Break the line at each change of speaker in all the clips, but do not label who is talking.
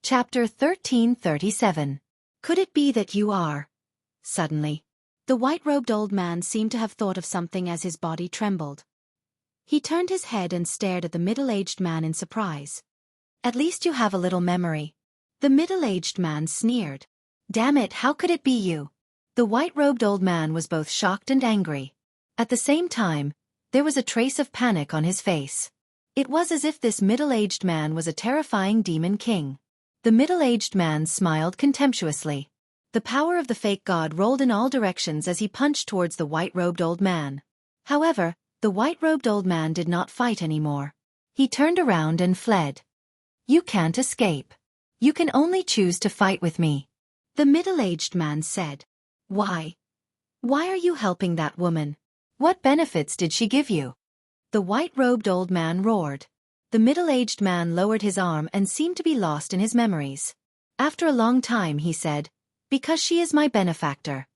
Chapter 1337. Could it be that you are? Suddenly, the white-robed old man seemed to have thought of something as his body trembled. He turned his head and stared at the middle-aged man in surprise. At least you have a little memory. The middle-aged man sneered. Damn it, how could it be you? The white-robed old man was both shocked and angry. At the same time, there was a trace of panic on his face. It was as if this middle-aged man was a terrifying demon king. The middle-aged man smiled contemptuously. The power of the fake god rolled in all directions as he punched towards the white-robed old man. However, the white-robed old man did not fight anymore. He turned around and fled. You can't escape. You can only choose to fight with me. The middle-aged man said. Why? Why are you helping that woman? What benefits did she give you? The white-robed old man roared. The middle-aged man lowered his arm and seemed to be lost in his memories. After a long time he said, Because she is my benefactor.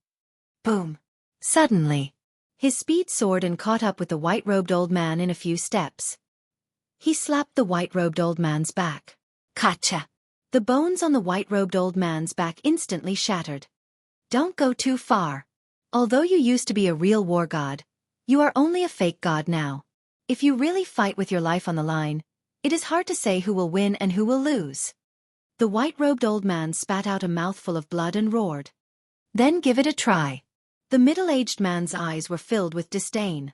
Boom. Suddenly, his speed soared and caught up with the white-robed old man in a few steps. He slapped the white-robed old man's back. Gotcha! The bones on the white-robed old man's back instantly shattered. Don't go too far. Although you used to be a real war god, you are only a fake god now. If you really fight with your life on the line, it is hard to say who will win and who will lose. The white-robed old man spat out a mouthful of blood and roared. Then give it a try. The middle-aged man's eyes were filled with disdain.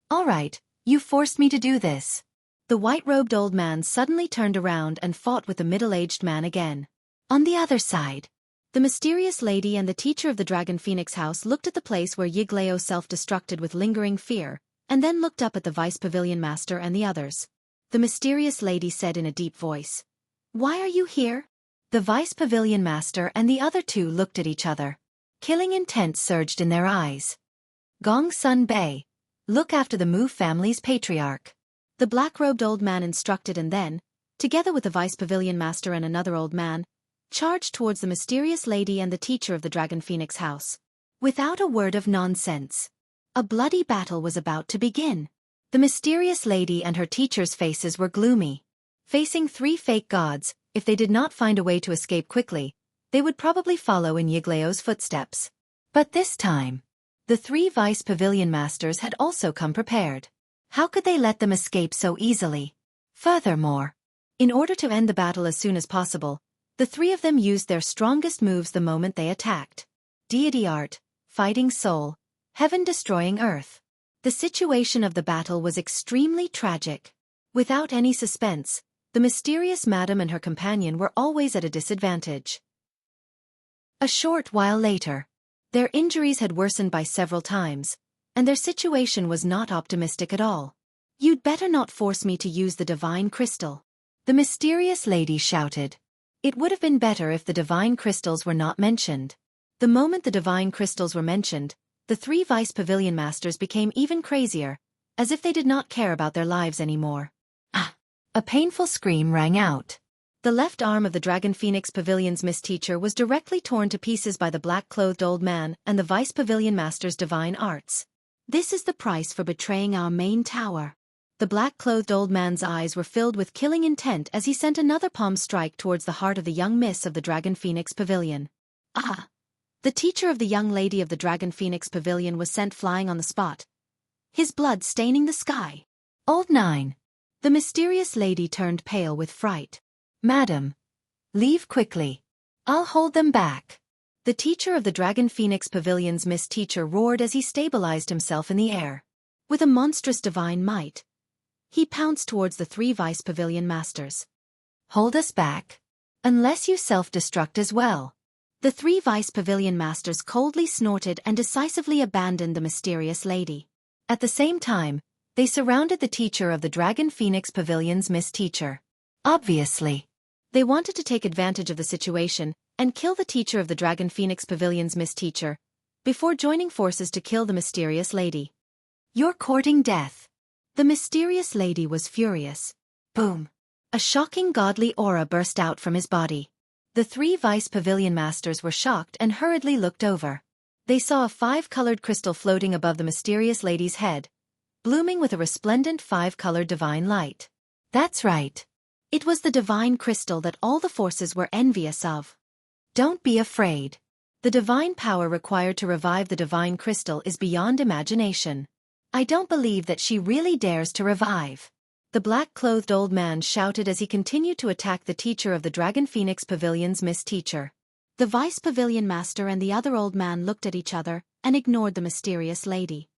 All right, you forced me to do this. The white-robed old man suddenly turned around and fought with the middle-aged man again. On the other side, the mysterious lady and the teacher of the Dragon Phoenix house looked at the place where Xueqi self-destructed with lingering fear, and then looked up at the Vice Pavilion Master and the others. The mysterious lady said in a deep voice, Why are you here? The Vice Pavilion Master and the other two looked at each other. Killing intent surged in their eyes. Gong Sun Bei, look after the Mu family's patriarch. The black-robed old man instructed and then, together with the Vice Pavilion Master and another old man, charged towards the mysterious lady and the teacher of the Dragon Phoenix house. Without a word of nonsense, a bloody battle was about to begin. The mysterious lady and her teacher's faces were gloomy. Facing three fake gods, if they did not find a way to escape quickly, they would probably follow in Xueqi's footsteps. But this time, the three Vice Pavilion Masters had also come prepared. How could they let them escape so easily? Furthermore, in order to end the battle as soon as possible, the three of them used their strongest moves the moment they attacked. Deity Art, Fighting Soul, Heaven Destroying Earth. The situation of the battle was extremely tragic. Without any suspense, the mysterious madam and her companion were always at a disadvantage. A short while later, their injuries had worsened by several times, and their situation was not optimistic at all. You'd better not force me to use the divine crystal. The mysterious lady shouted. It would have been better if the divine crystals were not mentioned. The moment the divine crystals were mentioned, the three Vice Pavilion Masters became even crazier, as if they did not care about their lives anymore. Ah! A painful scream rang out. The left arm of the Dragon Phoenix Pavilion's Miss Teacher was directly torn to pieces by the black-clothed old man and the Vice Pavilion Master's divine arts. This is the price for betraying our main tower. The black-clothed old man's eyes were filled with killing intent as he sent another palm strike towards the heart of the young miss of the Dragon Phoenix Pavilion. Ah! The teacher of the young lady of the Dragon Phoenix Pavilion was sent flying on the spot, his blood staining the sky. Old 9. The mysterious lady turned pale with fright. Madam, leave quickly. I'll hold them back. The teacher of the Dragon Phoenix Pavilion's Miss Teacher roared as he stabilized himself in the air. With a monstrous divine might, he pounced towards the three Vice Pavilion Masters. Hold us back. Unless you self-destruct as well. The three Vice Pavilion Masters coldly snorted and decisively abandoned the mysterious lady. At the same time, they surrounded the teacher of the Dragon Phoenix Pavilion's Miss Teacher. Obviously, they wanted to take advantage of the situation and kill the teacher of the Dragon Phoenix Pavilion's Miss Teacher, before joining forces to kill the mysterious lady. You're courting death. The mysterious lady was furious. Boom! A shocking godly aura burst out from his body. The three Vice Pavilion Masters were shocked and hurriedly looked over. They saw a 5-colored crystal floating above the mysterious lady's head, blooming with a resplendent 5-colored divine light. That's right. It was the divine crystal that all the forces were envious of. Don't be afraid. The divine power required to revive the divine crystal is beyond imagination. I don't believe that she really dares to revive. The black-clothed old man shouted as he continued to attack the teacher of the Dragon Phoenix Pavilion's Miss Teacher. The vice pavilion master and the other old man looked at each other and ignored the mysterious lady.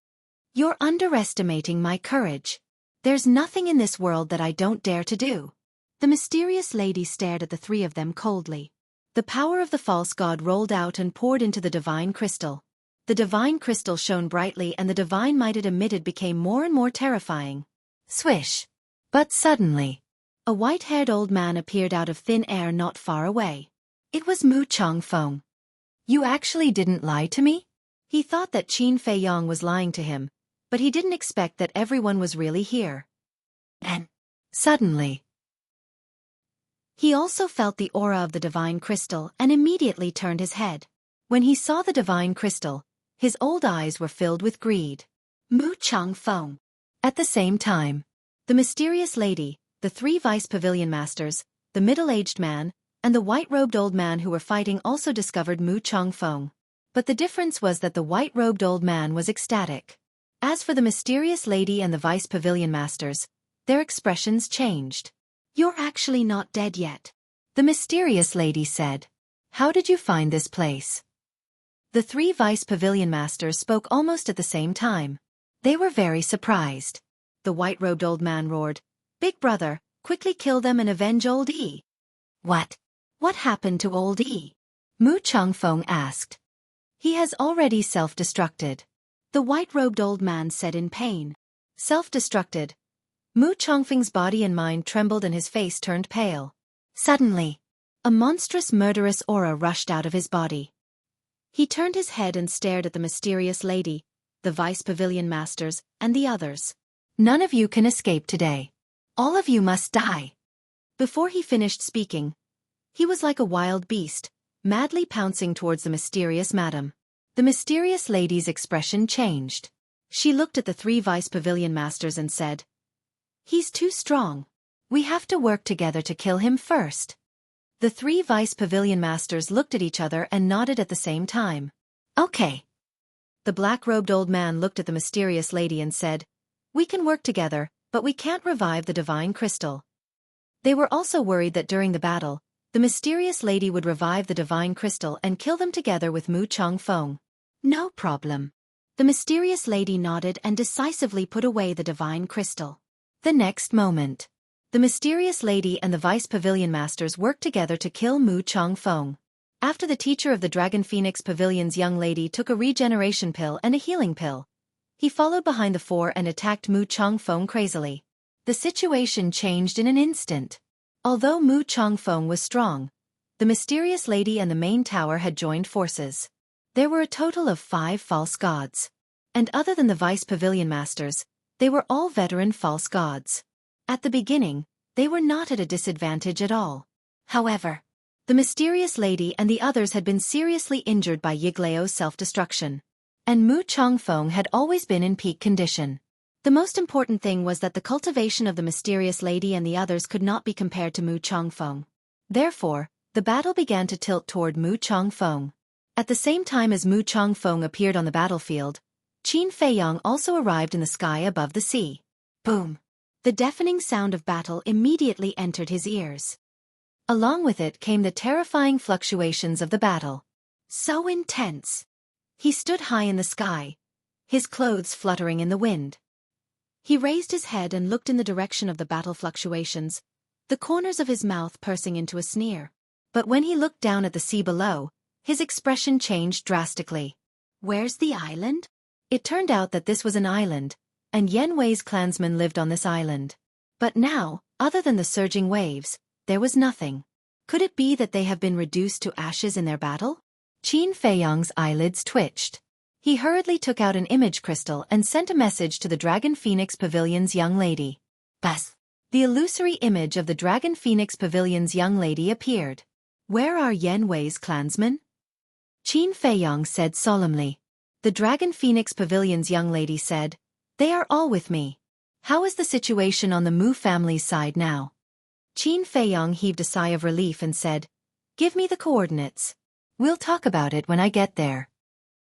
You're underestimating my courage. There's nothing in this world that I don't dare to do. The mysterious lady stared at the three of them coldly. The power of the false god rolled out and poured into the divine crystal. The divine crystal shone brightly and the divine might it emitted became more and more terrifying. Swish! But suddenly, a white-haired old man appeared out of thin air not far away. It was Mu Changfeng. You actually didn't lie to me? He thought that Qin Feiyong was lying to him, but he didn't expect that everyone was really here. And suddenly, he also felt the aura of the divine crystal and immediately turned his head. When he saw the divine crystal, his old eyes were filled with greed. Mu Changfeng. At the same time, the mysterious lady, the three vice pavilion masters, the middle-aged man, and the white-robed old man who were fighting also discovered Mu Changfeng. But the difference was that the white-robed old man was ecstatic. As for the mysterious lady and the vice pavilion masters, their expressions changed. You're actually not dead yet, the mysterious lady said. How did you find this place? The three vice pavilion masters spoke almost at the same time. They were very surprised. The white-robed old man roared, Big brother, quickly kill them and avenge old E. What? What happened to old E? Mu Changfeng asked. He has already self-destructed. The white-robed old man said in pain. Self-destructed. Mu Changfeng's body and mind trembled and his face turned pale. Suddenly, a monstrous murderous aura rushed out of his body. He turned his head and stared at the mysterious lady, the vice pavilion masters, and the others. None of you can escape today. All of you must die. Before he finished speaking, he was like a wild beast, madly pouncing towards the mysterious madam. The mysterious lady's expression changed. She looked at the three vice pavilion masters and said, He's too strong. We have to work together to kill him first. The three vice pavilion masters looked at each other and nodded at the same time. Okay. The black-robed old man looked at the mysterious lady and said, We can work together, but we can't revive the divine crystal. They were also worried that during the battle, the mysterious lady would revive the divine crystal and kill them together with Mu Changfeng. No problem. The mysterious lady nodded and decisively put away the divine crystal. The next moment, the mysterious lady and the vice pavilion masters worked together to kill Mu Changfeng. After the teacher of the Dragon Phoenix Pavilion's young lady took a regeneration pill and a healing pill, he followed behind the four and attacked Mu Changfeng crazily. The situation changed in an instant. Although Mu Changfeng was strong, the mysterious lady and the main tower had joined forces. There were a total of 5 false gods. And other than the vice pavilion masters, they were all veteran false gods. At the beginning, they were not at a disadvantage at all. However, the mysterious lady and the others had been seriously injured by Yigleo's self-destruction. And Mu Changfeng had always been in peak condition. The most important thing was that the cultivation of the mysterious lady and the others could not be compared to Mu Changfeng. Therefore, the battle began to tilt toward Mu Changfeng. At the same time as Mu Changfeng appeared on the battlefield, Qin Feiyong also arrived in the sky above the sea. Boom! The deafening sound of battle immediately entered his ears. Along with it came the terrifying fluctuations of the battle. So intense! He stood high in the sky, his clothes fluttering in the wind. He raised his head and looked in the direction of the battle fluctuations, the corners of his mouth pursing into a sneer. But when he looked down at the sea below, his expression changed drastically. Where's the island? It turned out that this was an island, and Yan Wei's clansmen lived on this island. But now, other than the surging waves, there was nothing. Could it be that they have been reduced to ashes in their battle? Qin Feiyong's eyelids twitched. He hurriedly took out an image crystal and sent a message to the Dragon Phoenix Pavilion's young lady. Buzz! The illusory image of the Dragon Phoenix Pavilion's young lady appeared. Where are Yan Wei's clansmen? Qin Feiyong said solemnly. The Dragon Phoenix Pavilion's young lady said, They are all with me. How is the situation on the Mu family's side now? Qin Feiyong heaved a sigh of relief and said, "Give me the coordinates. We'll talk about it when I get there."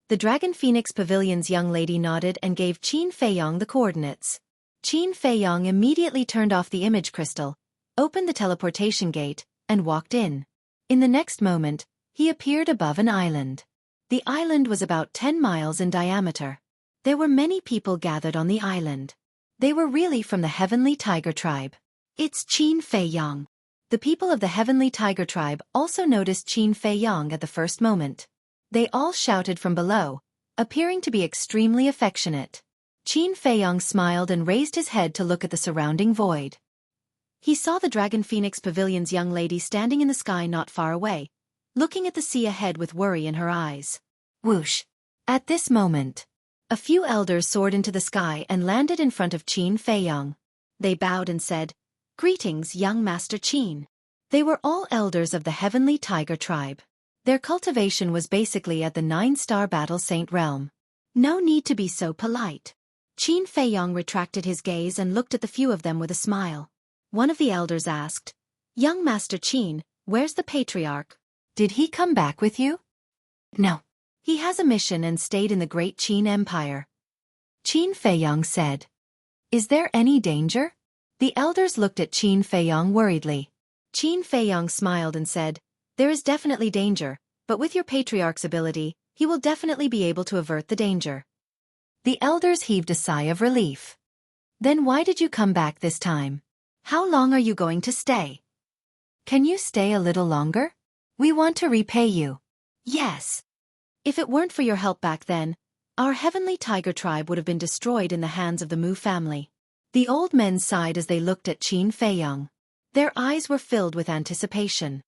The Dragon Phoenix Pavilion's young lady nodded and gave Qin Feiyong the coordinates. Qin Feiyong immediately turned off the image crystal, opened the teleportation gate, and walked in. In the next moment, he appeared above an island. The island was about 10 miles in diameter. There were many people gathered on the island. They were really from the Heavenly Tiger Tribe. "It's Qin Feiyong." The people of the Heavenly Tiger Tribe also noticed Qin Feiyong at the first moment. They all shouted from below, appearing to be extremely affectionate. Qin Feiyong smiled and raised his head to look at the surrounding void. He saw the Dragon Phoenix Pavilion's young lady standing in the sky not far away, looking at the sea ahead with worry in her eyes. Whoosh! At this moment, a few elders soared into the sky and landed in front of Qin Feiyong. They bowed and said, "Greetings, young Master Qin." They were all elders of the Heavenly Tiger Tribe. Their cultivation was basically at the 9-star Battle Saint realm. "No need to be so polite." Qin Feiyong retracted his gaze and looked at the few of them with a smile. One of the elders asked, "Young Master Qin, where's the patriarch? Did he come back with you?" "No. He has a mission and stayed in the Great Qin Empire." Qin Feiyong said. "Is there any danger?" The elders looked at Qin Feiyong worriedly. Qin Feiyong smiled and said, "There is definitely danger, but with your patriarch's ability, he will definitely be able to avert the danger." The elders heaved a sigh of relief. "Then why did you come back this time? How long are you going to stay? Can you stay a little longer? We want to repay you." "Yes. If it weren't for your help back then, our Heavenly Tiger Tribe would have been destroyed in the hands of the Mu family." The old men sighed as they looked at Qin Feiyong. Their eyes were filled with anticipation.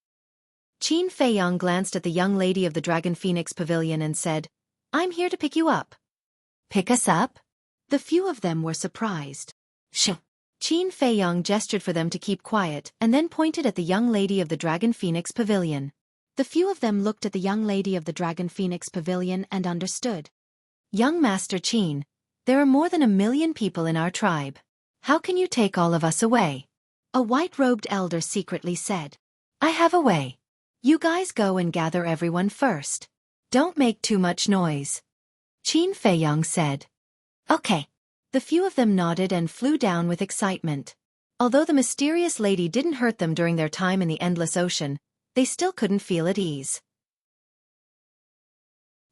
Qin Feiyong glanced at the young lady of the Dragon Phoenix Pavilion and said, "I'm here to pick you up." "Pick us up?" The few of them were surprised. "Shh." Qin Feiyong gestured for them to keep quiet and then pointed at the young lady of the Dragon Phoenix Pavilion. The few of them looked at the young lady of the Dragon Phoenix Pavilion and understood. "Young Master Qin, there are more than 1 million people in our tribe. How can you take all of us away?" A white-robed elder secretly said, "I have a way. You guys go and gather everyone first. Don't make too much noise." Qin Feiyong said. "Okay." The few of them nodded and flew down with excitement. Although the mysterious lady didn't hurt them during their time in the endless ocean, they still couldn't feel at ease.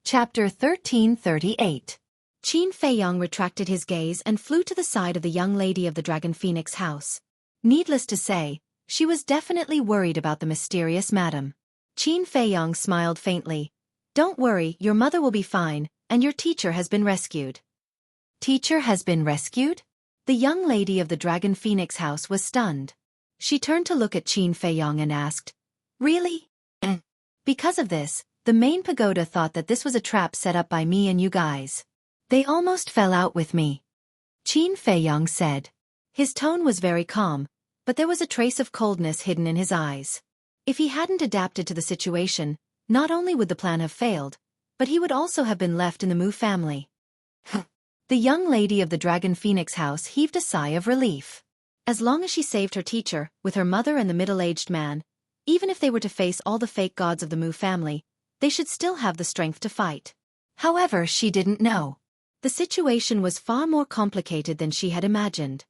Chapter 1338. Qin Feiyong retracted his gaze and flew to the side of the young lady of the Dragon Phoenix house. Needless to say, she was definitely worried about the mysterious madam. Qin Feiyong smiled faintly. "Don't worry, your mother will be fine, and your teacher has been rescued." "Teacher has been rescued?" The young lady of the Dragon Phoenix house was stunned. She turned to look at Qin Feiyong and asked, "Really?" Because of this, the main pagoda thought that this was a trap set up by me and you guys. They almost fell out with me," Qin Feiyong said. His tone was very calm, but there was a trace of coldness hidden in his eyes. If he hadn't adapted to the situation, not only would the plan have failed, but he would also have been left in the Mu family. The young lady of the Dragon Phoenix house heaved a sigh of relief. As long as she saved her teacher, with her mother and the middle-aged man, even if they were to face all the fake gods of the Mu family, they should still have the strength to fight. However, she didn't know. The situation was far more complicated than she had imagined.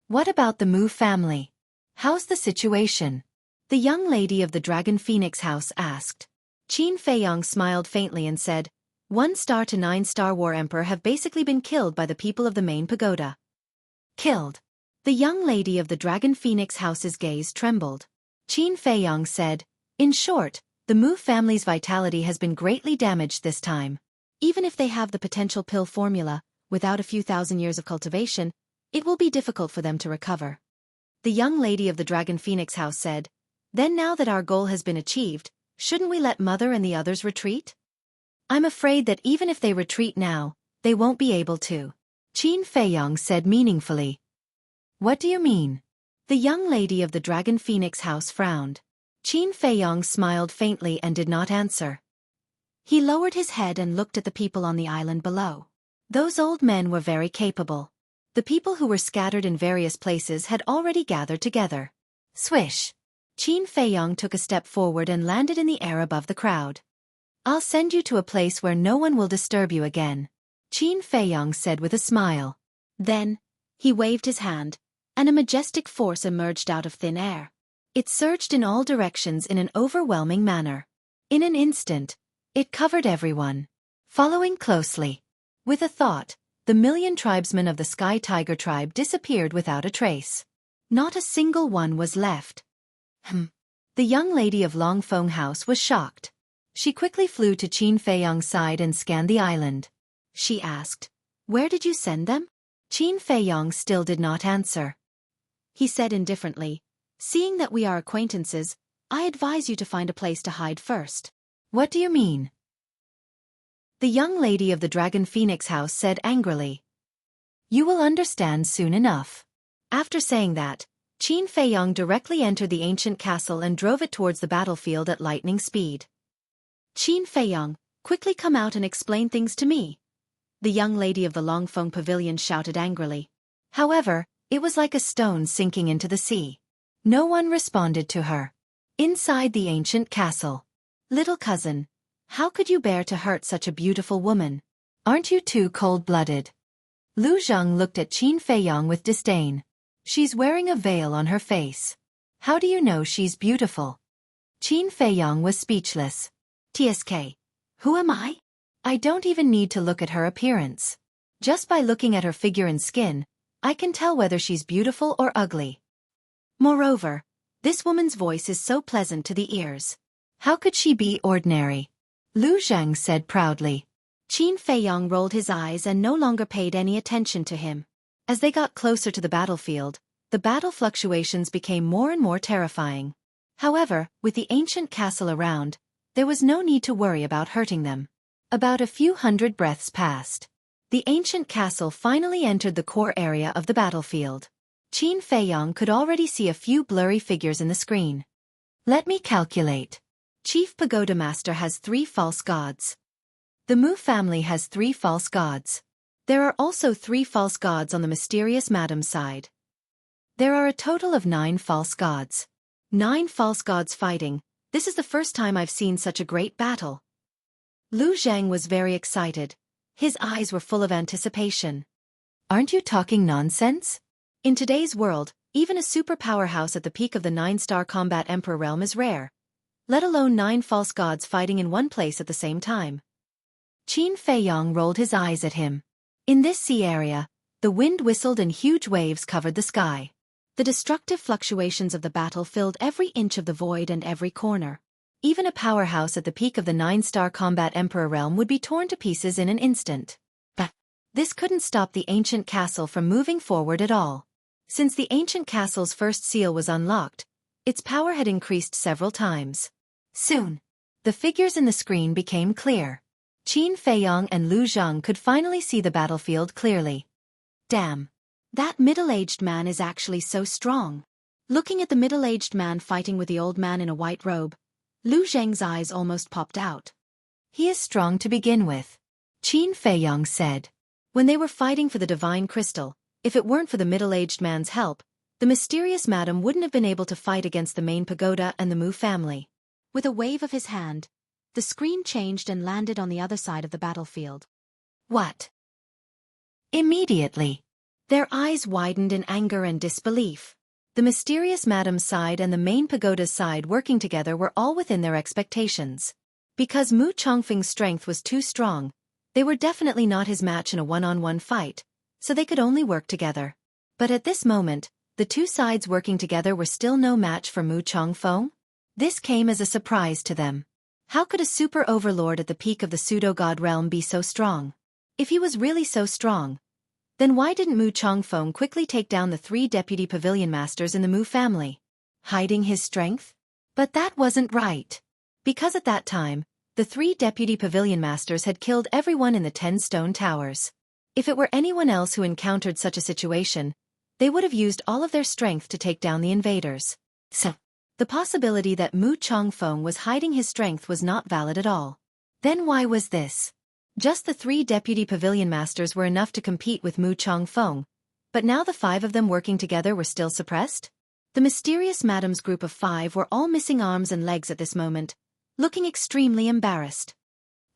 "What about the Mu family? How's the situation?" the young lady of the Dragon Phoenix house asked. Qin Feiyong smiled faintly and said, 1-star to 9-star War Emperor have basically been killed by the people of the main pagoda. Killed? The young lady of the Dragon Phoenix house's gaze trembled. Qin Feiyong said, "In short, the Mu family's vitality has been greatly damaged this time. Even if they have the potential pill formula, without a few thousand years of cultivation, it will be difficult for them to recover." The young lady of the Dragon Phoenix house said, "Then now that our goal has been achieved, shouldn't we let Mother and the others retreat?" "I'm afraid that even if they retreat now, they won't be able to," Qin Feiyong said meaningfully. "What do you mean?" The young lady of the Dragon Phoenix house frowned. Qin Feiyong smiled faintly and did not answer. He lowered his head and looked at the people on the island below. Those old men were very capable. The people who were scattered in various places had already gathered together. Swish! Qin Feiyong took a step forward and landed in the air above the crowd. I'll send you to a place where no one will disturb you again, Qin Feiyong said with a smile. Then, he waved his hand, and a majestic force emerged out of thin air. It surged in all directions in an overwhelming manner. In an instant, it covered everyone. Following closely. With a thought, the million tribesmen of the Sky Tiger tribe disappeared without a trace. Not a single one was left. The young lady of Longfeng House was shocked. She quickly flew to Qin Feiyong's side and scanned the island. She asked, "Where did you send them?" Qin Feiyong still did not answer. He said indifferently, "Seeing that we are acquaintances, I advise you to find a place to hide first." "What do you mean?" The young lady of the Dragon Phoenix House said angrily. "You will understand soon enough." After saying that, Qin Feiyong directly entered the ancient castle and drove it towards the battlefield at lightning speed. "Qin Feiyong, quickly come out and explain things to me," the young lady of the Longfeng Pavilion shouted angrily. However, it was like a stone sinking into the sea. No one responded to her. Inside the ancient castle. "Little cousin, how could you bear to hurt such a beautiful woman? Aren't you too cold-blooded?" Lu Zheng looked at Qin Feiyong with disdain. "She's wearing a veil on her face. How do you know she's beautiful?" Qin Feiyong was speechless. "TSK, who am I? I don't even need to look at her appearance. Just by looking at her figure and skin, I can tell whether she's beautiful or ugly. Moreover, this woman's voice is so pleasant to the ears. How could she be ordinary?" Lu Zheng said proudly. Qin Feiyong rolled his eyes and no longer paid any attention to him. As they got closer to the battlefield, the battle fluctuations became more and more terrifying. However, with the ancient castle around, there was no need to worry about hurting them. About a few hundred breaths passed. The ancient castle finally entered the core area of the battlefield. Qin Feiyong could already see a few blurry figures in the screen. "Let me calculate. Chief Pagoda Master has 3 false gods. The Mu family has 3 false gods. There are also 3 false gods on the mysterious madam's side. There are a total of 9 false gods. 9 false gods fighting. This is the first time I've seen such a great battle." Lu Zheng was very excited. His eyes were full of anticipation. "Aren't you talking nonsense? In today's world, even a super powerhouse at the peak of the 9-star combat emperor realm is rare, let alone 9 false gods fighting in one place at the same time." Qin Feiyong rolled his eyes at him. In this sea area, the wind whistled and huge waves covered the sky. The destructive fluctuations of the battle filled every inch of the void and every corner. Even a powerhouse at the peak of the 9-star combat emperor realm would be torn to pieces in an instant. But this couldn't stop the ancient castle from moving forward at all. Since the ancient castle's first seal was unlocked, its power had increased several times. Soon, the figures in the screen became clear. Qin Feiyong and Lu Zheng could finally see the battlefield clearly. Damn! That middle-aged man is actually so strong. Looking at the middle-aged man fighting with the old man in a white robe, Lu Zheng's eyes almost popped out. "He is strong to begin with," Qin Feiyong said. When they were fighting for the divine crystal, if it weren't for the middle-aged man's help, the mysterious madam wouldn't have been able to fight against the main pagoda and the Mu family. With a wave of his hand, the screen changed and landed on the other side of the battlefield. "What?" Immediately, their eyes widened in anger and disbelief. The mysterious madam's side and the main pagoda's side working together were all within their expectations. Because Mu Chongfeng's strength was too strong, they were definitely not his match in a one-on-one fight, so they could only work together. But at this moment, the two sides working together were still no match for Mu Chongfeng. This came as a surprise to them. How could a super overlord at the peak of the pseudo-god realm be so strong? If he was really so strong, then why didn't Mu Chongfeng quickly take down the 3 deputy pavilion masters in the Mu family? Hiding his strength? But that wasn't right. Because at that time, the 3 deputy pavilion masters had killed everyone in the 10 stone towers. If it were anyone else who encountered such a situation, they would have used all of their strength to take down the invaders. So, the possibility that Mu Chongfeng was hiding his strength was not valid at all. Then why was this? Just the 3 deputy pavilion masters were enough to compete with Mu Chongfeng, but now the 5 of them working together were still suppressed? The mysterious madam's group of 5 were all missing arms and legs at this moment, looking extremely embarrassed.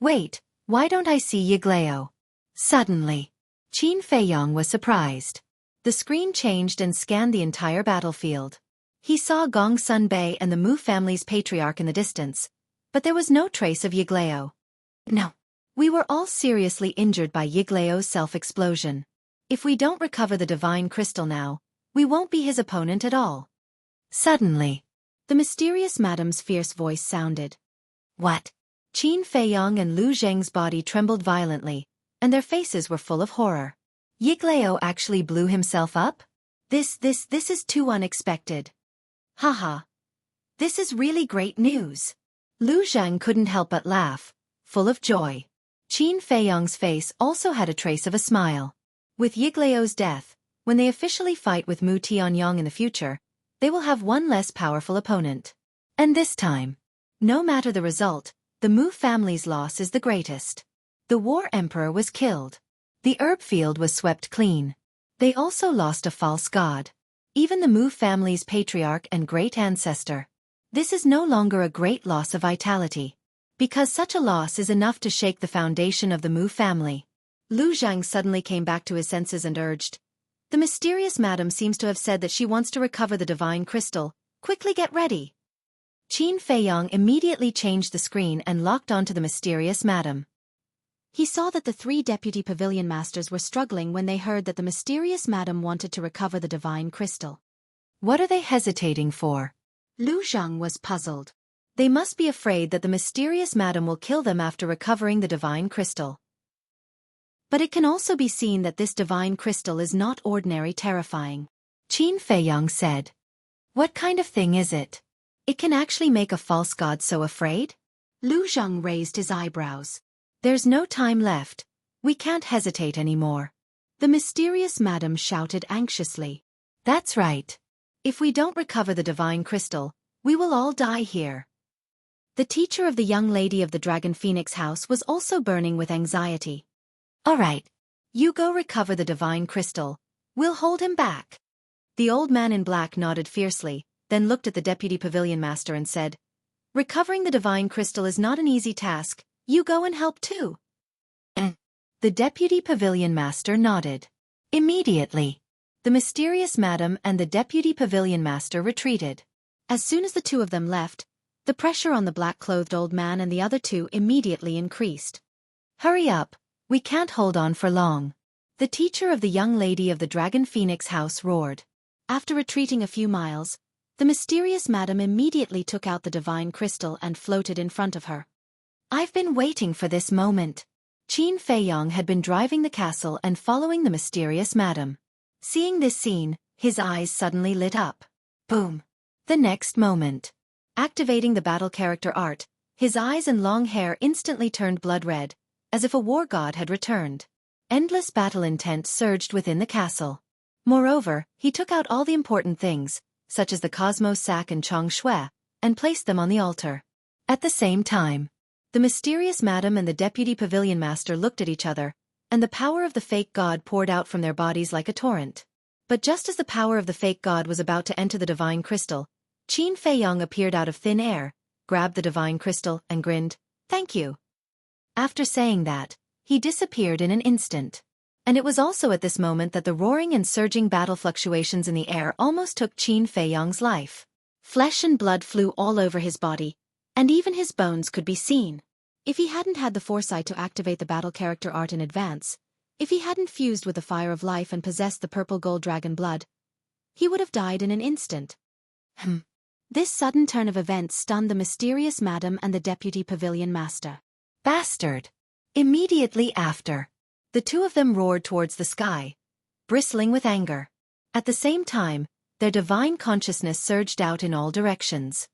Wait, why don't I see Yigleo? Suddenly, Qin Feiyong was surprised. The screen changed and scanned the entire battlefield. He saw Gong Sun Bei and the Mu family's patriarch in the distance, but there was no trace of Yigleo. No. We were all seriously injured by Yigleo's self-explosion. If we don't recover the divine crystal now, we won't be his opponent at all. Suddenly, the mysterious madam's fierce voice sounded. What? Qin Feiyong and Lu Zheng's body trembled violently, and their faces were full of horror. Yigleo actually blew himself up? This is too unexpected. Haha. This is really great news. Lu Zheng couldn't help but laugh, full of joy. Qin Feiyong's face also had a trace of a smile. With Yigleo's death, when they officially fight with Mu Tianyong in the future, they will have one less powerful opponent. And this time, no matter the result, the Mu family's loss is the greatest. The war emperor was killed. The herb field was swept clean. They also lost a false god. Even the Mu family's patriarch and great ancestor. This is no longer a great loss of vitality. Because such a loss is enough to shake the foundation of the Mu family. Lu Zhang suddenly came back to his senses and urged. The mysterious madam seems to have said that she wants to recover the divine crystal. Quickly get ready. Qin Feiyong immediately changed the screen and locked onto the mysterious madam. He saw that the 3 deputy pavilion masters were struggling when they heard that the mysterious madam wanted to recover the divine crystal. What are they hesitating for? Lu Zhang was puzzled. They must be afraid that the mysterious madam will kill them after recovering the divine crystal. But it can also be seen that this divine crystal is not ordinary terrifying. Qin Feiyong said. What kind of thing is it? It can actually make a false god so afraid? Lu Zhang raised his eyebrows. There's no time left. We can't hesitate anymore. The mysterious madam shouted anxiously. That's right. If we don't recover the divine crystal, we will all die here. The teacher of the young lady of the Dragon Phoenix house was also burning with anxiety. All right. You go recover the divine crystal. We'll hold him back. The old man in black nodded fiercely, then looked at the deputy pavilion master and said, Recovering the divine crystal is not an easy task. You go and help too. The deputy pavilion master nodded. Immediately, the mysterious madam and the deputy pavilion master retreated. As soon as the 2 of them left, the pressure on the black-clothed old man and the other 2 immediately increased. Hurry up, we can't hold on for long. The teacher of the young lady of the Dragon Phoenix house roared. After retreating a few miles, the mysterious madam immediately took out the divine crystal and floated in front of her. I've been waiting for this moment. Qin Feiyong had been driving the castle and following the mysterious madam. Seeing this scene, his eyes suddenly lit up. Boom. The next moment. Activating the battle character art, his eyes and long hair instantly turned blood red, as if a war god had returned. Endless battle intent surged within the castle. Moreover, he took out all the important things, such as the Cosmos sack and Chong Shui, and placed them on the altar. At the same time, the mysterious madam and the deputy pavilion master looked at each other, and the power of the fake god poured out from their bodies like a torrent. But just as the power of the fake god was about to enter the divine crystal, Qin Feiyong appeared out of thin air, grabbed the divine crystal, and grinned, Thank you. After saying that, he disappeared in an instant. And it was also at this moment that the roaring and surging battle fluctuations in the air almost took Qin Feiyong's life. Flesh and blood flew all over his body, and even his bones could be seen. If he hadn't had the foresight to activate the battle character art in advance, if he hadn't fused with the fire of life and possessed the purple gold dragon blood, he would have died in an instant. This sudden turn of events stunned the mysterious madam and the deputy pavilion master. Bastard! Immediately after, the 2 of them roared towards the sky, bristling with anger. At the same time, their divine consciousness surged out in all directions.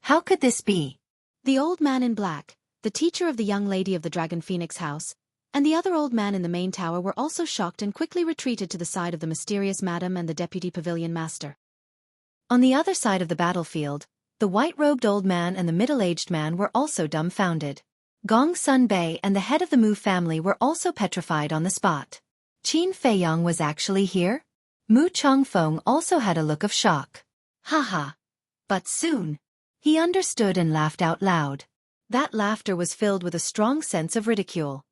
How could this be? The old man in black, the teacher of the young lady of the Dragon Phoenix house, and the other old man in the main tower were also shocked and quickly retreated to the side of the mysterious madam and the deputy pavilion master. On the other side of the battlefield, the white-robed old man and the middle-aged man were also dumbfounded. Gong Sun Bei and the head of the Mu family were also petrified on the spot. Qin Feiyong was actually here? Mu Chongfeng also had a look of shock. Haha. But soon, he understood and laughed out loud. That laughter was filled with a strong sense of ridicule.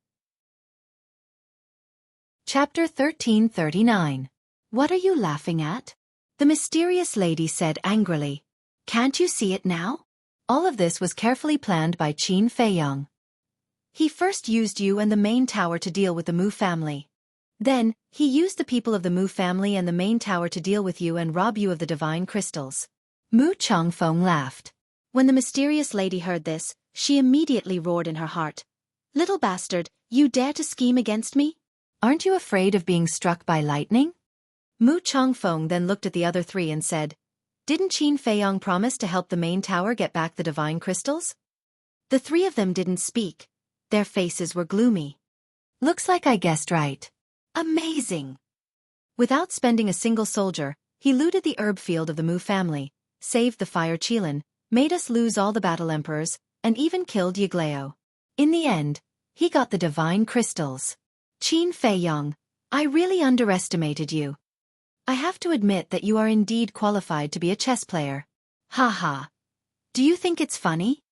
Chapter 1339. What are you laughing at? The mysterious lady said angrily. Can't you see it now? All of this was carefully planned by Qin Feiyang. He first used you and the main tower to deal with the Mu family. Then, he used the people of the Mu family and the main tower to deal with you and rob you of the divine crystals. Mu Changfeng laughed. When the mysterious lady heard this, she immediately roared in her heart. Little bastard, you dare to scheme against me? Aren't you afraid of being struck by lightning? Mu Changfeng then looked at the other three and said, Didn't Qin Feiyang promise to help the main tower get back the divine crystals? The three of them didn't speak. Their faces were gloomy. Looks like I guessed right. Amazing! Without spending a single soldier, he looted the herb field of the Mu family, saved the fire Qilin, made us lose all the battle emperors, and even killed Yiglao. In the end, he got the divine crystals. Qin Feiyang, I really underestimated you. I have to admit that you are indeed qualified to be a chess player. Haha. Do you think it's funny?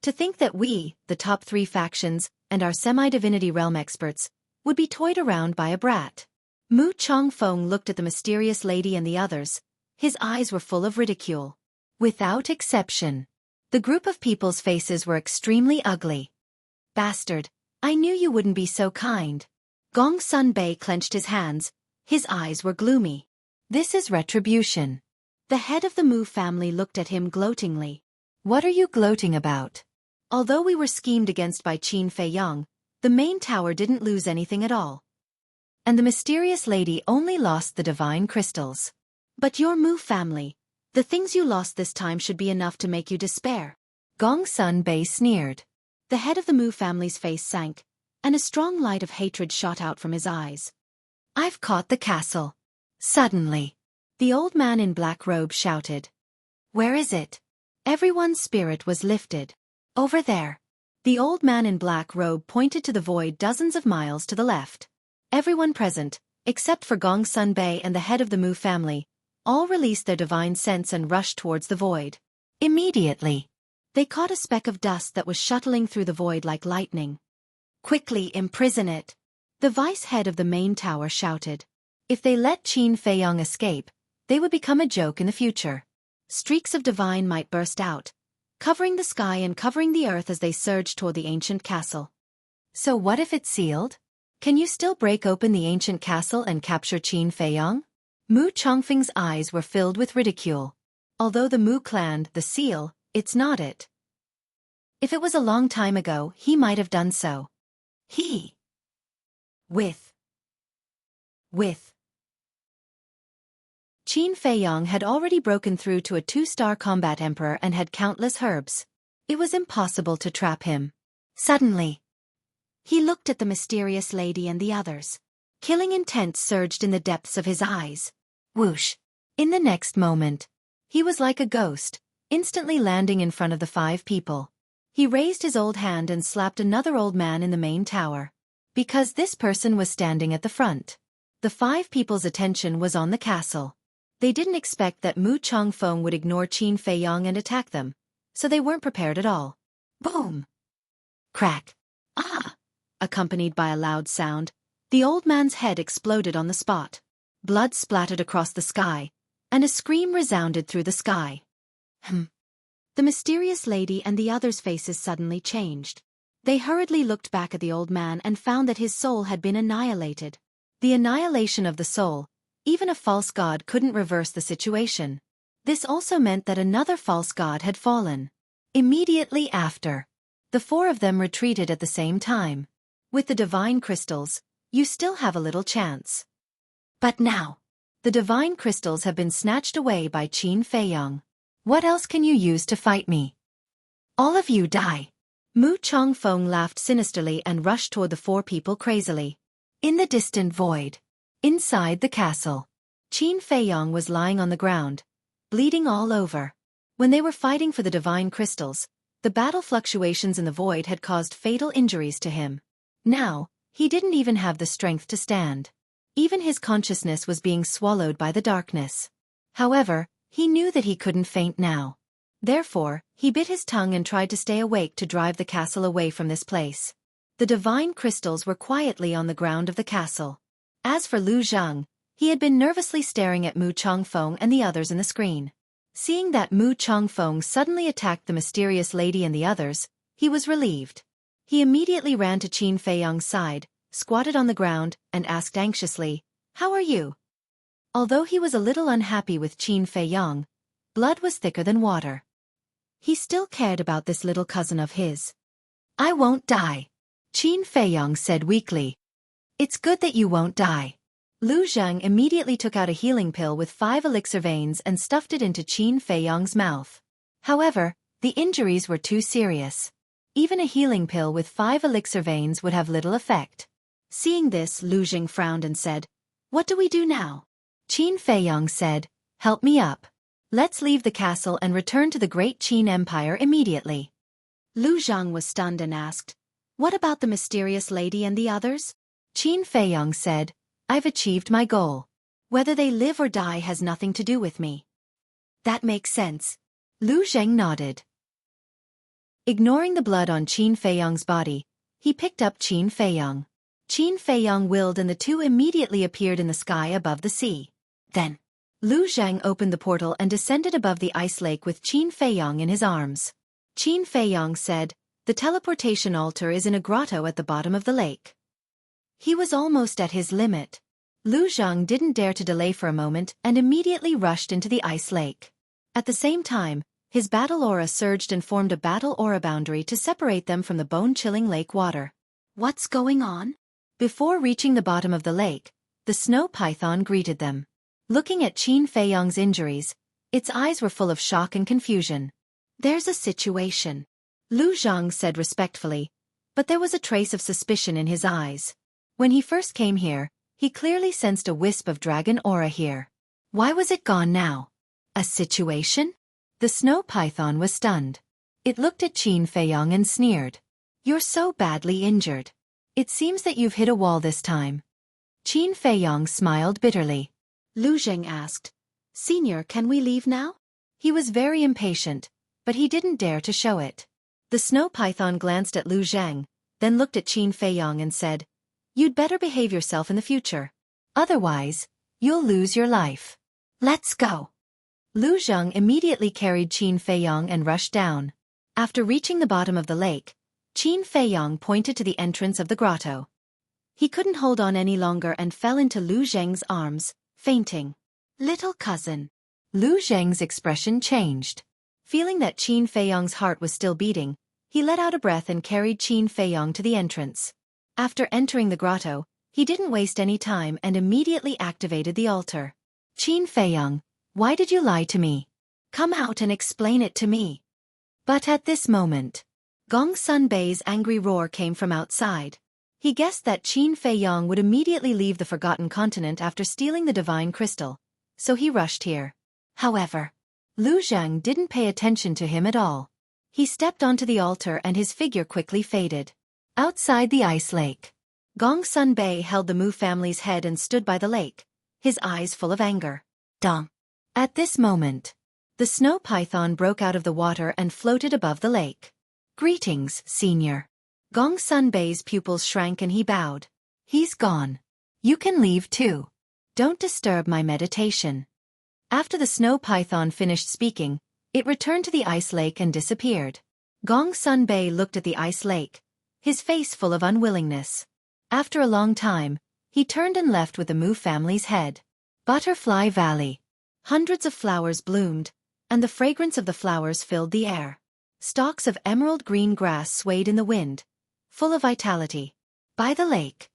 To think that we, the top 3 factions, and our semi-divinity realm experts, would be toyed around by a brat. Mu Changfeng looked at the mysterious lady and the others. His eyes were full of ridicule. Without exception, the group of people's faces were extremely ugly. Bastard, I knew you wouldn't be so kind. Gong Sun Bei clenched his hands. His eyes were gloomy. This is retribution. The head of the Mu family looked at him gloatingly. What are you gloating about? Although we were schemed against by Qin Feiyang, the main tower didn't lose anything at all. And the mysterious lady only lost the divine crystals. But your Mu family, the things you lost this time should be enough to make you despair. Gong Sun Bei sneered. The head of the Mu family's face sank, and a strong light of hatred shot out from his eyes. I've caught the castle. Suddenly, the old man in black robe shouted. Where is it? Everyone's spirit was lifted. Over there. The old man in black robe pointed to the void dozens of miles to the left. Everyone present, except for Gong Sun Bei and the head of the Mu family, all released their divine sense and rushed towards the void. Immediately, they caught a speck of dust that was shuttling through the void like lightning. Quickly imprison it. The vice head of the main tower shouted. If they let Qin Feiyang escape, they would become a joke in the future. Streaks of divine might burst out, covering the sky and covering the earth as they surged toward the ancient castle. So what if it's sealed? Can you still break open the ancient castle and capture Qin Feiyang? Mu Changfeng's eyes were filled with ridicule. Although the Mu clan, the seal, it's not it. If it was a long time ago, he might have done so. With Qin Feiyang had already broken through to a 2-star combat emperor and had countless herbs. It was impossible to trap him. Suddenly, he looked at the mysterious lady and the others. Killing intent surged in the depths of his eyes. Whoosh! In the next moment, he was like a ghost, instantly landing in front of the 5 people. He raised his old hand and slapped another old man in the main tower. Because this person was standing at the front. The 5 people's attention was on the castle. They didn't expect that Mu Changfeng would ignore Qin Feiyang and attack them, so they weren't prepared at all. Boom! Crack! Ah! Accompanied by a loud sound, the old man's head exploded on the spot. Blood splattered across the sky, and a scream resounded through the sky. The mysterious lady and the others' faces suddenly changed. They hurriedly looked back at the old man and found that his soul had been annihilated. The annihilation of the soul, even a false god couldn't reverse the situation. This also meant that another false god had fallen. Immediately after, the 4 of them retreated at the same time. With the divine crystals, you still have a little chance. But now, the divine crystals have been snatched away by Qin Feiyang. What else can you use to fight me? All of you die. Mu Changfeng laughed sinisterly and rushed toward the 4 people crazily. In the distant void, inside the castle, Qin Feiyang was lying on the ground, bleeding all over. When they were fighting for the divine crystals, the battle fluctuations in the void had caused fatal injuries to him. Now, he didn't even have the strength to stand. Even his consciousness was being swallowed by the darkness. However, He knew that he couldn't faint now. Therefore, he bit his tongue and tried to stay awake to drive the castle away from this place. The divine crystals were quietly on the ground of the castle. As for Lu Zhang, he had been nervously staring at Mu Chongfeng and the others in the screen. Seeing that Mu Chongfeng suddenly attacked the mysterious lady and the others, he was relieved. He immediately ran to Qin Feiyang's side, squatted on the ground, and asked anxiously, "How are you?" Although he was a little unhappy with Qin Feiyang, blood was thicker than water. He still cared about this little cousin of his. "I won't die," Qin Feiyang said weakly. "It's good that you won't die." Lu Zhang immediately took out a healing pill with 5 elixir veins and stuffed it into Qin Feiyang's mouth. However, the injuries were too serious. Even a healing pill with 5 elixir veins would have little effect. Seeing this, Lu Zhang frowned and said, "What do we do now?" Qin Feiyang said, "Help me up. Let's leave the castle and return to the great Qin Empire immediately." Lu Zhang was stunned and asked, "What about the mysterious lady and the others?" Qin Feiyang said, "I've achieved my goal. Whether they live or die has nothing to do with me." "That makes sense." Lu Zhang nodded. Ignoring the blood on Qin Feiyang's body, he picked up Qin Feiyang. Qin Feiyang willed and the two immediately appeared in the sky above the sea. Then, Lu Zhang opened the portal and descended above the ice lake with Qin Feiyang in his arms. Qin Feiyang said, "The teleportation altar is in a grotto at the bottom of the lake." He was almost at his limit. Lu Zhang didn't dare to delay for a moment and immediately rushed into the ice lake. At the same time, his battle aura surged and formed a battle aura boundary to separate them from the bone-chilling lake water. "What's going on?" Before reaching the bottom of the lake, the snow python greeted them. Looking at Qin Feiyang's injuries, its eyes were full of shock and confusion. "There's a situation," Lu Zhang said respectfully, but there was a trace of suspicion in his eyes. When he first came here, he clearly sensed a wisp of dragon aura here. Why was it gone now? A situation? The snow python was stunned. It looked at Qin Feiyang and sneered. "You're so badly injured. It seems that you've hit a wall this time." Qin Feiyang smiled bitterly. Lu Zhang asked, "Senior, can we leave now?" He was very impatient, but he didn't dare to show it. The snow python glanced at Lu Zhang, then looked at Qin Feiyang and said, "You'd better behave yourself in the future. Otherwise, you'll lose your life. Let's go." Lu Zhang immediately carried Qin Feiyang and rushed down. After reaching the bottom of the lake, Qin Feiyang pointed to the entrance of the grotto. He couldn't hold on any longer and fell into Lu Zhang's arms, fainting. "Little cousin." Lu Zhang's expression changed. Feeling that Qin Feiyang's heart was still beating, he let out a breath and carried Qin Feiyang to the entrance. After entering the grotto, he didn't waste any time and immediately activated the altar. "Qin Feiyang, why did you lie to me? Come out and explain it to me." But at this moment, Gong Sunbei's angry roar came from outside. He guessed that Qin Feiyang would immediately leave the Forgotten Continent after stealing the divine crystal, so he rushed here. However, Lu Zhang didn't pay attention to him at all. He stepped onto the altar and his figure quickly faded. Outside the ice lake, Gong Sunbei held the Mu family's head and stood by the lake, his eyes full of anger. Dong. At this moment, the snow python broke out of the water and floated above the lake. "Greetings, senior." Gong Sunbei's pupils shrank and he bowed. "He's gone. You can leave too. Don't disturb my meditation." After the snow python finished speaking, it returned to the ice lake and disappeared. Gong Sunbei looked at the ice lake, his face full of unwillingness. After a long time, he turned and left with the Mu family's head. Butterfly Valley. Hundreds of flowers bloomed, and the fragrance of the flowers filled the air. Stalks of emerald green grass swayed in the wind, full of vitality. By the lake,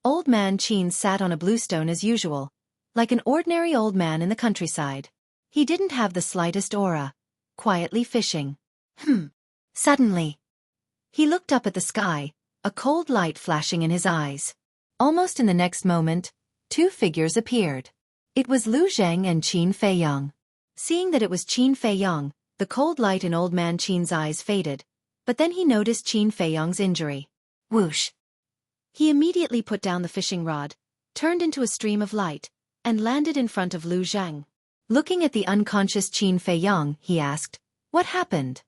Old Man Qin sat on a bluestone as usual, like an ordinary old man in the countryside. He didn't have the slightest aura, quietly fishing. Suddenly, he looked up at the sky, a cold light flashing in his eyes. Almost in the next moment, two figures appeared. It was Lu Zhang and Qin Feiyang. Seeing that it was Qin Feiyang, the cold light in Old Man Qin's eyes faded, but then he noticed Qin Feiyang's injury. Whoosh! He immediately put down the fishing rod, turned into a stream of light, and landed in front of Lu Zhang. Looking at the unconscious Qin Feiyong, he asked, "What happened?"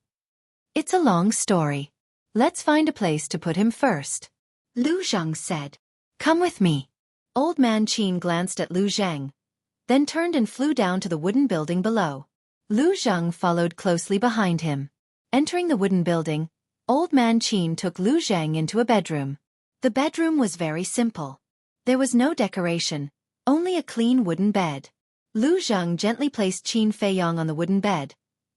"It's a long story. Let's find a place to put him first," Lu Zhang said. "Come with me." Old man Qin glanced at Lu Zhang, then turned and flew down to the wooden building below. Lu Zhang followed closely behind him. Entering the wooden building, Old man Qin took Lu Zhang into a bedroom. The bedroom was very simple. There was no decoration, only a clean wooden bed. Lu Zhang gently placed Qin Feiyong on the wooden bed,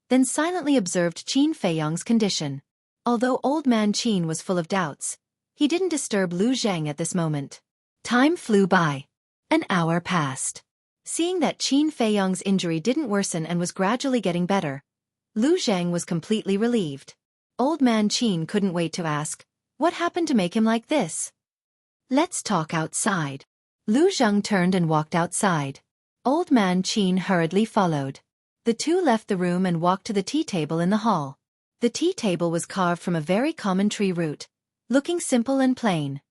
then silently observed Qin Feiyong's condition. Although Old man Qin was full of doubts, he didn't disturb Lu Zhang at this moment. Time flew by. An hour passed. Seeing that Qin Feiyong's injury didn't worsen and was gradually getting better, Lu Zhang was completely relieved. Old man Qin couldn't wait to ask, "What happened to make him like this?" "Let's talk outside." Lu Zhang turned and walked outside. Old man Qin hurriedly followed. The two left the room and walked to the tea table in the hall. The tea table was carved from a very common tree root, looking simple and plain.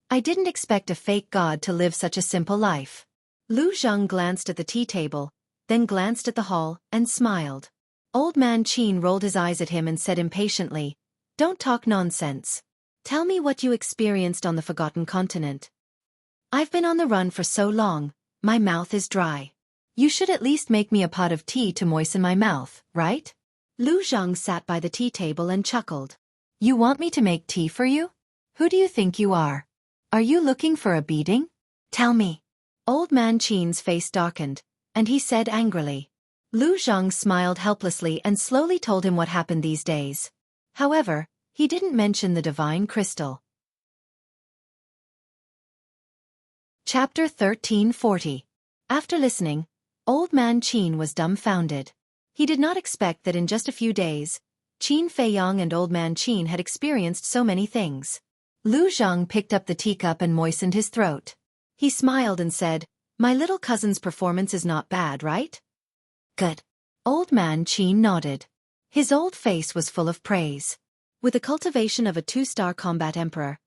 "I didn't expect a fake god to live such a simple life." Lu Zhang glanced at the tea table, then glanced at the hall, and smiled. Old man Qin rolled his eyes at him and said impatiently, "Don't talk nonsense. Tell me what you experienced on the Forgotten Continent." "I've been on the run for so long, my mouth is dry. You should at least make me a pot of tea to moisten my mouth, right?" Lu Zhang sat by the tea table and chuckled. "You want me to make tea for you? Who do you think you are? Are you looking for a beating? Tell me." Old man Qin's face darkened, and he said angrily. Lu Zhang smiled helplessly and slowly told him what happened these days. However, he didn't mention the divine crystal. Chapter 1340. After listening, Old man Qin was dumbfounded. He did not expect that in just a few days, Qin Feiyong and Old man Qin had experienced so many things. Lu Zhang picked up the teacup and moistened his throat. He smiled and said, "My little cousin's performance is not bad, right?" "Good." Old man Qin nodded. His old face was full of praise. With the cultivation of a 2-star combat emperor,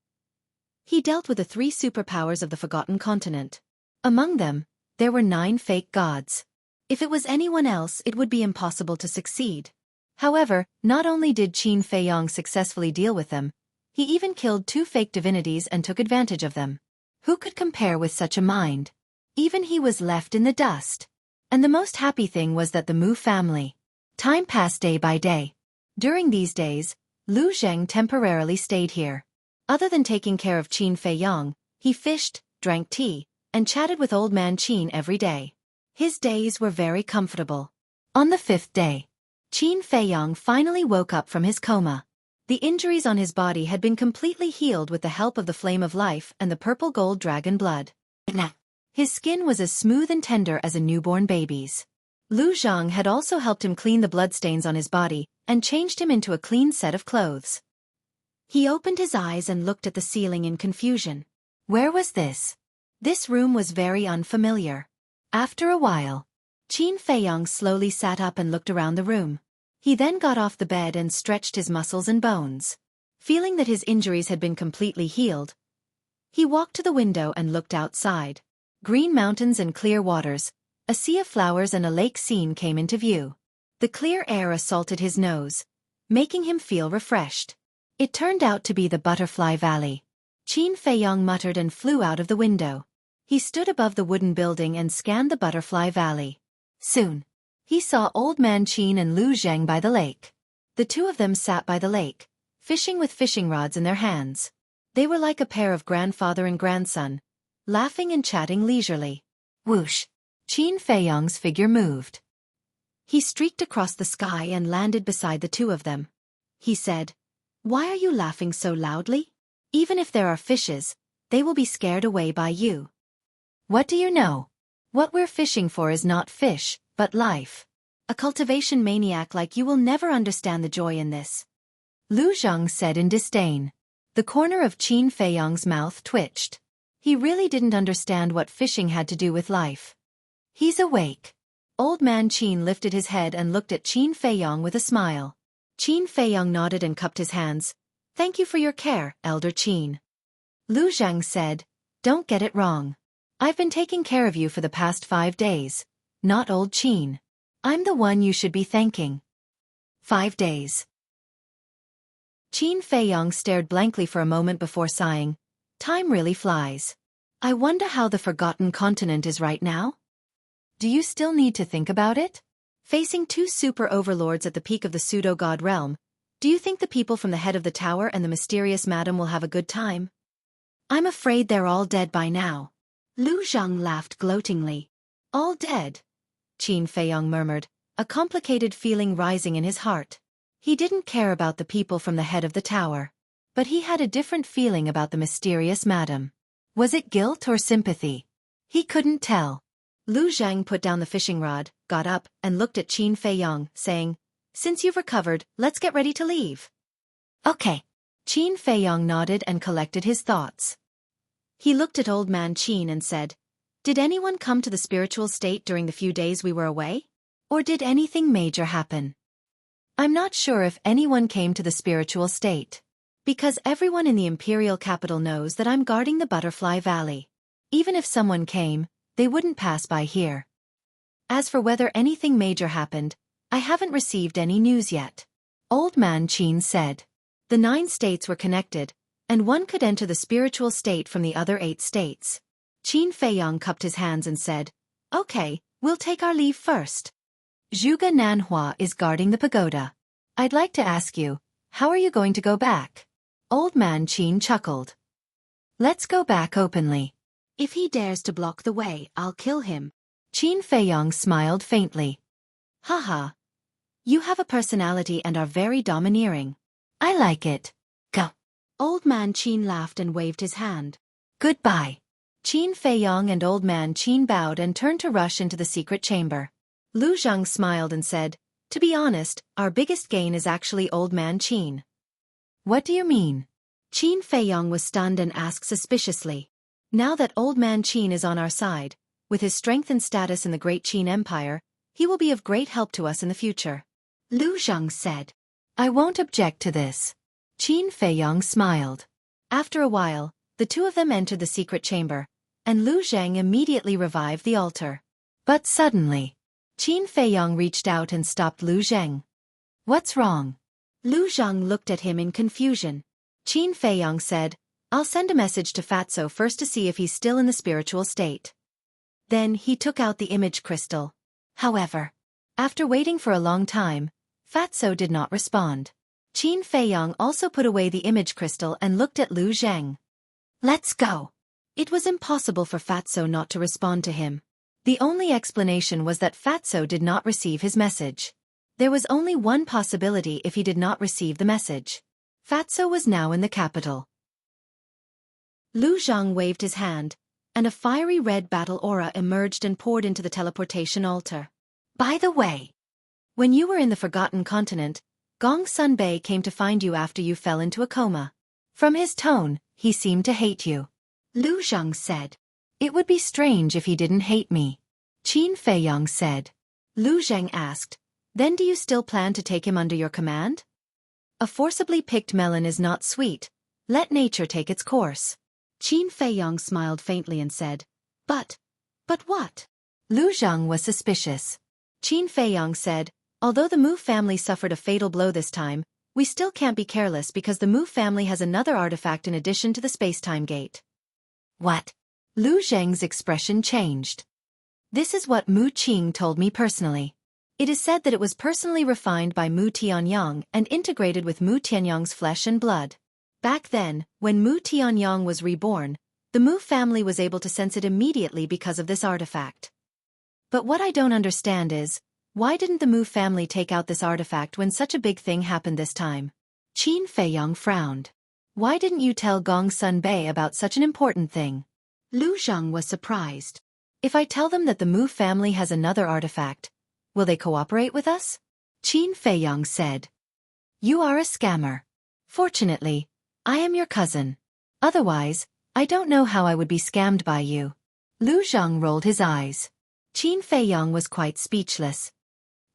he dealt with the 3 superpowers of the Forgotten Continent. Among them, there were 9 fake gods. If it was anyone else, it would be impossible to succeed. However, not only did Qin Feiyong successfully deal with them, he even killed 2 fake divinities and took advantage of them. Who could compare with such a mind? Even he was left in the dust. And the most happy thing was that the Mu family. Time passed day by day. During these days, Lu Zhang temporarily stayed here. Other than taking care of Qin Feiyong, he fished, drank tea, and chatted with Old man Qin every day. His days were very comfortable. On the 5th day, Qin Feiyong finally woke up from his coma. The injuries on his body had been completely healed with the help of the Flame of Life and the purple gold dragon blood. His skin was as smooth and tender as a newborn baby's. Lu Zhang had also helped him clean the bloodstains on his body and changed him into a clean set of clothes. He opened his eyes and looked at the ceiling in confusion. Where was this? This room was very unfamiliar. After a while, Qin Feiyong slowly sat up and looked around the room. He then got off the bed and stretched his muscles and bones. Feeling that his injuries had been completely healed, he walked to the window and looked outside. Green mountains and clear waters, a sea of flowers and a lake scene came into view. The clear air assaulted his nose, making him feel refreshed. It turned out to be the Butterfly Valley. Qin Feiyong muttered and flew out of the window. He stood above the wooden building and scanned the Butterfly Valley. Soon, he saw Old man Qin and Lu Zhang by the lake. The two of them sat by the lake, fishing with fishing rods in their hands. They were like a pair of grandfather and grandson, laughing and chatting leisurely. Whoosh! Qin Feiyong's figure moved. He streaked across the sky and landed beside the two of them. He said, "Why are you laughing so loudly? Even if there are fishes, they will be scared away by you. What do you know? What we're fishing for is not fish, but life. A cultivation maniac like you will never understand the joy in this." Lu Zhang said in disdain. The corner of Qin Feiyong's mouth twitched. He really didn't understand what fishing had to do with life. "He's awake." Old man Qin lifted his head and looked at Qin Feiyong with a smile. Qin Feiyong nodded and cupped his hands. "Thank you for your care, Elder Qin." Lu Zhang said, "Don't get it wrong. I've been taking care of you for the past 5 days. not old Qin. I'm the one you should be thanking. 5 days. Qin Feiyong stared blankly for a moment before sighing. Time really flies. I wonder how the Forgotten Continent is right now? Do you still need to think about it? Facing 2 super overlords at the peak of the pseudo-god realm, do you think the people from the head of the tower and the mysterious madam will have a good time? I'm afraid they're all dead by now. Lu Zhang laughed gloatingly. All dead? Qin Feiyong murmured, a complicated feeling rising in his heart. He didn't care about the people from the head of the tower. But he had a different feeling about the mysterious madam. Was it guilt or sympathy? He couldn't tell. Lu Zhang put down the fishing rod, got up, and looked at Qin Feiyong, saying, Since you've recovered, let's get ready to leave. Okay. Qin Feiyong nodded and collected his thoughts. He looked at old man Qin and said, Did anyone come to the spiritual state during the few days we were away? Or did anything major happen? I'm not sure if anyone came to the spiritual state. Because everyone in the imperial capital knows that I'm guarding the Butterfly Valley. Even if someone came, they wouldn't pass by here. As for whether anything major happened, I haven't received any news yet. Old man Qin said. The 9 states were connected, and one could enter the spiritual state from the other 8 states. Qin Feiyong cupped his hands and said, Okay, we'll take our leave first. Zhuge Nanhua is guarding the pagoda. I'd like to ask you, how are you going to go back? Old man Qin chuckled. Let's go back openly. If he dares to block the way, I'll kill him. Qin Feiyong smiled faintly. Haha. You have a personality and are very domineering. I like it. Go. Old man Qin laughed and waved his hand. Goodbye. Qin Feiyong and old man Qin bowed and turned to rush into the secret chamber. Lu Zhang smiled and said, To be honest, our biggest gain is actually old man Qin. What do you mean? Qin Feiyong was stunned and asked suspiciously. Now that old man Qin is on our side, with his strength and status in the great Qin Empire, he will be of great help to us in the future. Lu Zhang said. I won't object to this. Qin Feiyong smiled. After a while, the 2 of them entered the secret chamber, and Lu Zhang immediately revived the altar. But suddenly, Qin Feiyong reached out and stopped Lu Zhang. What's wrong? Lu Zhang looked at him in confusion. Qin Feiyong said, I'll send a message to Fatso first to see if he's still in the spiritual state. Then he took out the image crystal. However, after waiting for a long time, Fatso did not respond. Qin Feiyong also put away the image crystal and looked at Lu Zhang. Let's go. It was impossible for Fatso not to respond to him. The only explanation was that Fatso did not receive his message. There was only one possibility if he did not receive the message. Fatso was now in the capital. Lu Zhang waved his hand, and a fiery red battle aura emerged and poured into the teleportation altar. By the way, when you were in the Forgotten Continent, Gong Sun Bei came to find you after you fell into a coma. From his tone, he seemed to hate you. Lu Zhang said. It would be strange if he didn't hate me. Qin Feiyong said. Lu Zhang asked, Then do you still plan to take him under your command? A forcibly picked melon is not sweet. Let nature take its course. Qin Feiyong smiled faintly and said, But what? Lu Zhang was suspicious. Qin Feiyong said, Although the Mu family suffered a fatal blow this time, we still can't be careless because the Mu family has another artifact in addition to the space-time gate. What? Lu Zhang's expression changed. This is what Mu Qing told me personally. It is said that it was personally refined by Mu Tianyang and integrated with Mu Tianyang's flesh and blood. Back then, when Mu Tianyang was reborn, the Mu family was able to sense it immediately because of this artifact. But what I don't understand is, why didn't the Mu family take out this artifact when such a big thing happened this time? Qin Feiyong frowned. Why didn't you tell Gong Sun Bei about such an important thing? Lu Zhang was surprised. If I tell them that the Mu family has another artifact, will they cooperate with us? Qin Feiyong said. You are a scammer. Fortunately, I am your cousin. Otherwise, I don't know how I would be scammed by you. Lu Zhang rolled his eyes. Qin Feiyong was quite speechless.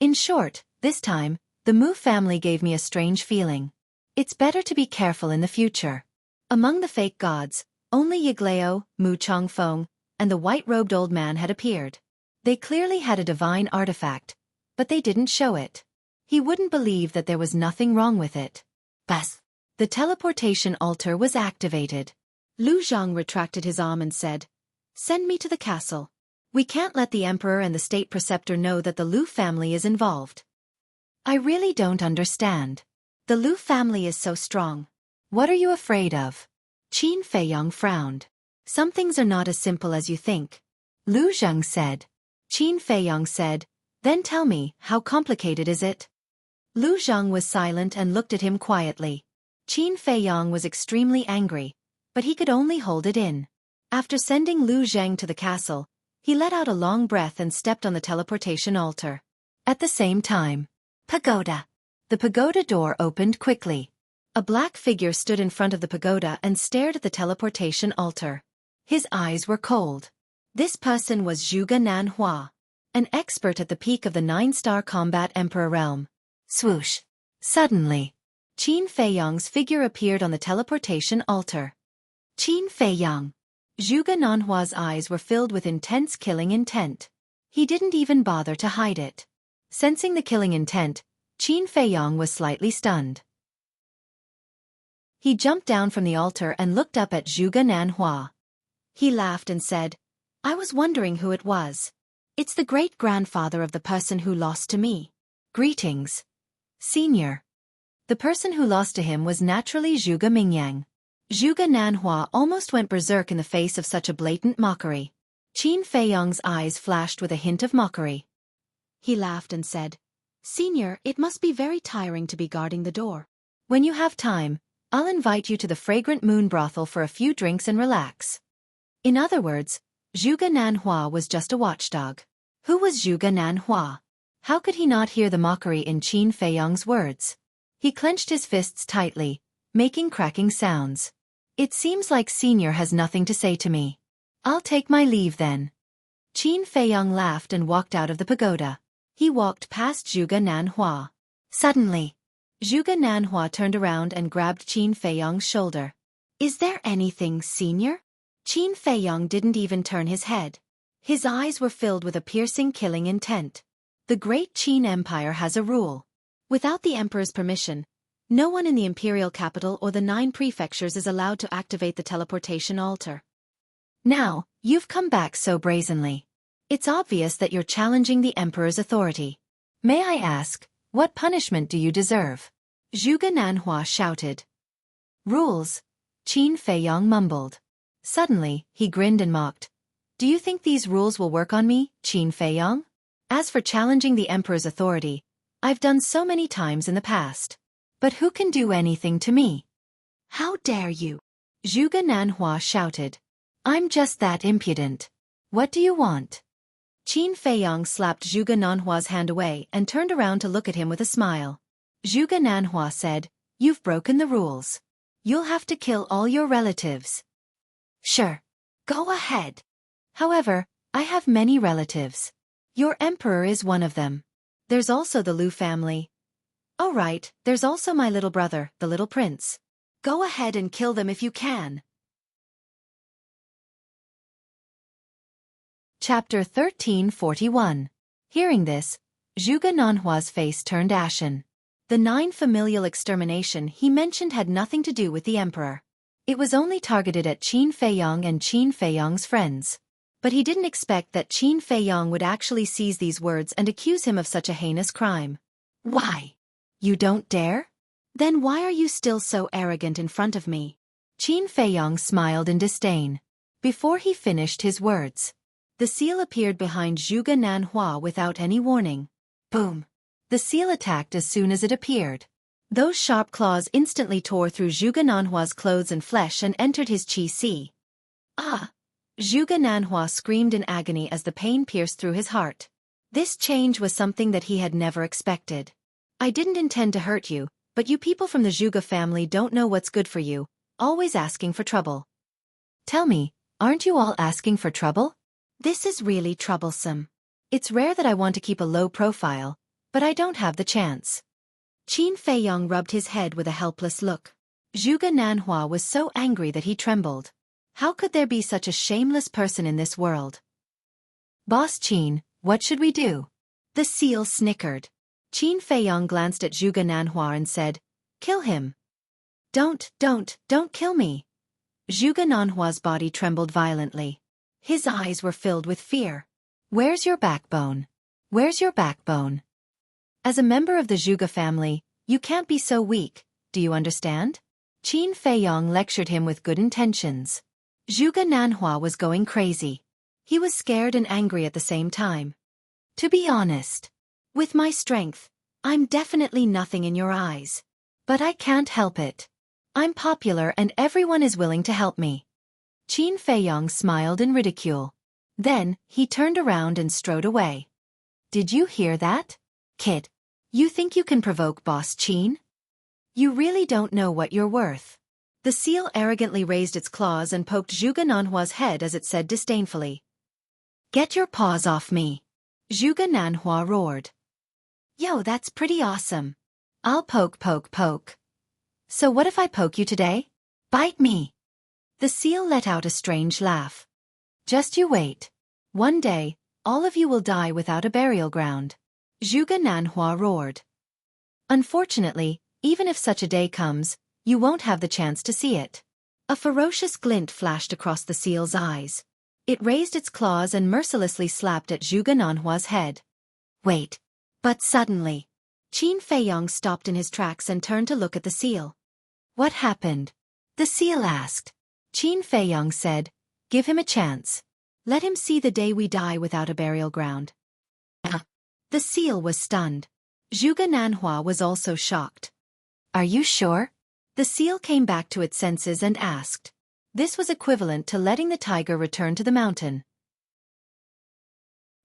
In short, this time, the Mu family gave me a strange feeling. It's better to be careful in the future. Among the fake gods, only Yiglao, Mu Chongfeng, and the white-robed old man had appeared. They clearly had a divine artifact, but they didn't show it. He wouldn't believe that there was nothing wrong with it. Bas! The teleportation altar was activated. Lu Zhang retracted his arm and said, "Send me to the castle. We can't let the emperor and the state preceptor know that the Lu family is involved." "I really don't understand. The Lu family is so strong. What are you afraid of?" Qin Feiyang frowned. "Some things are not as simple as you think," Lu Zhang said. Qin Feiyang said, "Then tell me, how complicated is it?" Lu Zhang was silent and looked at him quietly. Qin Feiyang was extremely angry, but he could only hold it in. After sending Lu Zhang to the castle, he let out a long breath and stepped on the teleportation altar. At the same time, pagoda. The pagoda door opened quickly. A black figure stood in front of the pagoda and stared at the teleportation altar. His eyes were cold. This person was Zhuge Nanhua, an expert at the peak of the 9-star combat emperor realm. Swoosh! Suddenly, Qin Feiyang's figure appeared on the teleportation altar. Qin Feiyang. Zhuge Nanhua's eyes were filled with intense killing intent. He didn't even bother to hide it. Sensing the killing intent, Qin Feiyang was slightly stunned. He jumped down from the altar and looked up at Zhuge Nanhua. He laughed and said, "I was wondering who it was. It's the great-grandfather of the person who lost to me. Greetings, Senior." The person who lost to him was naturally Zhuge Mingyang. Zhuge Nanhua almost went berserk in the face of such a blatant mockery. Qin Feiyang's eyes flashed with a hint of mockery. He laughed and said, "Senior, it must be very tiring to be guarding the door. When you have time, I'll invite you to the fragrant moon brothel for a few drinks and relax." In other words, Zhuge Nanhua was just a watchdog. Who was Zhuge Nanhua? How could he not hear the mockery in Qin Feiyang's words? He clenched his fists tightly, making cracking sounds. "It seems like Senior has nothing to say to me. I'll take my leave then." Qin Feiyang laughed and walked out of the pagoda. He walked past Zhuge Nanhua. Suddenly, Zhuge Nanhua turned around and grabbed Qin Feiyang's shoulder. "Is there anything, Senior?" Qin Feiyang didn't even turn his head. His eyes were filled with a piercing killing intent. The great Qin Empire has a rule. Without the emperor's permission, no one in the imperial capital or the 9 prefectures is allowed to activate the teleportation altar. Now, you've come back so brazenly. It's obvious that you're challenging the emperor's authority. May I ask, what punishment do you deserve? Zhuge Nanhua shouted. "Rules," Qin Feiyang mumbled. Suddenly, he grinned and mocked. "Do you think these rules will work on me, Qin Feiyang? As for challenging the emperor's authority, I've done so many times in the past. But who can do anything to me?" "How dare you?" Zhuge Nanhua shouted. "I'm just that impudent. What do you want?" Qin Feiyang slapped Zhuge Nanhua's hand away and turned around to look at him with a smile. Zhuge Nanhua said, "You've broken the rules. You'll have to kill all your relatives." "Sure. Go ahead. However, I have many relatives. Your emperor is one of them. There's also the Lu family. Oh right, there's also my little brother, the little prince. Go ahead and kill them if you can." Chapter 1341. Hearing this, Zhuge Nanhua's face turned ashen. The 9 familial extermination he mentioned had nothing to do with the emperor. It was only targeted at Qin Feiyang and Qin Feiyang's friends. But he didn't expect that Qin Feiyang would actually seize these words and accuse him of such a heinous crime. "Why? You don't dare? Then why are you still so arrogant in front of me?" Qin Feiyang smiled in disdain. Before he finished his words, the seal appeared behind Zhuge Nanhua without any warning. Boom! The seal attacked as soon as it appeared. Those sharp claws instantly tore through Zhuge Nanhua's clothes and flesh and entered his qi. "Ah!" Zhuge Nanhua screamed in agony as the pain pierced through his heart. This change was something that he had never expected. "I didn't intend to hurt you, but you people from the Zhuge family don't know what's good for you, always asking for trouble." "Tell me, aren't you all asking for trouble? This is really troublesome. It's rare that I want to keep a low profile, but I don't have the chance." Qin Feiyang rubbed his head with a helpless look. Zhuge Nanhua was so angry that he trembled. How could there be such a shameless person in this world? "Boss Qin, What should we do? The seal snickered. Qin Feiyong glanced at Zhuge Nanhua and said, Kill him. Don't kill me. Zhuge Nanhua's body trembled violently. His eyes were filled with fear. Where's your backbone? Where's your backbone? As a member of the Zhuge family, you can't be so weak, do you understand? Qin Feiyong lectured him with good intentions. Zhuge Nanhua was going crazy. He was scared and angry at the same time. To be honest, with my strength, I'm definitely nothing in your eyes. But I can't help it. I'm popular and everyone is willing to help me. Qin Feiyong smiled in ridicule. Then, he turned around and strode away. Did you hear that? Kid, you think you can provoke Boss Qin? You really don't know what you're worth. The seal arrogantly raised its claws and poked Zhuge Nanhua's head as it said disdainfully. Get your paws off me. Zhuge Nanhua roared. Yo, that's pretty awesome. I'll poke. So what if I poke you today? Bite me. The seal let out a strange laugh. Just you wait. One day, all of you will die without a burial ground. Zhuge Nanhua roared. Unfortunately, even if such a day comes, you won't have the chance to see it. A ferocious glint flashed across the seal's eyes. It raised its claws and mercilessly slapped at Zhuge Nanhua's head. Wait. But suddenly, Qin Feiyong stopped in his tracks and turned to look at the seal. What happened? The seal asked. Qin Feiyong said, Give him a chance. Let him see the day we die without a burial ground. The seal was stunned. Zhuge Nanhua was also shocked. Are you sure? The seal came back to its senses and asked. This was equivalent to letting the tiger return to the mountain.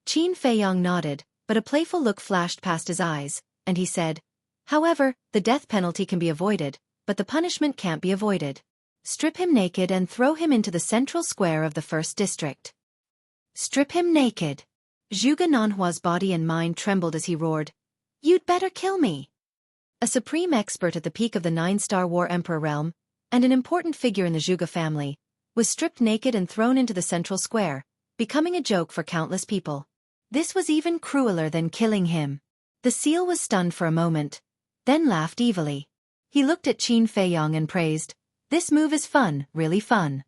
Qin Feiyong nodded, but a playful look flashed past his eyes, and he said, However, the death penalty can be avoided, but the punishment can't be avoided. Strip him naked and throw him into the central square of the first district. Strip him naked. Zhuge Nanhua's body and mind trembled as he roared, You'd better kill me. A supreme expert at the peak of the 9-star War Emperor realm, and an important figure in the Zhuge family, was stripped naked and thrown into the central square, becoming a joke for countless people. This was even crueler than killing him. The seal was stunned for a moment, then laughed evilly. He looked at Qin Feiyong and praised, This move is fun, really fun.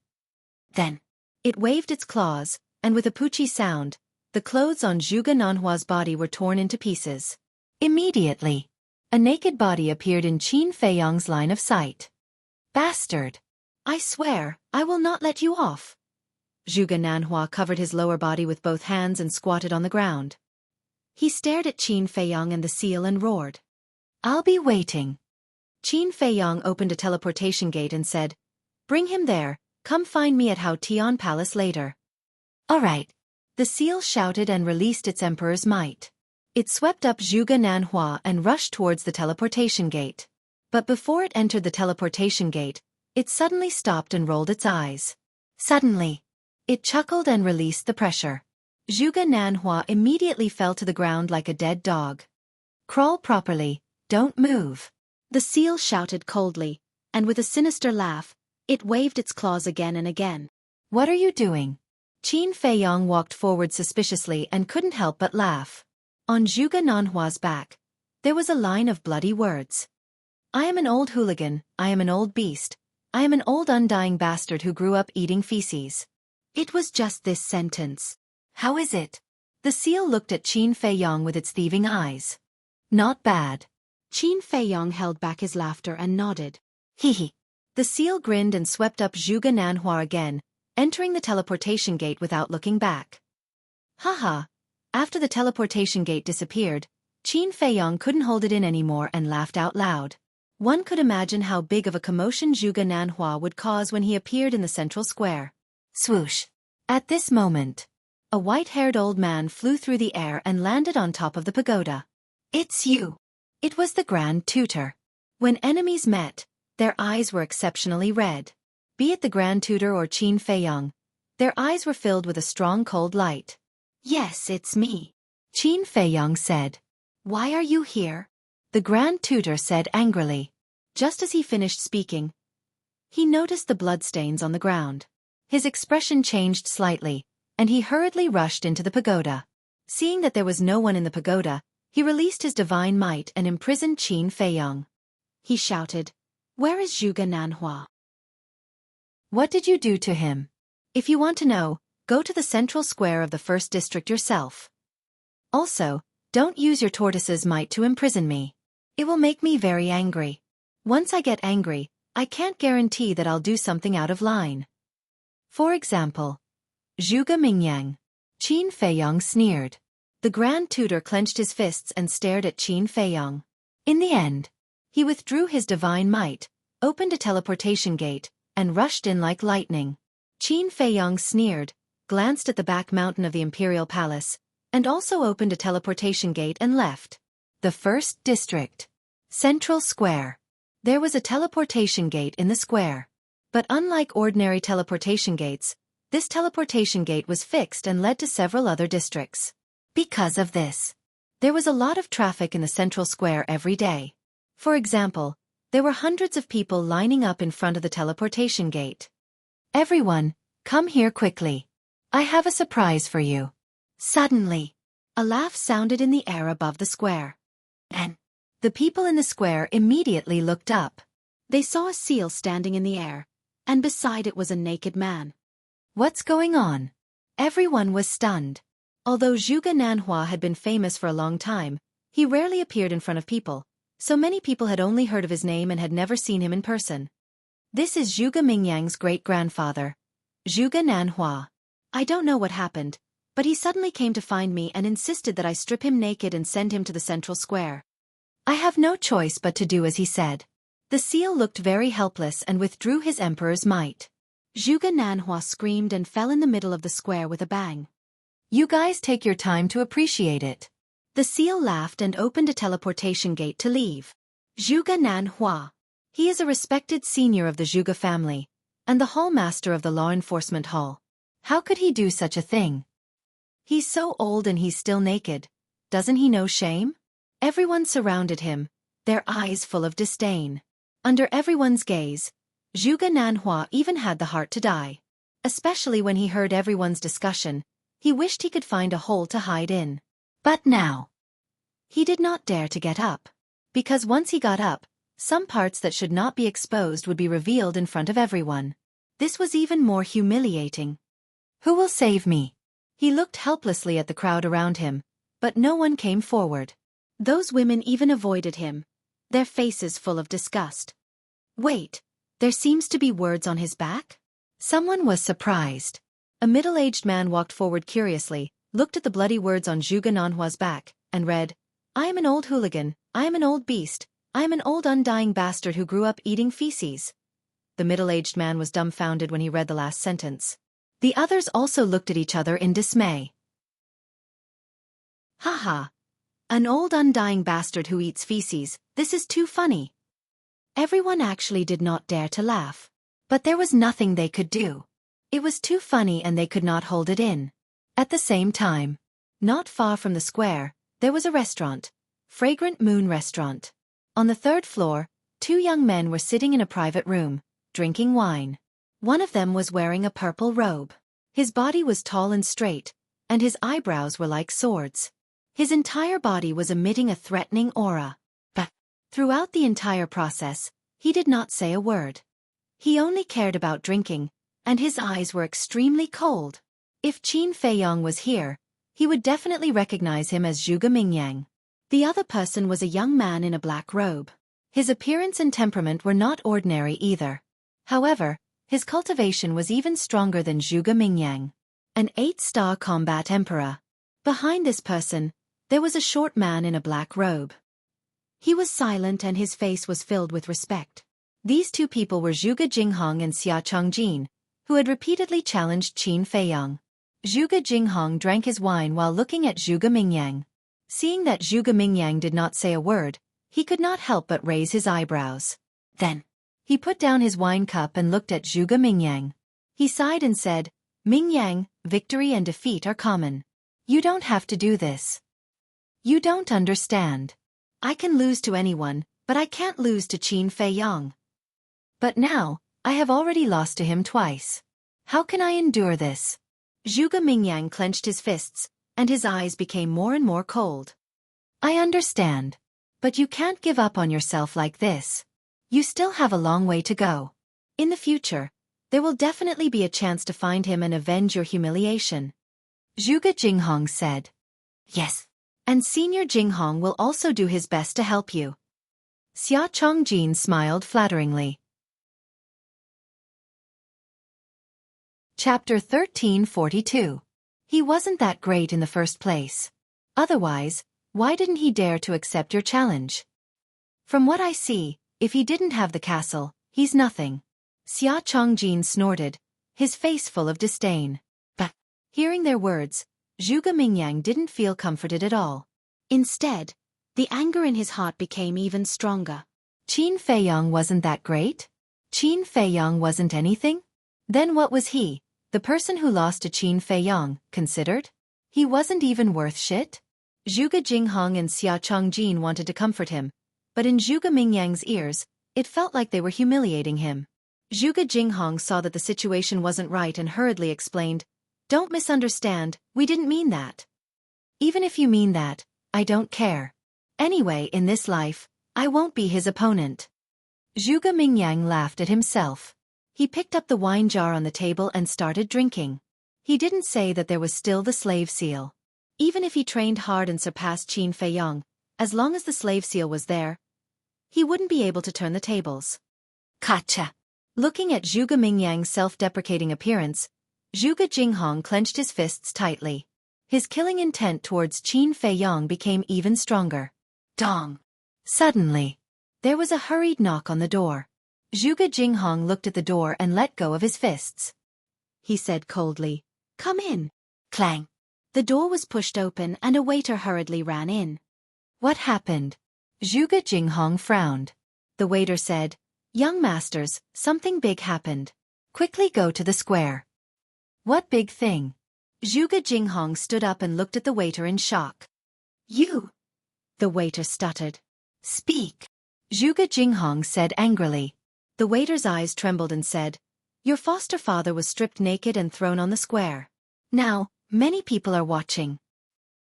Then, it waved its claws, and with a poochie sound, the clothes on Zhuge Nanhua's body were torn into pieces. Immediately, a naked body appeared in Qin Feiyong's line of sight. Bastard! I swear, I will not let you off. Zhuge Nanhua covered his lower body with both hands and squatted on the ground. He stared at Qin Feiyong and the seal and roared. I'll be waiting. Qin Feiyong opened a teleportation gate and said, Bring him there, come find me at Hao Tian Palace later. All right. The seal shouted and released its emperor's might. It swept up Zhuge Nanhua and rushed towards the teleportation gate. But before it entered the teleportation gate, it suddenly stopped and rolled its eyes. Suddenly, it chuckled and released the pressure. Zhuge Nanhua immediately fell to the ground like a dead dog. Crawl properly, don't move. The seal shouted coldly, and with a sinister laugh, it waved its claws again and again. What are you doing? Qin Feiyong walked forward suspiciously and couldn't help but laugh. On Zhuge Nanhua's back, there was a line of bloody words. I am an old hooligan, I am an old beast, I am an old undying bastard who grew up eating feces. It was just this sentence. How is it? The seal looked at Qin Feiyong with its thieving eyes. Not bad. Qin Feiyong held back his laughter and nodded. Hee. The seal grinned and swept up Zhuge Nanhua again, entering the teleportation gate without looking back. Haha. After the teleportation gate disappeared, Qin Feiyong couldn't hold it in anymore and laughed out loud. One could imagine how big of a commotion Zhuge Nanhua would cause when he appeared in the central square. Swoosh. At this moment, a white-haired old man flew through the air and landed on top of the pagoda. It's you. It was the Grand Tutor. When enemies met, their eyes were exceptionally red. Be it the Grand Tutor or Qin Feiyong, their eyes were filled with a strong cold light. Yes, it's me. Qin Feiyong said. Why are you here? The Grand Tutor said angrily. Just as he finished speaking, he noticed the bloodstains on the ground. His expression changed slightly, and he hurriedly rushed into the pagoda. Seeing that there was no one in the pagoda, he released his divine might and imprisoned Qin Feiyong. He shouted, "Where is Zhuge Nanhua? What did you do to him? If you want to know, go to the central square of the first district yourself. Also, don't use your tortoise's might to imprison me. It will make me very angry. Once I get angry, I can't guarantee that I'll do something out of line." For example, Zhuge Mingyang. Qin Feiyong sneered. The Grand Tutor clenched his fists and stared at Qin Feiyong. In the end, he withdrew his divine might, opened a teleportation gate, and rushed in like lightning. Qin Feiyong sneered, glanced at the back mountain of the Imperial Palace, and also opened a teleportation gate and left. The first district. Central Square. There was a teleportation gate in the square. But unlike ordinary teleportation gates, this teleportation gate was fixed and led to several other districts. Because of this, there was a lot of traffic in the central square every day. For example, there were hundreds of people lining up in front of the teleportation gate. "Everyone, come here quickly. I have a surprise for you." Suddenly, a laugh sounded in the air above the square. And the people in the square immediately looked up. They saw a seal standing in the air, and beside it was a naked man. What's going on? Everyone was stunned. Although Zhuge Nanhua had been famous for a long time, he rarely appeared in front of people, so many people had only heard of his name and had never seen him in person. "This is Zhuge Mingyang's great-grandfather, Zhuge Nanhua. I don't know what happened, but he suddenly came to find me and insisted that I strip him naked and send him to the central square. I have no choice but to do as he said." The seal looked very helpless and withdrew his emperor's might. Zhuge Nanhua screamed and fell in the middle of the square with a bang. "You guys take your time to appreciate it." The seal laughed and opened a teleportation gate to leave. Zhuge Nanhua. He is a respected senior of the Zhuge family, and the hall master of the law enforcement hall. How could he do such a thing? He's so old and he's still naked. Doesn't he know shame? Everyone surrounded him, their eyes full of disdain. Under everyone's gaze, Zhuge Nanhua even had the heart to die. Especially when he heard everyone's discussion, he wished he could find a hole to hide in. But now, he did not dare to get up. Because once he got up, some parts that should not be exposed would be revealed in front of everyone. This was even more humiliating. "Who will save me?" He looked helplessly at the crowd around him, but no one came forward. Those women even avoided him, their faces full of disgust. Wait, there seems to be words on his back? Someone was surprised. A middle-aged man walked forward curiously, looked at the bloody words on Zhuge Nanhua's back, and read, "I am an old hooligan, I am an old beast, I am an old undying bastard who grew up eating feces." The middle-aged man was dumbfounded when he read the last sentence. The others also looked at each other in dismay. "Haha. An old undying bastard who eats feces, this is too funny." Everyone actually did not dare to laugh. But there was nothing they could do. It was too funny and they could not hold it in. At the same time, not far from the square, there was a restaurant, Fragrant Moon Restaurant. On the third floor, two young men were sitting in a private room, drinking wine. One of them was wearing a purple robe. His body was tall and straight, and his eyebrows were like swords. His entire body was emitting a threatening aura. But throughout the entire process, he did not say a word. He only cared about drinking, and his eyes were extremely cold. If Qin Feiyong was here, he would definitely recognize him as Zhuge Mingyang. The other person was a young man in a black robe. His appearance and temperament were not ordinary either. However, his cultivation was even stronger than Zhuge Mingyang, an 8-star combat emperor. Behind this person, there was a short man in a black robe. He was silent and his face was filled with respect. These two people were Zhuge Jinghong and Xia Chongjin, who had repeatedly challenged Qin Feiyong. Zhuge Jinghong drank his wine while looking at Zhuge Mingyang. Seeing that Zhuge Mingyang did not say a word, he could not help but raise his eyebrows. Then, he put down his wine cup and looked at Zhuge Mingyang. He sighed and said, "Mingyang, victory and defeat are common. You don't have to do this. You don't understand. I can lose to anyone, but I can't lose to Qin Feiyong. But now, I have already lost to him twice. How can I endure this?" Zhuge Mingyang clenched his fists, and his eyes became more and more cold. I understand. But you can't give up on yourself like this. You still have a long way to go. In the future, there will definitely be a chance to find him and avenge your humiliation. Zhuge Jinghong said. Yes. And Senior Jinghong will also do his best to help you. Xia Chongjin smiled flatteringly. Chapter 1342. He wasn't that great in the first place. Otherwise, why didn't he dare to accept your challenge? From what I see, if he didn't have the castle, he's nothing. Xia Chongjin snorted, his face full of disdain. But, hearing their words, Zhuge Mingyang didn't feel comforted at all. Instead, the anger in his heart became even stronger. Qin Feiyong wasn't that great? Qin Feiyong wasn't anything? Then what was he, the person who lost to Qin Feiyong, considered? He wasn't even worth shit? Zhuge Jinghong and Xia Chongjin wanted to comfort him, but in Zhuge Mingyang's ears, it felt like they were humiliating him. Zhuge Jinghong saw that the situation wasn't right and hurriedly explained, "Don't misunderstand, we didn't mean that. Even if you mean that, I don't care. Anyway, in this life, I won't be his opponent." Zhuge Mingyang laughed at himself. He picked up the wine jar on the table and started drinking. He didn't say that there was still the slave seal. Even if he trained hard and surpassed Qin Feiyong, as long as the slave seal was there, he wouldn't be able to turn the tables. Gotcha! Looking at Zhuge Mingyang's self-deprecating appearance, Zhuge Jinghong clenched his fists tightly. His killing intent towards Qin Feiyong became even stronger. Dong! Suddenly, there was a hurried knock on the door. Zhuge Jinghong looked at the door and let go of his fists. He said coldly, "Come in." Clang! The door was pushed open and a waiter hurriedly ran in. What happened? Zhuge Jinghong frowned. The waiter said, "Young masters, something big happened. Quickly go to the square." What big thing? Zhuge Jinghong stood up and looked at the waiter in shock. "You!" The waiter stuttered. "Speak!" Zhuge Jinghong said angrily. The waiter's eyes trembled and said, "Your foster father was stripped naked and thrown on the square. Now, many people are watching."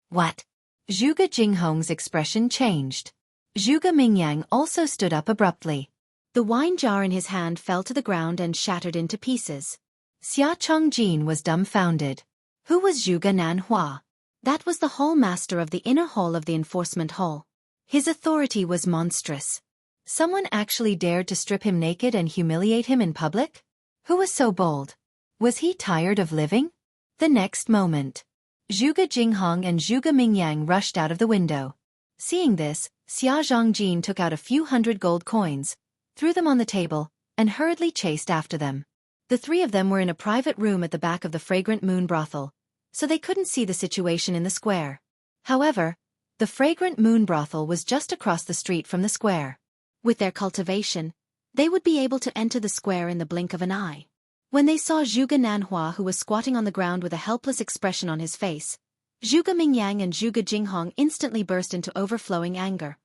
What? Zhuge Jinghong's expression changed. Zhuge Mingyang also stood up abruptly. The wine jar in his hand fell to the ground and shattered into pieces. Xia Chongjin was dumbfounded. Who was Zhuge Nanhua? That was the hall master of the inner hall of the enforcement hall. His authority was monstrous. Someone actually dared to strip him naked and humiliate him in public? Who was so bold? Was he tired of living? The next moment, Zhuge Jinghong and Zhuge Mingyang rushed out of the window. Seeing this, Xia Zhongjin took out a few hundred gold coins, threw them on the table, and hurriedly chased after them. The three of them were in a private room at the back of the Fragrant Moon brothel, so they couldn't see the situation in the square. However, the Fragrant Moon brothel was just across the street from the square. With their cultivation, they would be able to enter the square in the blink of an eye. When they saw Zhuge Nanhua, who was squatting on the ground with a helpless expression on his face, Zhuge Mingyang and Zhuge Jinghong instantly burst into overflowing anger.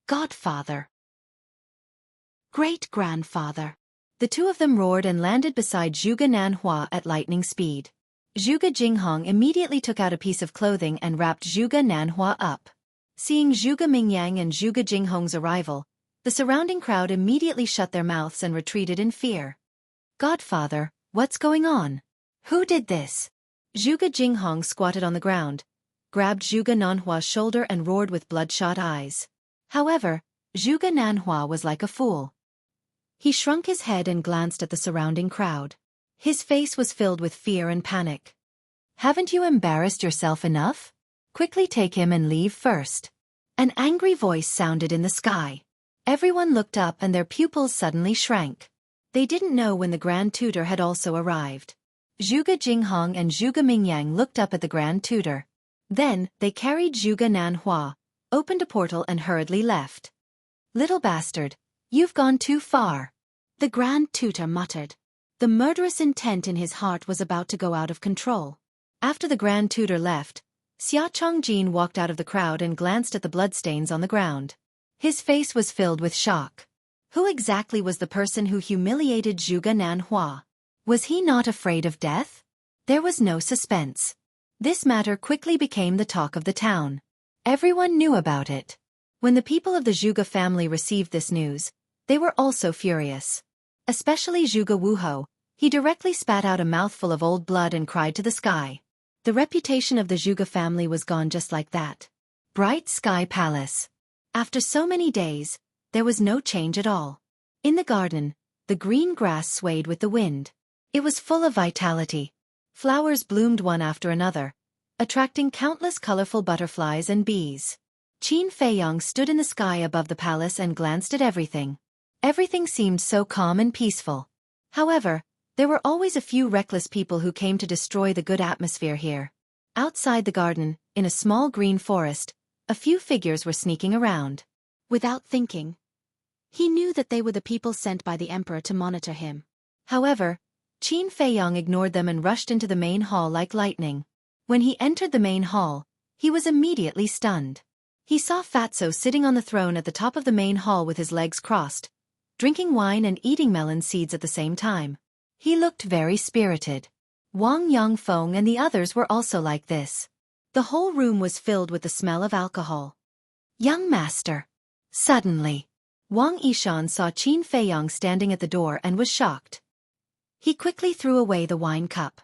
Godfather! Great-grandfather! The two of them roared and landed beside Zhuge Nanhua at lightning speed. Zhuge Jinghong immediately took out a piece of clothing and wrapped Zhuge Nanhua up. Seeing Zhuge Mingyang and Zhuge Jinghong's arrival, the surrounding crowd immediately shut their mouths and retreated in fear. Godfather, what's going on? Who did this? Zhuge Jinghong squatted on the ground, grabbed Zhuge Nanhua's shoulder and roared with bloodshot eyes. However, Zhuge Nanhua was like a fool. He shrunk his head and glanced at the surrounding crowd. His face was filled with fear and panic. Haven't you embarrassed yourself enough? Quickly take him and leave first. An angry voice sounded in the sky. Everyone looked up and their pupils suddenly shrank. They didn't know when the Grand Tutor had also arrived. Zhuge Jinghong and Zhuge Mingyang looked up at the Grand Tutor. Then, they carried Zhuge Nanhua, opened a portal and hurriedly left. Little bastard, you've gone too far. The Grand Tutor muttered. The murderous intent in his heart was about to go out of control. After the Grand Tutor left, Xia Chongjin walked out of the crowd and glanced at the bloodstains on the ground. His face was filled with shock. Who exactly was the person who humiliated Zhuge Nanhua? Was he not afraid of death? There was no suspense. This matter quickly became the talk of the town. Everyone knew about it. When the people of the Xueqi family received this news, they were also furious. Especially Xueqi Wuho. He directly spat out a mouthful of old blood and cried to the sky. The reputation of the Xueqi family was gone just like that. Bright Sky Palace. After so many days, there was no change at all. In the garden, the green grass swayed with the wind. It was full of vitality. Flowers bloomed one after another, attracting countless colorful butterflies and bees. Qin Feiyong stood in the sky above the palace and glanced at everything. Everything seemed so calm and peaceful. However, there were always a few reckless people who came to destroy the good atmosphere here. Outside the garden, in a small green forest, a few figures were sneaking around. Without thinking, he knew that they were the people sent by the emperor to monitor him. However, Qin Feiyong ignored them and rushed into the main hall like lightning. When he entered the main hall, he was immediately stunned. He saw Fatso sitting on the throne at the top of the main hall with his legs crossed, drinking wine and eating melon seeds at the same time. He looked very spirited. Wang Yongfeng and the others were also like this. The whole room was filled with the smell of alcohol. Young master. Suddenly, Wang Yishan saw Qin Feiyong standing at the door and was shocked. He quickly threw away the wine cup.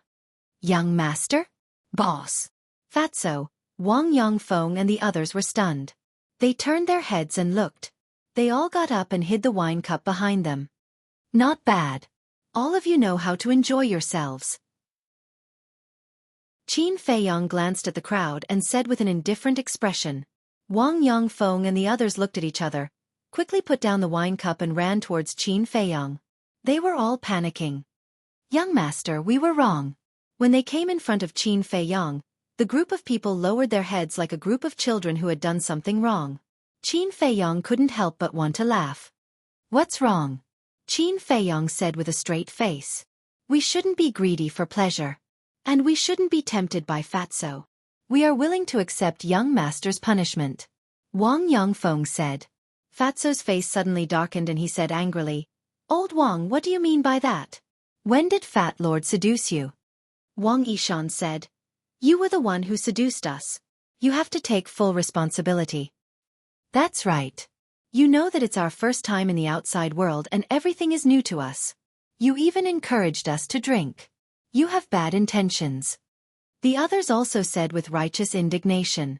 Young master? Boss. Fatso, Wang Yongfeng and the others were stunned. They turned their heads and looked. They all got up and hid the wine cup behind them. Not bad. All of you know how to enjoy yourselves. Qin Feiyong glanced at the crowd and said with an indifferent expression. Wang Yongfeng and the others looked at each other, quickly put down the wine cup and ran towards Qin Feiyong. They were all panicking. Young master, we were wrong. When they came in front of Qin Feiyong, the group of people lowered their heads like a group of children who had done something wrong. Qin Feiyong couldn't help but want to laugh. What's wrong? Qin Feiyong said with a straight face. We shouldn't be greedy for pleasure. And we shouldn't be tempted by fatso. We are willing to accept young master's punishment. Wang Yongfeng said. Fatso's face suddenly darkened and he said angrily, Old Wang, what do you mean by that? When did Fat Lord seduce you? Wang Yishan said. You were the one who seduced us. You have to take full responsibility. That's right. You know that it's our first time in the outside world and everything is new to us. You even encouraged us to drink. You have bad intentions. The others also said with righteous indignation.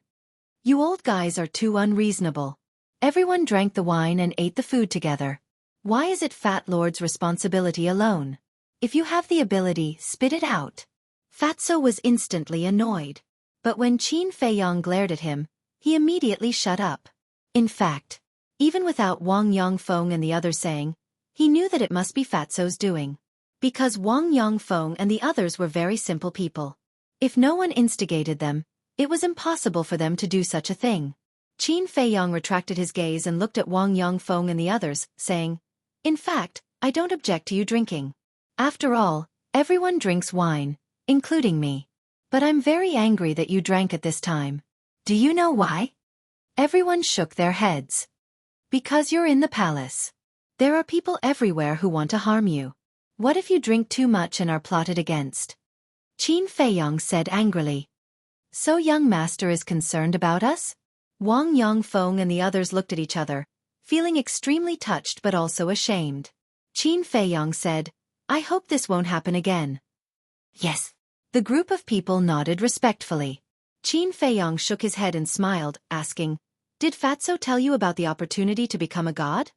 You old guys are too unreasonable. Everyone drank the wine and ate the food together. Why is it Fat Lord's responsibility alone? If you have the ability, spit it out. Fatso was instantly annoyed. But when Qin Feiyong glared at him, he immediately shut up. In fact, even without Wang Yongfeng and the others saying, he knew that it must be Fatso's doing. Because Wang Yongfeng and the others were very simple people. If no one instigated them, it was impossible for them to do such a thing. Qin Feiyong retracted his gaze and looked at Wang Yongfeng and the others, saying, In fact, I don't object to you drinking. After all, everyone drinks wine, including me. But I'm very angry that you drank at this time. Do you know why? Everyone shook their heads. Because you're in the palace. There are people everywhere who want to harm you. What if you drink too much and are plotted against? Qin Feiyong said angrily. So young master is concerned about us? Wang Yongfeng and the others looked at each other, feeling extremely touched but also ashamed. Qin Feiyong said, I hope this won't happen again. Yes. The group of people nodded respectfully. Qin Feiyong shook his head and smiled, asking, Did Fatso tell you about the opportunity to become a god?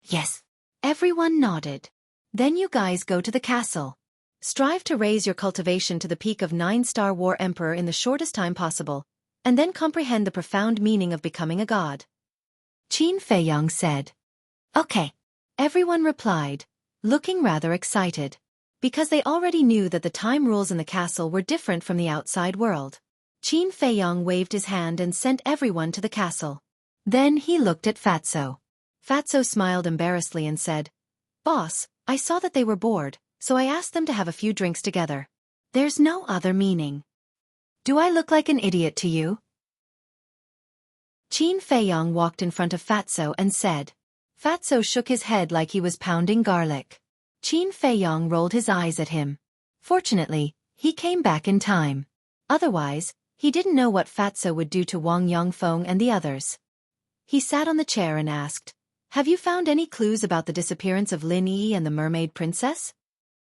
Yes. Everyone nodded. Then you guys go to the castle. Strive to raise your cultivation to the peak of 9-star war emperor in the shortest time possible, and then comprehend the profound meaning of becoming a god. Qin Feiyong said. Okay. Everyone replied, looking rather excited. Because they already knew that the time rules in the castle were different from the outside world. Qin Feiyong waved his hand and sent everyone to the castle. Then he looked at Fatso. Fatso smiled embarrassedly and said, Boss, I saw that they were bored, so I asked them to have a few drinks together. There's no other meaning. Do I look like an idiot to you? Qin Feiyong walked in front of Fatso and said. Fatso shook his head like he was pounding garlic. Qin Feiyong rolled his eyes at him. Fortunately, he came back in time. Otherwise, he didn't know what Fatso would do to Wang Yongfeng and the others. He sat on the chair and asked, "Have you found any clues about the disappearance of Lin Yi and the mermaid princess?"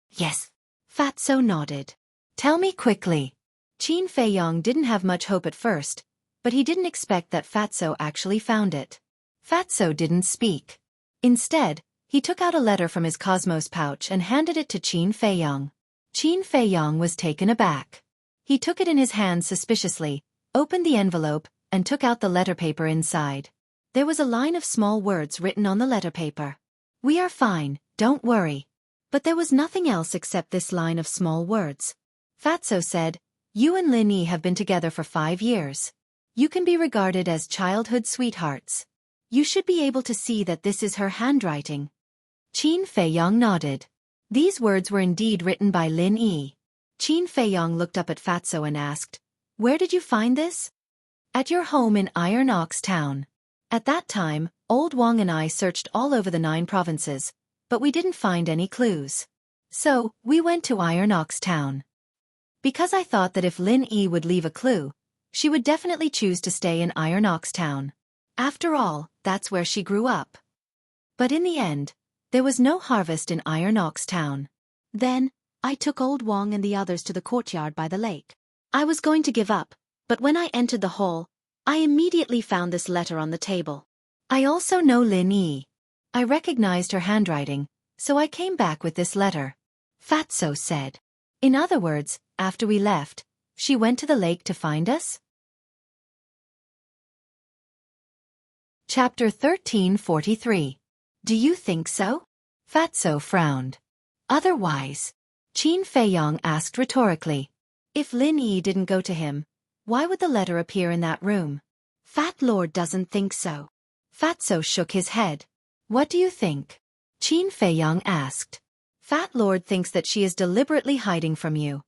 "Yes." Fatso nodded. "Tell me quickly." Qin Feiyong didn't have much hope at first, but he didn't expect that Fatso actually found it. Fatso didn't speak. Instead, he took out a letter from his Cosmos pouch and handed it to Qin Feiyong. Qin Feiyong was taken aback. He took it in his hand suspiciously, opened the envelope, and took out the letter paper inside. There was a line of small words written on the letter paper. "We are fine, don't worry." But there was nothing else except this line of small words. Fatso said, "You and Lin Yi have been together for 5 years. You can be regarded as childhood sweethearts. You should be able to see that this is her handwriting." Qin Feiyong nodded. These words were indeed written by Lin Yi. Qin Feiyong looked up at Fatso and asked, "Where did you find this?" "At your home in Iron Ox Town." At that time, old Wang and I searched all over the 9 provinces, but we didn't find any clues. So, we went to Iron Ox Town. Because I thought that if Lin Yi would leave a clue, she would definitely choose to stay in Iron Ox Town. After all, that's where she grew up. But in the end, there was no harvest in Iron Ox Town. Then, I took old Wang and the others to the courtyard by the lake. I was going to give up, but when I entered the hall, I immediately found this letter on the table. I also know Lin Yi. I recognized her handwriting, so I came back with this letter. Fatso said. In other words, after we left, she went to the lake to find us? Chapter 1343. Do you think so? Fatso frowned. Otherwise, Qin Feiyong asked rhetorically. If Lin Yi didn't go to him, why would the letter appear in that room? Fat Lord doesn't think so. Fatso shook his head. What do you think? Qin Feiyong asked. Fat Lord thinks that she is deliberately hiding from you.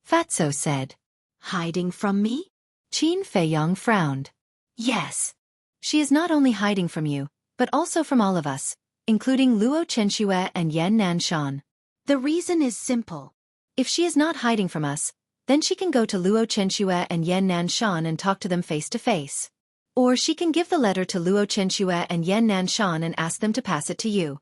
Fatso said. Hiding from me? Qin Feiyong frowned. Yes. She is not only hiding from you, but also from all of us, including Luo Chenxue and Yan Nanshan. The reason is simple. If she is not hiding from us, then she can go to Luo Chenxue and Yan Nanshan and talk to them face to face. Or she can give the letter to Luo Chenxue and Yan Nanshan and ask them to pass it to you.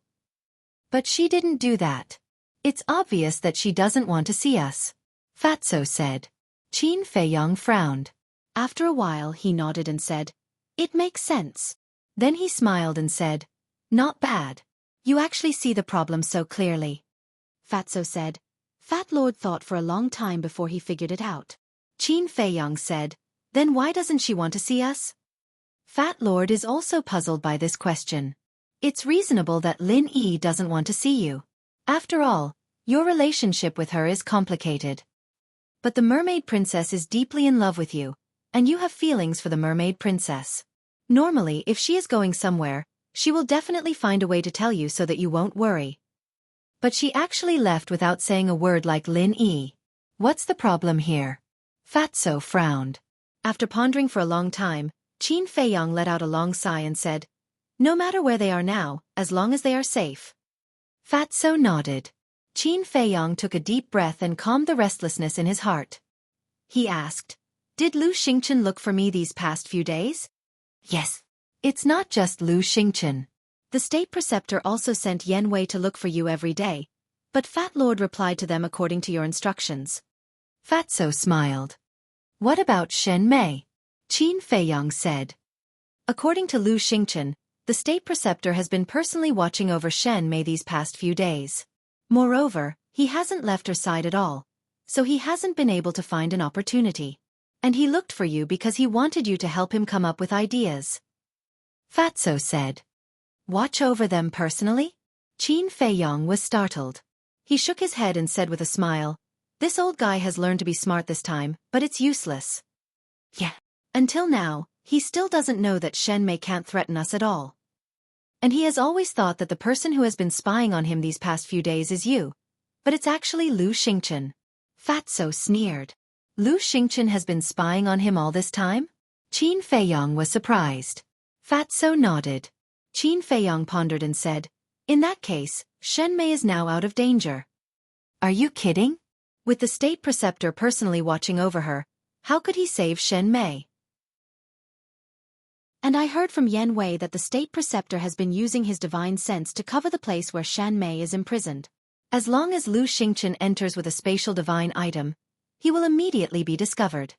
But she didn't do that. It's obvious that she doesn't want to see us. Fatso said. Qin Feiyong frowned. After a while he nodded and said, It makes sense. Then he smiled and said, Not bad. You actually see the problem so clearly. Fatso said. Fat Lord thought for a long time before he figured it out. Qin Feiyong said, Then why doesn't she want to see us? Fat Lord is also puzzled by this question. It's reasonable that Lin Yi doesn't want to see you. After all, your relationship with her is complicated. But the mermaid princess is deeply in love with you, and you have feelings for the mermaid princess. Normally, if she is going somewhere, she will definitely find a way to tell you so that you won't worry. But she actually left without saying a word like Lin Yi. What's the problem here? Fatso frowned. After pondering for a long time, Qin Feiyong let out a long sigh and said, No matter where they are now, as long as they are safe. Fatso nodded. Qin Feiyong took a deep breath and calmed the restlessness in his heart. He asked, Did Lu Xingchen look for me these past few days? Yes. It's not just Lu Xingchen. The state preceptor also sent Yan Wei to look for you every day, but Fat Lord replied to them according to your instructions. Fatso smiled. What about Shen Mei? Qin Feiyong said. According to Lu Xingchen, the state preceptor has been personally watching over Shen Mei these past few days. Moreover, he hasn't left her side at all, so he hasn't been able to find an opportunity. And he looked for you because he wanted you to help him come up with ideas. Fatso said. Watch over them personally? Qin Feiyong was startled. He shook his head and said with a smile, This old guy has learned to be smart this time, but it's useless. Yeah. Until now, he still doesn't know that Shen Mei can't threaten us at all. And he has always thought that the person who has been spying on him these past few days is you. But it's actually Lu Xingchen. Fatso sneered. Lu Xingchen has been spying on him all this time? Qin Feiyong was surprised. Fatso nodded. Qin Feiyong pondered and said, In that case, Shen Mei is now out of danger. Are you kidding? With the state preceptor personally watching over her, how could he save Shen Mei? And I heard from Yan Wei that the state preceptor has been using his divine sense to cover the place where Shan Mei is imprisoned. As long as Lu Xingchen enters with a spatial divine item, he will immediately be discovered.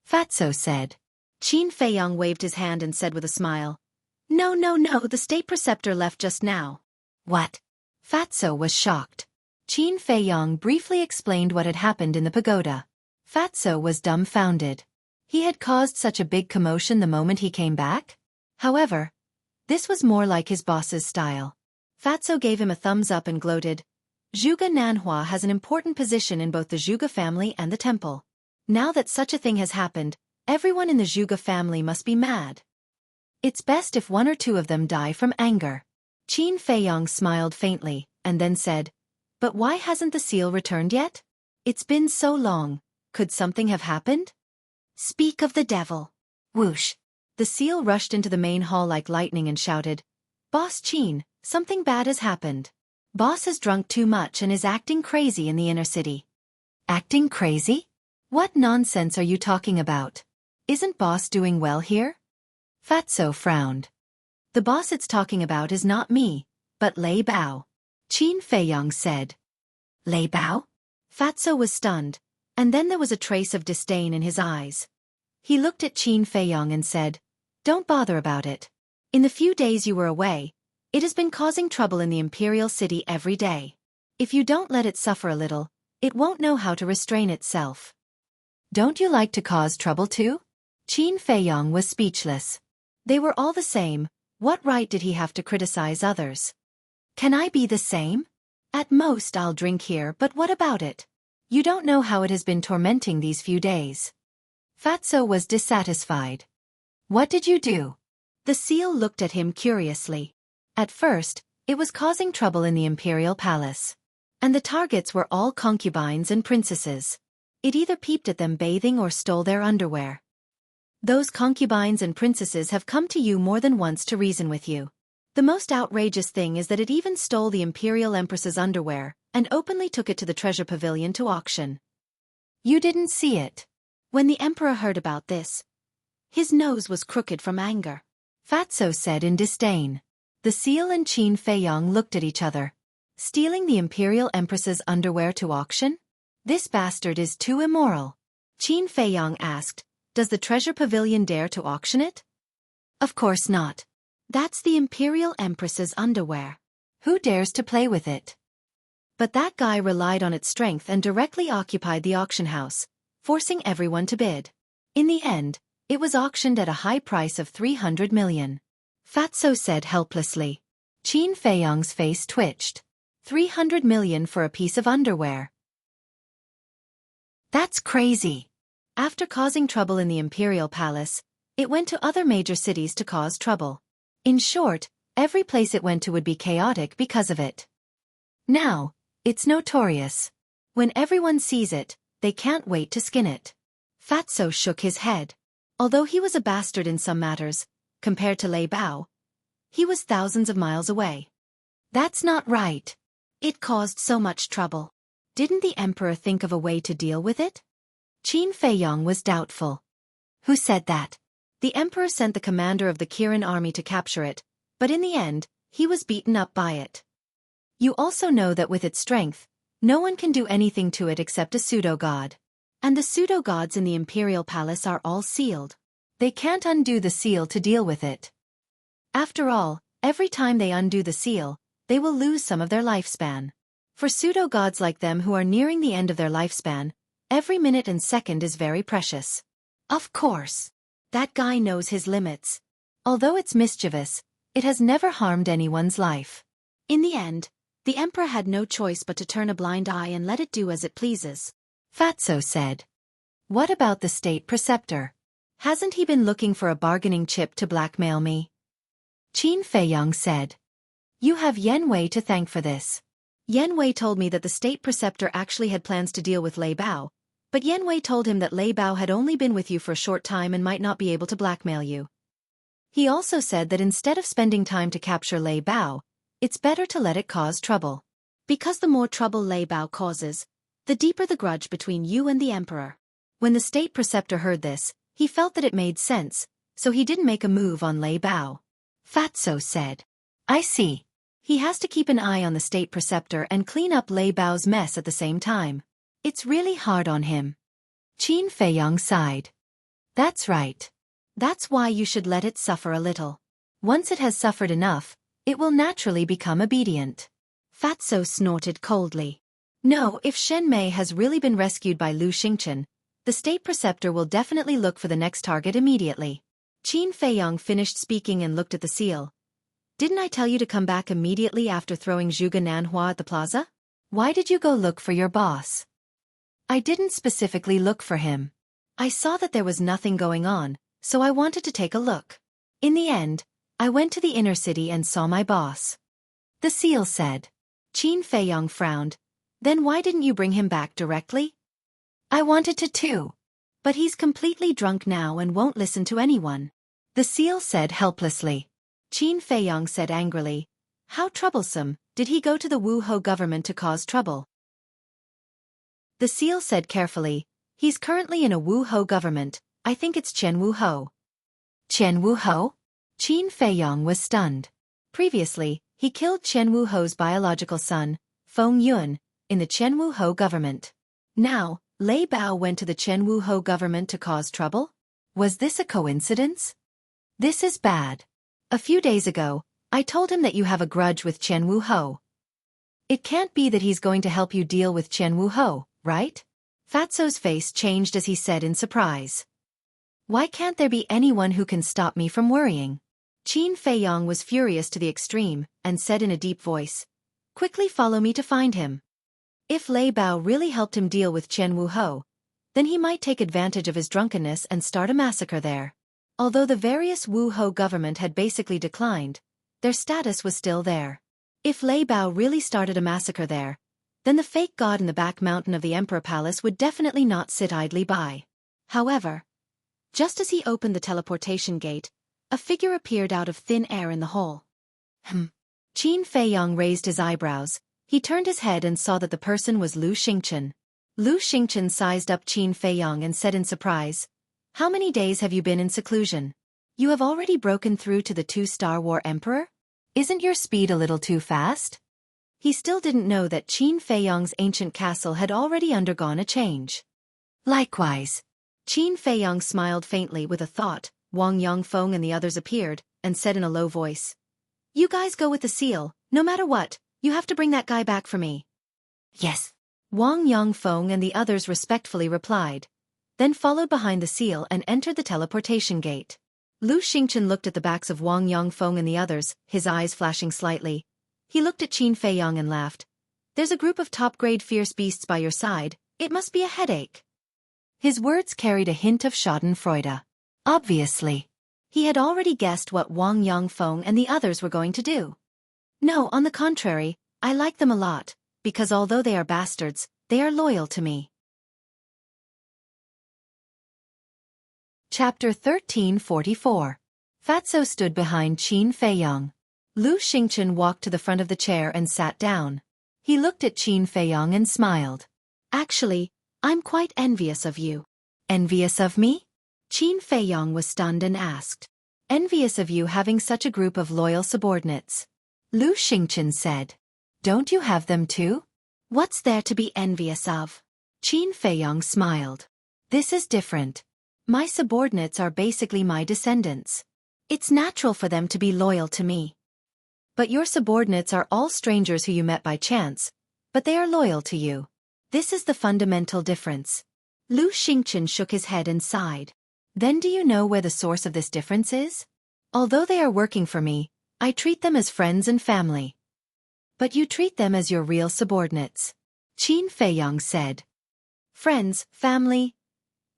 Fatso said. Qin Feiyang waved his hand and said with a smile, No, the state preceptor left just now. What? Fatso was shocked. Qin Feiyang briefly explained what had happened in the pagoda. Fatso was dumbfounded. He had caused such a big commotion the moment he came back? However, this was more like his boss's style. Fatso gave him a thumbs up and gloated, Zhuge Nanhua has an important position in both the Zhuge family and the temple. Now that such a thing has happened, everyone in the Zhuge family must be mad. It's best if one or two of them die from anger. Qin Feiyang smiled faintly, and then said, But why hasn't the seal returned yet? It's been so long. Could something have happened? Speak of the devil. Whoosh. The seal rushed into the main hall like lightning and shouted, Boss Qin, something bad has happened. Boss has drunk too much and is acting crazy in the inner city. Acting crazy? What nonsense are you talking about? Isn't boss doing well here? Fatso frowned. The boss it's talking about is not me, but Lei Bao. Qin Feiyang said. Lei Bao? Fatso was stunned, and then there was a trace of disdain in his eyes. He looked at Qin Feiyang and said, Don't bother about it. In the few days you were away, it has been causing trouble in the imperial city every day. If you don't let it suffer a little, it won't know how to restrain itself. Don't you like to cause trouble too? Qin Feiyang was speechless. They were all the same, what right did he have to criticize others? Can I be the same? At most I'll drink here, but what about it? You don't know how it has been tormenting these few days. Fatso was dissatisfied. What did you do? The seal looked at him curiously. At first, it was causing trouble in the imperial palace. And the targets were all concubines and princesses. It either peeped at them bathing or stole their underwear. Those concubines and princesses have come to you more than once to reason with you. The most outrageous thing is that it even stole the imperial empress's underwear and openly took it to the treasure pavilion to auction. You didn't see it. When the emperor heard about this, his nose was crooked from anger. Fatso said in disdain. The seal and Qin Feiyang looked at each other. Stealing the imperial empress's underwear to auction? This bastard is too immoral. Qin Feiyang asked, Does the treasure pavilion dare to auction it? Of course not. That's the imperial empress's underwear. Who dares to play with it? But that guy relied on its strength and directly occupied the auction house, forcing everyone to bid. In the end, it was auctioned at a high price of 300 million. Fatso said helplessly. Qin Feiyang's face twitched. 300 million for a piece of underwear. That's crazy. After causing trouble in the imperial palace, it went to other major cities to cause trouble. In short, every place it went to would be chaotic because of it. Now, it's notorious. When everyone sees it, they can't wait to skin it. Fatso shook his head. Although he was a bastard in some matters, compared to Lei Bao, he was thousands of miles away. That's not right. It caused so much trouble. Didn't the emperor think of a way to deal with it? Qin Feiyang was doubtful. Who said that? The emperor sent the commander of the Kirin army to capture it, but in the end, he was beaten up by it. You also know that with its strength, no one can do anything to it except a pseudo-god. And the pseudo-gods in the imperial palace are all sealed. They can't undo the seal to deal with it. After all, every time they undo the seal, they will lose some of their lifespan. For pseudo-gods like them who are nearing the end of their lifespan, every minute and second is very precious. Of course. That guy knows his limits. Although it's mischievous, it has never harmed anyone's life. In the end, the emperor had no choice but to turn a blind eye and let it do as it pleases. Fatso said. What about the state preceptor? Hasn't he been looking for a bargaining chip to blackmail me? Qin Feiyang said. You have Yan Wei to thank for this. Yan Wei told me that the state preceptor actually had plans to deal with Lei Bao, but Yan Wei told him that Lei Bao had only been with you for a short time and might not be able to blackmail you. He also said that instead of spending time to capture Lei Bao, it's better to let it cause trouble. Because the more trouble Lei Bao causes, the deeper the grudge between you and the emperor. When the state preceptor heard this, he felt that it made sense, so he didn't make a move on Lei Bao. Fatso said. I see. He has to keep an eye on the state preceptor and clean up Lei Bao's mess at the same time. It's really hard on him. Qin Feiyang sighed. That's right. That's why you should let it suffer a little. Once it has suffered enough, it will naturally become obedient. Fatso snorted coldly. No, if Shen Mei has really been rescued by Lu Xingchen, the state preceptor will definitely look for the next target immediately. Qin Feiyang finished speaking and looked at the seal. Didn't I tell you to come back immediately after throwing Zhuge Nanhua at the plaza? Why did you go look for your boss? I didn't specifically look for him. I saw that there was nothing going on, so I wanted to take a look. In the end, I went to the inner city and saw my boss. The seal said. Qin Feiyang frowned. Then why didn't you bring him back directly? I wanted to too. But he's completely drunk now and won't listen to anyone. The seal said helplessly. Qin Feiyang said angrily. How troublesome, did he go to the Wu Hou government to cause trouble? The seal said carefully. He's currently in a Wu Hou government, I think it's Chen Wu Hou. Chen Wu Hou? Qin Feiyang was stunned. Previously, he killed Chen Wu Hou's biological son, Feng Yun, in the Chen Wu Hou government. Now, Lei Bao went to the Chen Wu Hou government to cause trouble? Was this a coincidence? This is bad. A few days ago, I told him that you have a grudge with Chen Wu Hou. It can't be that he's going to help you deal with Chen Wu Hou, right? Fatso's face changed as he said in surprise. Why can't there be anyone who can stop me from worrying? Qin Feiyang was furious to the extreme, and said in a deep voice, quickly follow me to find him. If Lei Bao really helped him deal with Chen Wu Hou, then he might take advantage of his drunkenness and start a massacre there. Although the various Wu Hou government had basically declined, their status was still there. If Lei Bao really started a massacre there, then the fake god in the back mountain of the Emperor Palace would definitely not sit idly by. However, just as he opened the teleportation gate, a figure appeared out of thin air in the hole. Qin Feiyang raised his eyebrows. He turned his head and saw that the person was Lu Xingchen. Lu Xingchen sized up Qin Feiyang and said in surprise, how many days have you been in seclusion? You have already broken through to the 2-star war emperor? Isn't your speed a little too fast? He still didn't know that Qin Feiyang's ancient castle had already undergone a change. Likewise. Qin Feiyang smiled faintly with a thought. Wang Yongfeng and the others appeared, and said in a low voice. You guys go with the seal, no matter what, you have to bring that guy back for me. Yes. Wang Yongfeng and the others respectfully replied. Then followed behind the seal and entered the teleportation gate. Lu Xingchen looked at the backs of Wang Yongfeng and the others, his eyes flashing slightly. He looked at Qin Feiyang and laughed. There's a group of top-grade fierce beasts by your side, it must be a headache. His words carried a hint of schadenfreude. Obviously. He had already guessed what Wang Yongfeng and the others were going to do. No, on the contrary, I like them a lot, because although they are bastards, they are loyal to me. Chapter 1344. Fatso stood behind Qin Feiyang. Lu Xingchen walked to the front of the chair and sat down. He looked at Qin Feiyang and smiled. Actually, I'm quite envious of you. Envious of me? Qin Feiyang was stunned and asked. Envious of you having such a group of loyal subordinates. Lu Xingchen said. Don't you have them too? What's there to be envious of? Qin Feiyang smiled. This is different. My subordinates are basically my descendants. It's natural for them to be loyal to me. But your subordinates are all strangers who you met by chance, but they are loyal to you. This is the fundamental difference. Lu Xingchen shook his head and sighed. Then do you know where the source of this difference is? Although they are working for me, I treat them as friends and family. But you treat them as your real subordinates. Qin Feiyang said. Friends, family?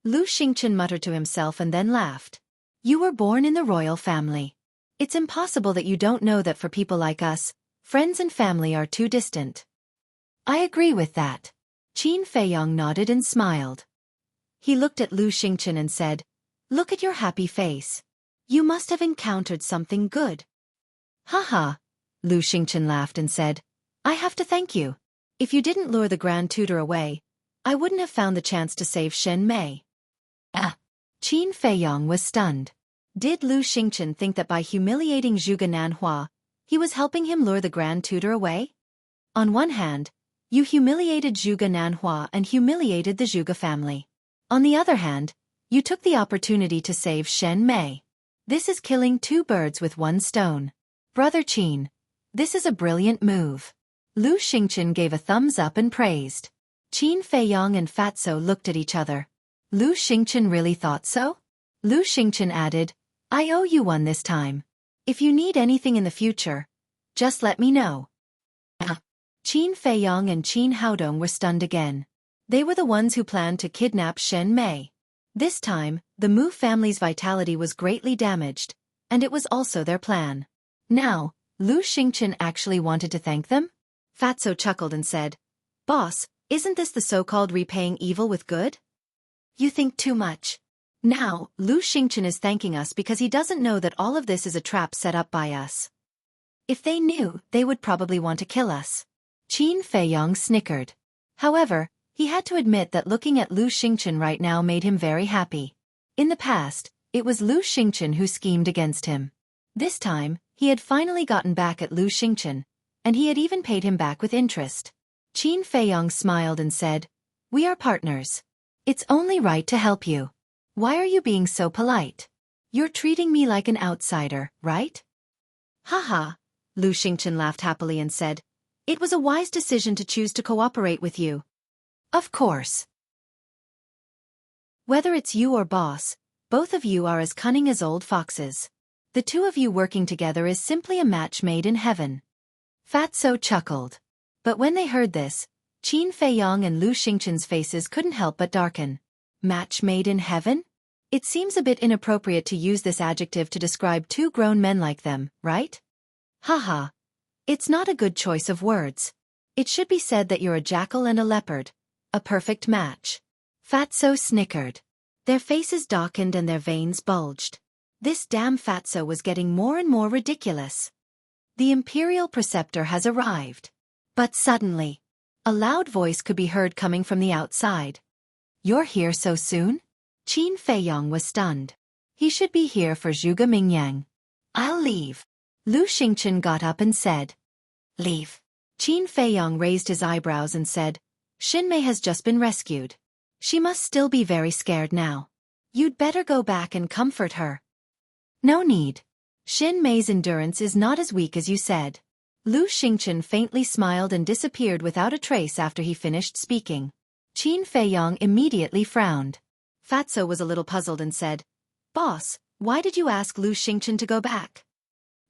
Lu Xingchen muttered to himself and then laughed. You were born in the royal family. It's impossible that you don't know that for people like us, friends and family are too distant. I agree with that. Qin Feiyang nodded and smiled. He looked at Lu Xingchen and said, Look at your happy face. You must have encountered something good. Haha. Lu Xingchen laughed and said, I have to thank you. If you didn't lure the Grand Tutor away, I wouldn't have found the chance to save Shen Mei. Ah! Qin Feiyong was stunned. Did Lu Xingchen think that by humiliating Zhuge Nanhua, he was helping him lure the Grand Tutor away? On one hand, you humiliated Zhuge Nanhua and humiliated the Zhuge family. On the other hand, you took the opportunity to save Shen Mei. This is killing two birds with one stone. Brother Qin, this is a brilliant move. Lu Xingchen gave a thumbs up and praised. Qin Feiyong and Fatso looked at each other. Lu Xingchen really thought so? Lu Xingchen added, I owe you one this time. If you need anything in the future, just let me know. Qin Feiyong and Qin Haodong were stunned again. They were the ones who planned to kidnap Shen Mei. This time, the Mu family's vitality was greatly damaged, and it was also their plan. Now, Lu Xingchen actually wanted to thank them? Fatso chuckled and said, Boss, isn't this the so-called repaying evil with good? You think too much. Now, Lu Xingchen is thanking us because he doesn't know that all of this is a trap set up by us. If they knew, they would probably want to kill us. Qin Feiyong snickered. However, he had to admit that looking at Lu Xingchen right now made him very happy. In the past, it was Lu Xingchen who schemed against him. This time, he had finally gotten back at Lu Xingchen, and he had even paid him back with interest. Qin Feiyong smiled and said, We are partners. It's only right to help you. Why are you being so polite? You're treating me like an outsider, right? Haha, Lu Xingchen laughed happily and said, It was a wise decision to choose to cooperate with you. Of course. Whether it's you or boss, both of you are as cunning as old foxes. The two of you working together is simply a match made in heaven. Fatso chuckled. But when they heard this, Qin Feiyong and Lu Xingchen's faces couldn't help but darken. Match made in heaven? It seems a bit inappropriate to use this adjective to describe two grown men like them, right? Haha. It's not a good choice of words. It should be said that you're a jackal and a leopard. A perfect match. Fatso snickered. Their faces darkened and their veins bulged. This damn Fatso was getting more and more ridiculous. The Imperial Preceptor has arrived. But suddenly, a loud voice could be heard coming from the outside. You're here so soon? Qin Feiyong was stunned. He should be here for Zhuge Mingyang. I'll leave. Lu Xingchen got up and said. Leave. Qin Feiyong raised his eyebrows and said, Shen Mei has just been rescued. She must still be very scared now. You'd better go back and comfort her. No need. Shen Mei's endurance is not as weak as you said. Lu Xingchen faintly smiled and disappeared without a trace after he finished speaking. Qin Feiyong immediately frowned. Fatso was a little puzzled and said, Boss, why did you ask Lu Xingchen to go back?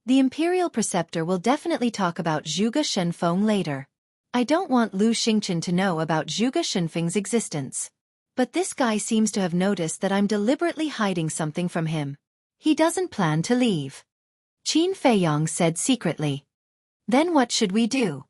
The Imperial Preceptor will definitely talk about Zhuge Shenfeng later. I don't want Lu Xingchen to know about Zhuge Shenfeng's existence. But this guy seems to have noticed that I'm deliberately hiding something from him. He doesn't plan to leave. Qin Feiyong said secretly. Then what should we do?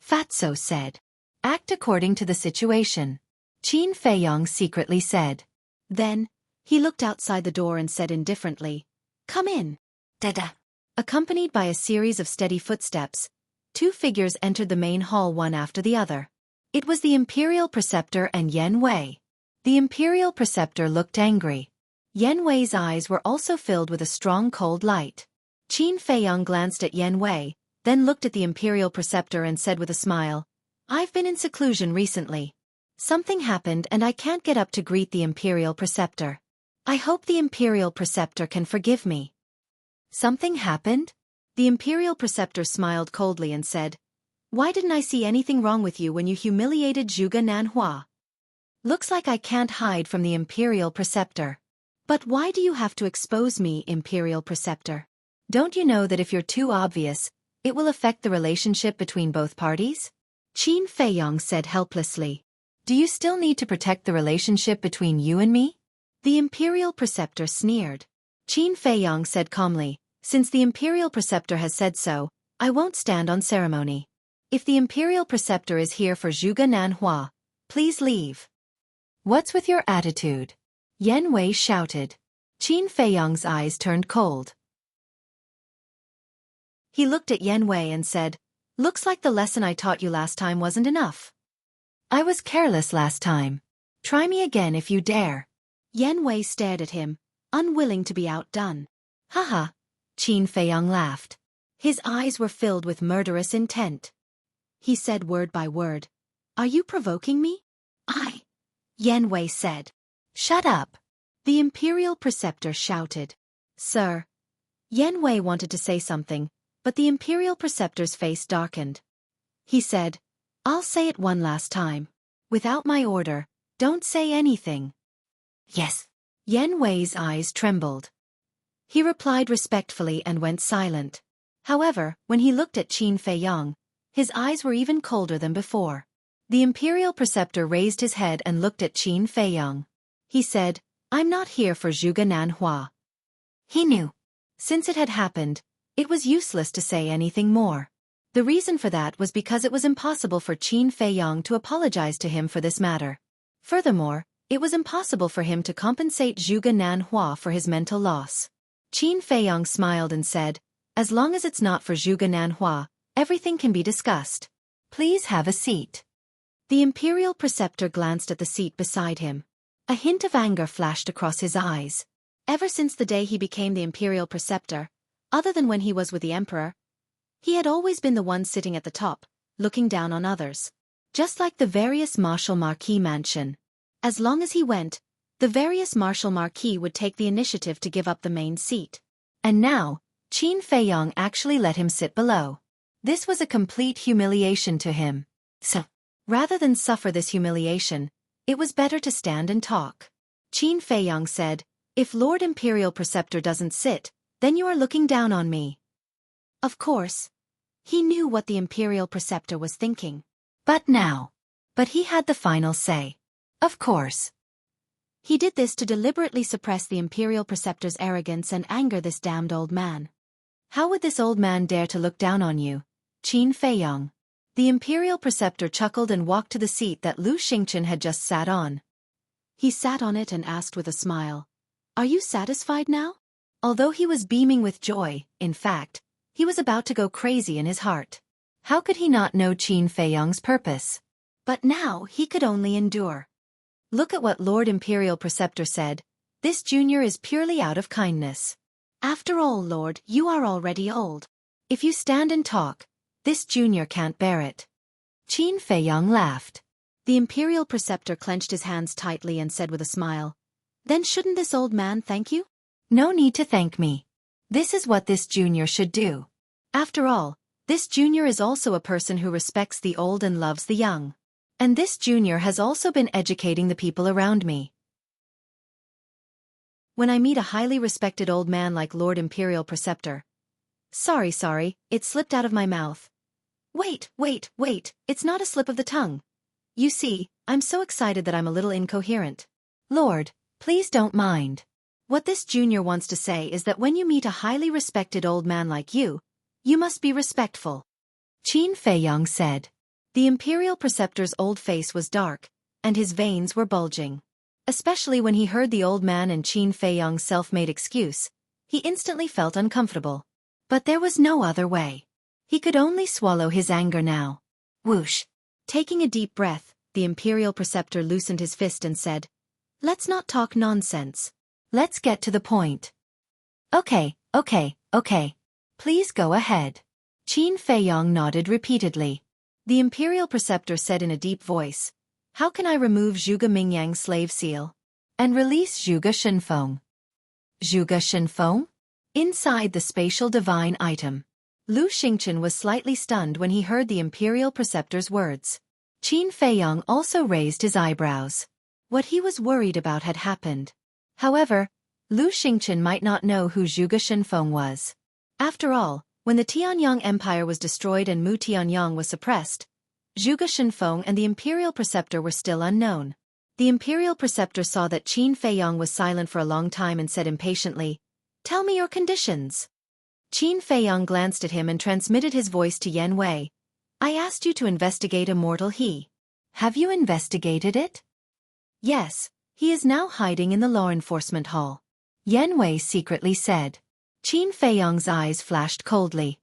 Fatso said. Act according to the situation. Qin Feiyong secretly said. Then, he looked outside the door and said indifferently, Come in. Dada. Accompanied by a series of steady footsteps, two figures entered the main hall one after the other. It was the Imperial Preceptor and Yen Wei. The Imperial Preceptor looked angry. Yen Wei's eyes were also filled with a strong cold light. Qin Feiyong glanced at Yen Wei, then looked at the Imperial Preceptor and said with a smile, I've been in seclusion recently. Something happened and I can't get up to greet the Imperial Preceptor. I hope the Imperial Preceptor can forgive me. Something happened? The Imperial Preceptor smiled coldly and said, Why didn't I see anything wrong with you when you humiliated Zhuge Nanhua? Looks like I can't hide from the Imperial Preceptor. But why do you have to expose me, Imperial Preceptor? Don't you know that if you're too obvious, it will affect the relationship between both parties? Qin Feiyong said helplessly. Do you still need to protect the relationship between you and me? The Imperial Preceptor sneered. Qin Feiyong said calmly, Since the Imperial Preceptor has said so, I won't stand on ceremony. If the Imperial Preceptor is here for Zhuge Nanhua, please leave. What's with your attitude? Yen Wei shouted. Qin Feiyong's eyes turned cold. He looked at Yen Wei and said, Looks like the lesson I taught you last time wasn't enough. I was careless last time. Try me again if you dare. Yan Wei stared at him, unwilling to be outdone. Haha, Qin Feiyang laughed. His eyes were filled with murderous intent. He said word by word, "Are you provoking me?" Yan Wei said. "Shut up." The Imperial Preceptor shouted. "Sir." Yan Wei wanted to say something, but the Imperial Preceptor's face darkened. He said, "I'll say it one last time. Without my order, don't say anything." "Yes." Yan Wei's eyes trembled. He replied respectfully and went silent. However, when he looked at Qin Feiyang, his eyes were even colder than before. The Imperial Preceptor raised his head and looked at Qin Feiyang. He said, "I'm not here for Zhuge Nanhua." He knew. Since it had happened, it was useless to say anything more. The reason for that was because it was impossible for Qin Feiyang to apologize to him for this matter. Furthermore, it was impossible for him to compensate Zhuge Nanhua for his mental loss. Qin Feiyang smiled and said, "As long as it's not for Zhuge Nanhua, everything can be discussed. Please have a seat." The Imperial Preceptor glanced at the seat beside him. A hint of anger flashed across his eyes. Ever since the day he became the Imperial Preceptor, other than when he was with the Emperor, he had always been the one sitting at the top, looking down on others. Just like the various Marshal Marquis mansion. As long as he went, the various Marshal Marquis would take the initiative to give up the main seat. And now, Qin Feiyang actually let him sit below. This was a complete humiliation to him. So, rather than suffer this humiliation, it was better to stand and talk. Qin Feiyang said, "If Lord Imperial Preceptor doesn't sit, then you are looking down on me." Of course. He knew what the Imperial Preceptor was thinking. But he had the final say. Of course. He did this to deliberately suppress the Imperial Preceptor's arrogance and anger this damned old man. How would this old man dare to look down on you, Qin Feiyang? The Imperial Preceptor chuckled and walked to the seat that Lu Xingchen had just sat on. He sat on it and asked with a smile, "Are you satisfied now?" Although he was beaming with joy, in fact, he was about to go crazy in his heart. How could he not know Qin Feiyang's purpose? But now he could only endure. Look at what Lord Imperial Preceptor said. This junior is purely out of kindness. After all, Lord, you are already old. If you stand and talk, this junior can't bear it. Qin Feiyang laughed. The Imperial Preceptor clenched his hands tightly and said with a smile, "Then shouldn't this old man thank you?" "No need to thank me. This is what this junior should do. After all, this junior is also a person who respects the old and loves the young. And this junior has also been educating the people around me. When I meet a highly respected old man like Lord Imperial Preceptor. Sorry, it slipped out of my mouth. Wait, it's not a slip of the tongue. You see, I'm so excited that I'm a little incoherent. Lord, please don't mind. What this junior wants to say is that when you meet a highly respected old man like you must be respectful." Qin Feiyang said. The Imperial Preceptor's old face was dark, and his veins were bulging. Especially when he heard the old man and Qin Feiyang's self-made excuse, he instantly felt uncomfortable. But there was no other way. He could only swallow his anger now. Whoosh! Taking a deep breath, the Imperial Preceptor loosened his fist and said, "Let's not talk nonsense. Let's get to the point." Okay. Please go ahead." Qin Feiyang nodded repeatedly. The Imperial Preceptor said in a deep voice, "How can I remove Zhuge Mingyang's slave seal? And release Zhuge Shenfeng?" Zhuge Shenfeng? Inside the spatial divine item. Lu Xingchen was slightly stunned when he heard the Imperial Preceptor's words. Qin Feiyang also raised his eyebrows. What he was worried about had happened. However, Lu Xingchen might not know who Zhuge Shenfeng was. After all, when the Tianyang Empire was destroyed and Mu Tianyang was suppressed, Zhuge Shenfeng and the Imperial Preceptor were still unknown. The Imperial Preceptor saw that Qin Feiyang was silent for a long time and said impatiently, "Tell me your conditions." Qin Feiyang glanced at him and transmitted his voice to Yan Wei. "I asked you to investigate Immortal He. Have you investigated it?" "Yes, he is now hiding in the law enforcement hall," Yan Wei secretly said. Qin Feiyang's eyes flashed coldly.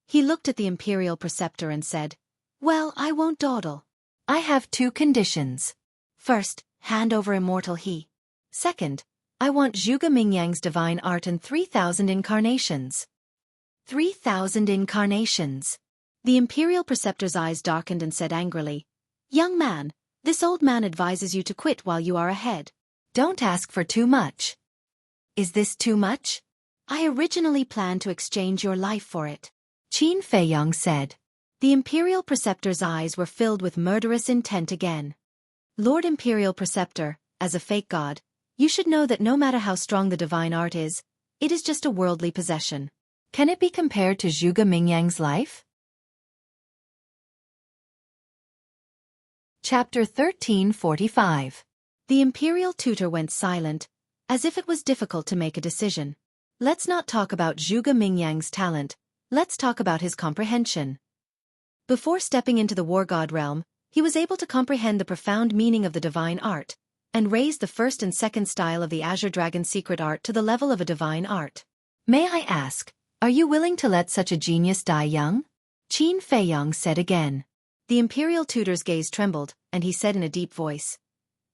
He looked at the Imperial Preceptor and said, "Well, I won't dawdle. I have two conditions. First, hand over immortal he. Second, I want Zhuge Mingyang's divine art and 3,000 incarnations. 3,000 incarnations. The Imperial Preceptor's eyes darkened and said angrily, Young man, this old man advises you to quit while you are ahead. Don't ask for too much. Is this too much? I originally planned to exchange your life for it, Qin Feiyong said. The Imperial Preceptor's eyes were filled with murderous intent again. Lord Imperial Preceptor, as a fake god, you should know that no matter how strong the divine art is, it is just a worldly possession. Can it be compared to Zhuge Mingyang's life? Chapter 1345. The Imperial Tutor went silent, as if it was difficult to make a decision. Let's not talk about Zhuge Mingyang's talent, let's talk about his comprehension. Before stepping into the war god realm, he was able to comprehend the profound meaning of the divine art, and raise the first and second style of the Azure Dragon secret art to the level of a divine art. May I ask, are you willing to let such a genius die young? Qin Feiyong said again. The Imperial Tutor's gaze trembled, and he said in a deep voice,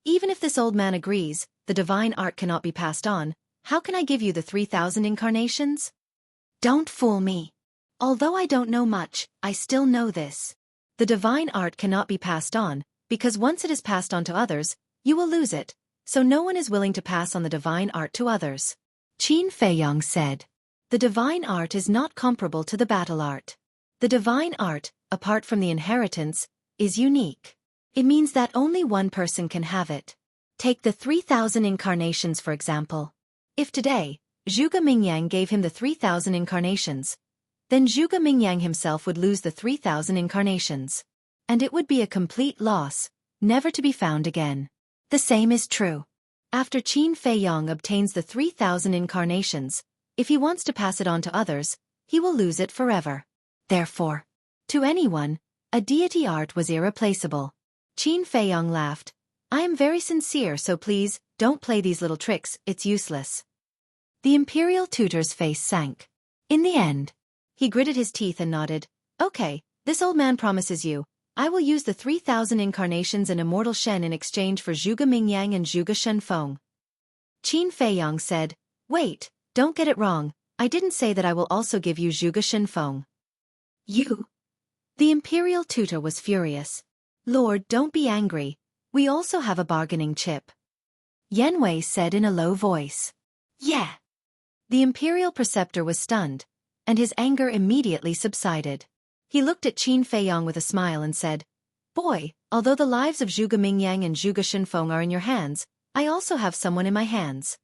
Even if this old man agrees, the divine art cannot be passed on, how can I give you the 3,000 incarnations? Don't fool me. Although I don't know much, I still know this. The divine art cannot be passed on, because once it is passed on to others, you will lose it, so no one is willing to pass on the divine art to others. Qin Feiyong said. The divine art is not comparable to the battle art. The divine art, apart from the inheritance, is unique. It means that only one person can have it. Take the 3,000 incarnations for example. If today, Zhuge Mingyang gave him the 3,000 incarnations, then Zhuge Mingyang himself would lose the 3,000 incarnations. And it would be a complete loss, never to be found again. The same is true. After Qin Feiyong obtains the 3,000 incarnations, if he wants to pass it on to others, he will lose it forever. Therefore, to anyone, a deity art was irreplaceable. Qin Feiyong laughed. I am very sincere, so please, don't play these little tricks, it's useless. The Imperial Tutor's face sank. In the end, he gritted his teeth and nodded. Okay, this old man promises you, I will use the 3,000 incarnations and immortal Shen in exchange for Zhuge Mingyang and Zhuge Shenfeng. Qin Feiyong said, Wait, don't get it wrong, I didn't say that I will also give you Zhuge Shenfeng. You? The Imperial Tutor was furious. Lord, don't be angry, we also have a bargaining chip. Yanwei said in a low voice. Yeah. The Imperial Preceptor was stunned, and his anger immediately subsided. He looked at Qin Feiyong with a smile and said, Boy, although the lives of Zhuge Mingyang and Zhuge Shenfeng are in your hands, I also have someone in my hands.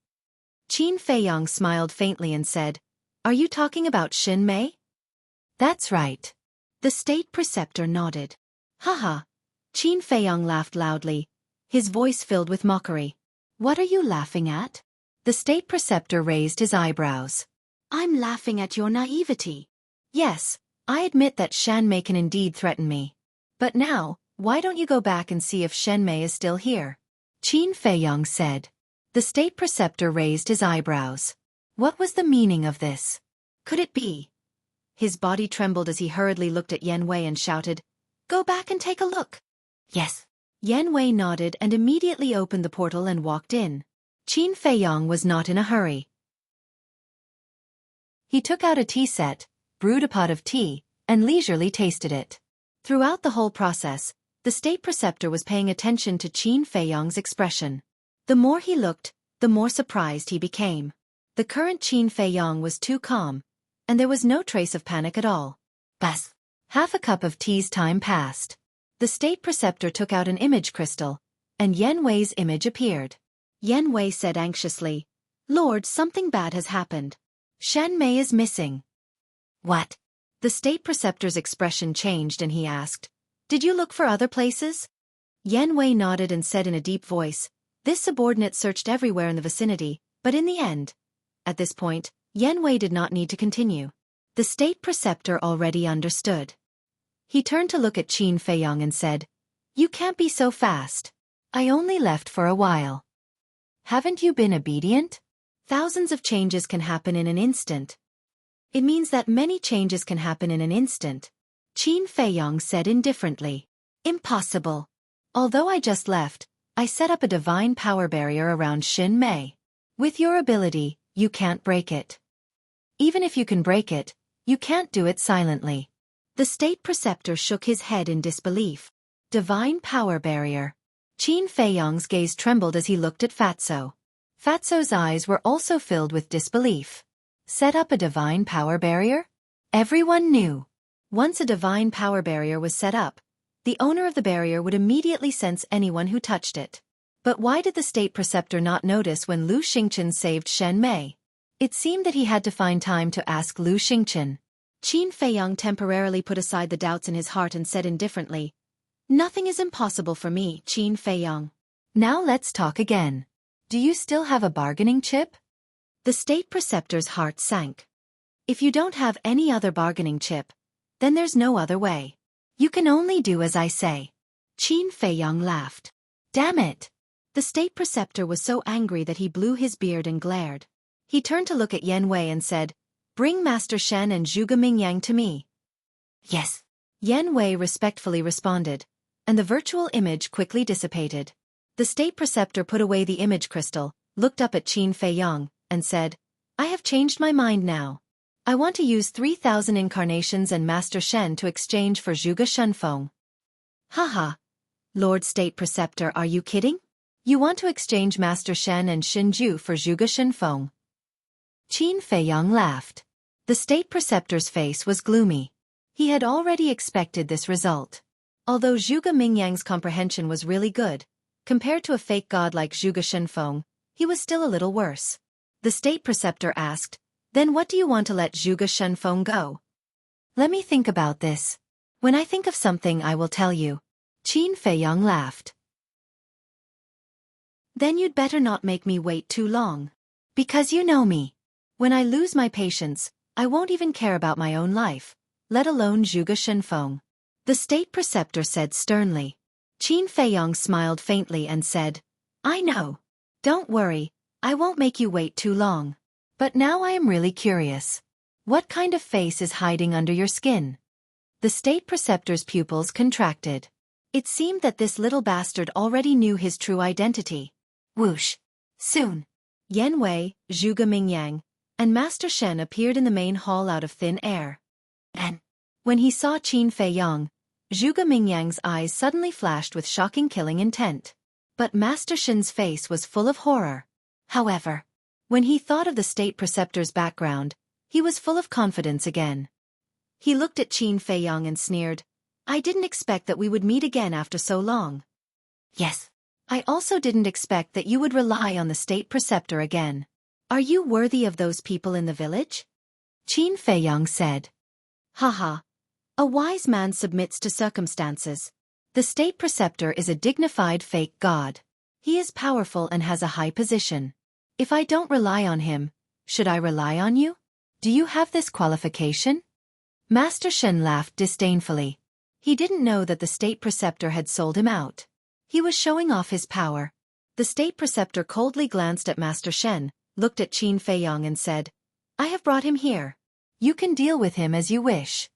Qin Feiyong smiled faintly and said, Are you talking about Xin Mei? That's right. The State Preceptor nodded. Haha. Qin Feiyong laughed loudly, his voice filled with mockery. What are you laughing at? The State Preceptor raised his eyebrows. I'm laughing at your naivety. Yes, I admit that Shan Mei can indeed threaten me. But now, why don't you go back and see if Shen Mei is still here? Qin Feiyong said. The State Preceptor raised his eyebrows. What was the meaning of this? Could it be? His body trembled as he hurriedly looked at Yanwei and shouted, Go back and take a look. Yes. Yanwei nodded and immediately opened the portal and walked in. Qin Feiyong was not in a hurry. He took out a tea set, brewed a pot of tea, and leisurely tasted it. Throughout the whole process, the State Preceptor was paying attention to Qin Feiyong's expression. The more he looked, the more surprised he became. The current Qin Feiyong was too calm, and there was no trace of panic at all. Bas. Half a cup of tea's time passed. The State Preceptor took out an image crystal, and Yanwei's image appeared. Yanwei said anxiously, Lord, something bad has happened. Shen Mei is missing. What? The State Preceptor's expression changed and he asked, Did you look for other places? Yanwei nodded and said in a deep voice, This subordinate searched everywhere in the vicinity, but in the end. At this point, Yanwei did not need to continue. The State Preceptor already understood. He turned to look at Qin Feiyong and said, You can't be so fast. I only left for a while. Haven't you been obedient? Thousands of changes can happen in an instant. It means that many changes can happen in an instant. Qin Feiyong said indifferently. Impossible. Although I just left, I set up a divine power barrier around Xin Mei. With your ability, you can't break it. Even if you can break it, you can't do it silently. The state preceptor shook his head in disbelief. Divine power barrier. Qin Feiyang's gaze trembled as he looked at Fatso. Fatso's eyes were also filled with disbelief. Set up a divine power barrier? Everyone knew. Once a divine power barrier was set up, the owner of the barrier would immediately sense anyone who touched it. But why did the state preceptor not notice when Lu Xingqian saved Shen Mei? It seemed that he had to find time to ask Lu Xingqian. Qin Feiyang temporarily put aside the doubts in his heart and said indifferently, "Nothing is impossible for me, Qin Feiyang. Now let's talk again. Do you still have a bargaining chip?" The state preceptor's heart sank. "If you don't have any other bargaining chip, then there's no other way. You can only do as I say." Qin Feiyang laughed. "Damn it!" The state preceptor was so angry that he blew his beard and glared. He turned to look at Yan Wei and said, "Bring Master Shen and Zhuge Mingyang to me." "Yes." Yan Wei respectfully responded, and the virtual image quickly dissipated. The state preceptor put away the image crystal, looked up at Qin Feiyang, and said, "I have changed my mind now. I want to use 3,000 incarnations and Master Shen to exchange for Zhuge Shunfeng." "Haha. Lord State Preceptor, are you kidding? You want to exchange Master Shen and Shinju for Zhuge Shunfeng?" Qin Feiyang laughed. The state preceptor's face was gloomy. He had already expected this result. Although Zhuge Mingyang's comprehension was really good, compared to a fake god like Zhuge Shunfeng, he was still a little worse. The state preceptor asked, "Then what do you want to let Zhuge Shunfeng go?" "Let me think about this. When I think of something I will tell you." Qin Feiyang laughed. "Then you'd better not make me wait too long. Because you know me. When I lose my patience, I won't even care about my own life, let alone Zhuge Shunfeng," the state preceptor said sternly. Qin Feiyang smiled faintly and said, "I know. Don't worry, I won't make you wait too long. But now I am really curious. What kind of face is hiding under your skin?" The state preceptor's pupils contracted. It seemed that this little bastard already knew his true identity. Whoosh! Soon, Yan Wei, Zhuge Mingyang, and Master Shen appeared in the main hall out of thin air. And when he saw Qin Feiyang, Zhuge Mingyang's eyes suddenly flashed with shocking killing intent. But Master Shen's face was full of horror. However, when he thought of the state preceptor's background, he was full of confidence again. He looked at Qin Feiyang and sneered, "I didn't expect that we would meet again after so long." "Yes. I also didn't expect that you would rely on the state preceptor again. Are you worthy of those people in the village?" Qin Feiyang said. "Haha. A wise man submits to circumstances. The state preceptor is a dignified fake god. He is powerful and has a high position. If I don't rely on him, should I rely on you? Do you have this qualification?" Master Shen laughed disdainfully. He didn't know that the state preceptor had sold him out. He was showing off his power. The state preceptor coldly glanced at Master Shen, looked at Qin Feiyang and said, "I have brought him here. You can deal with him as you wish."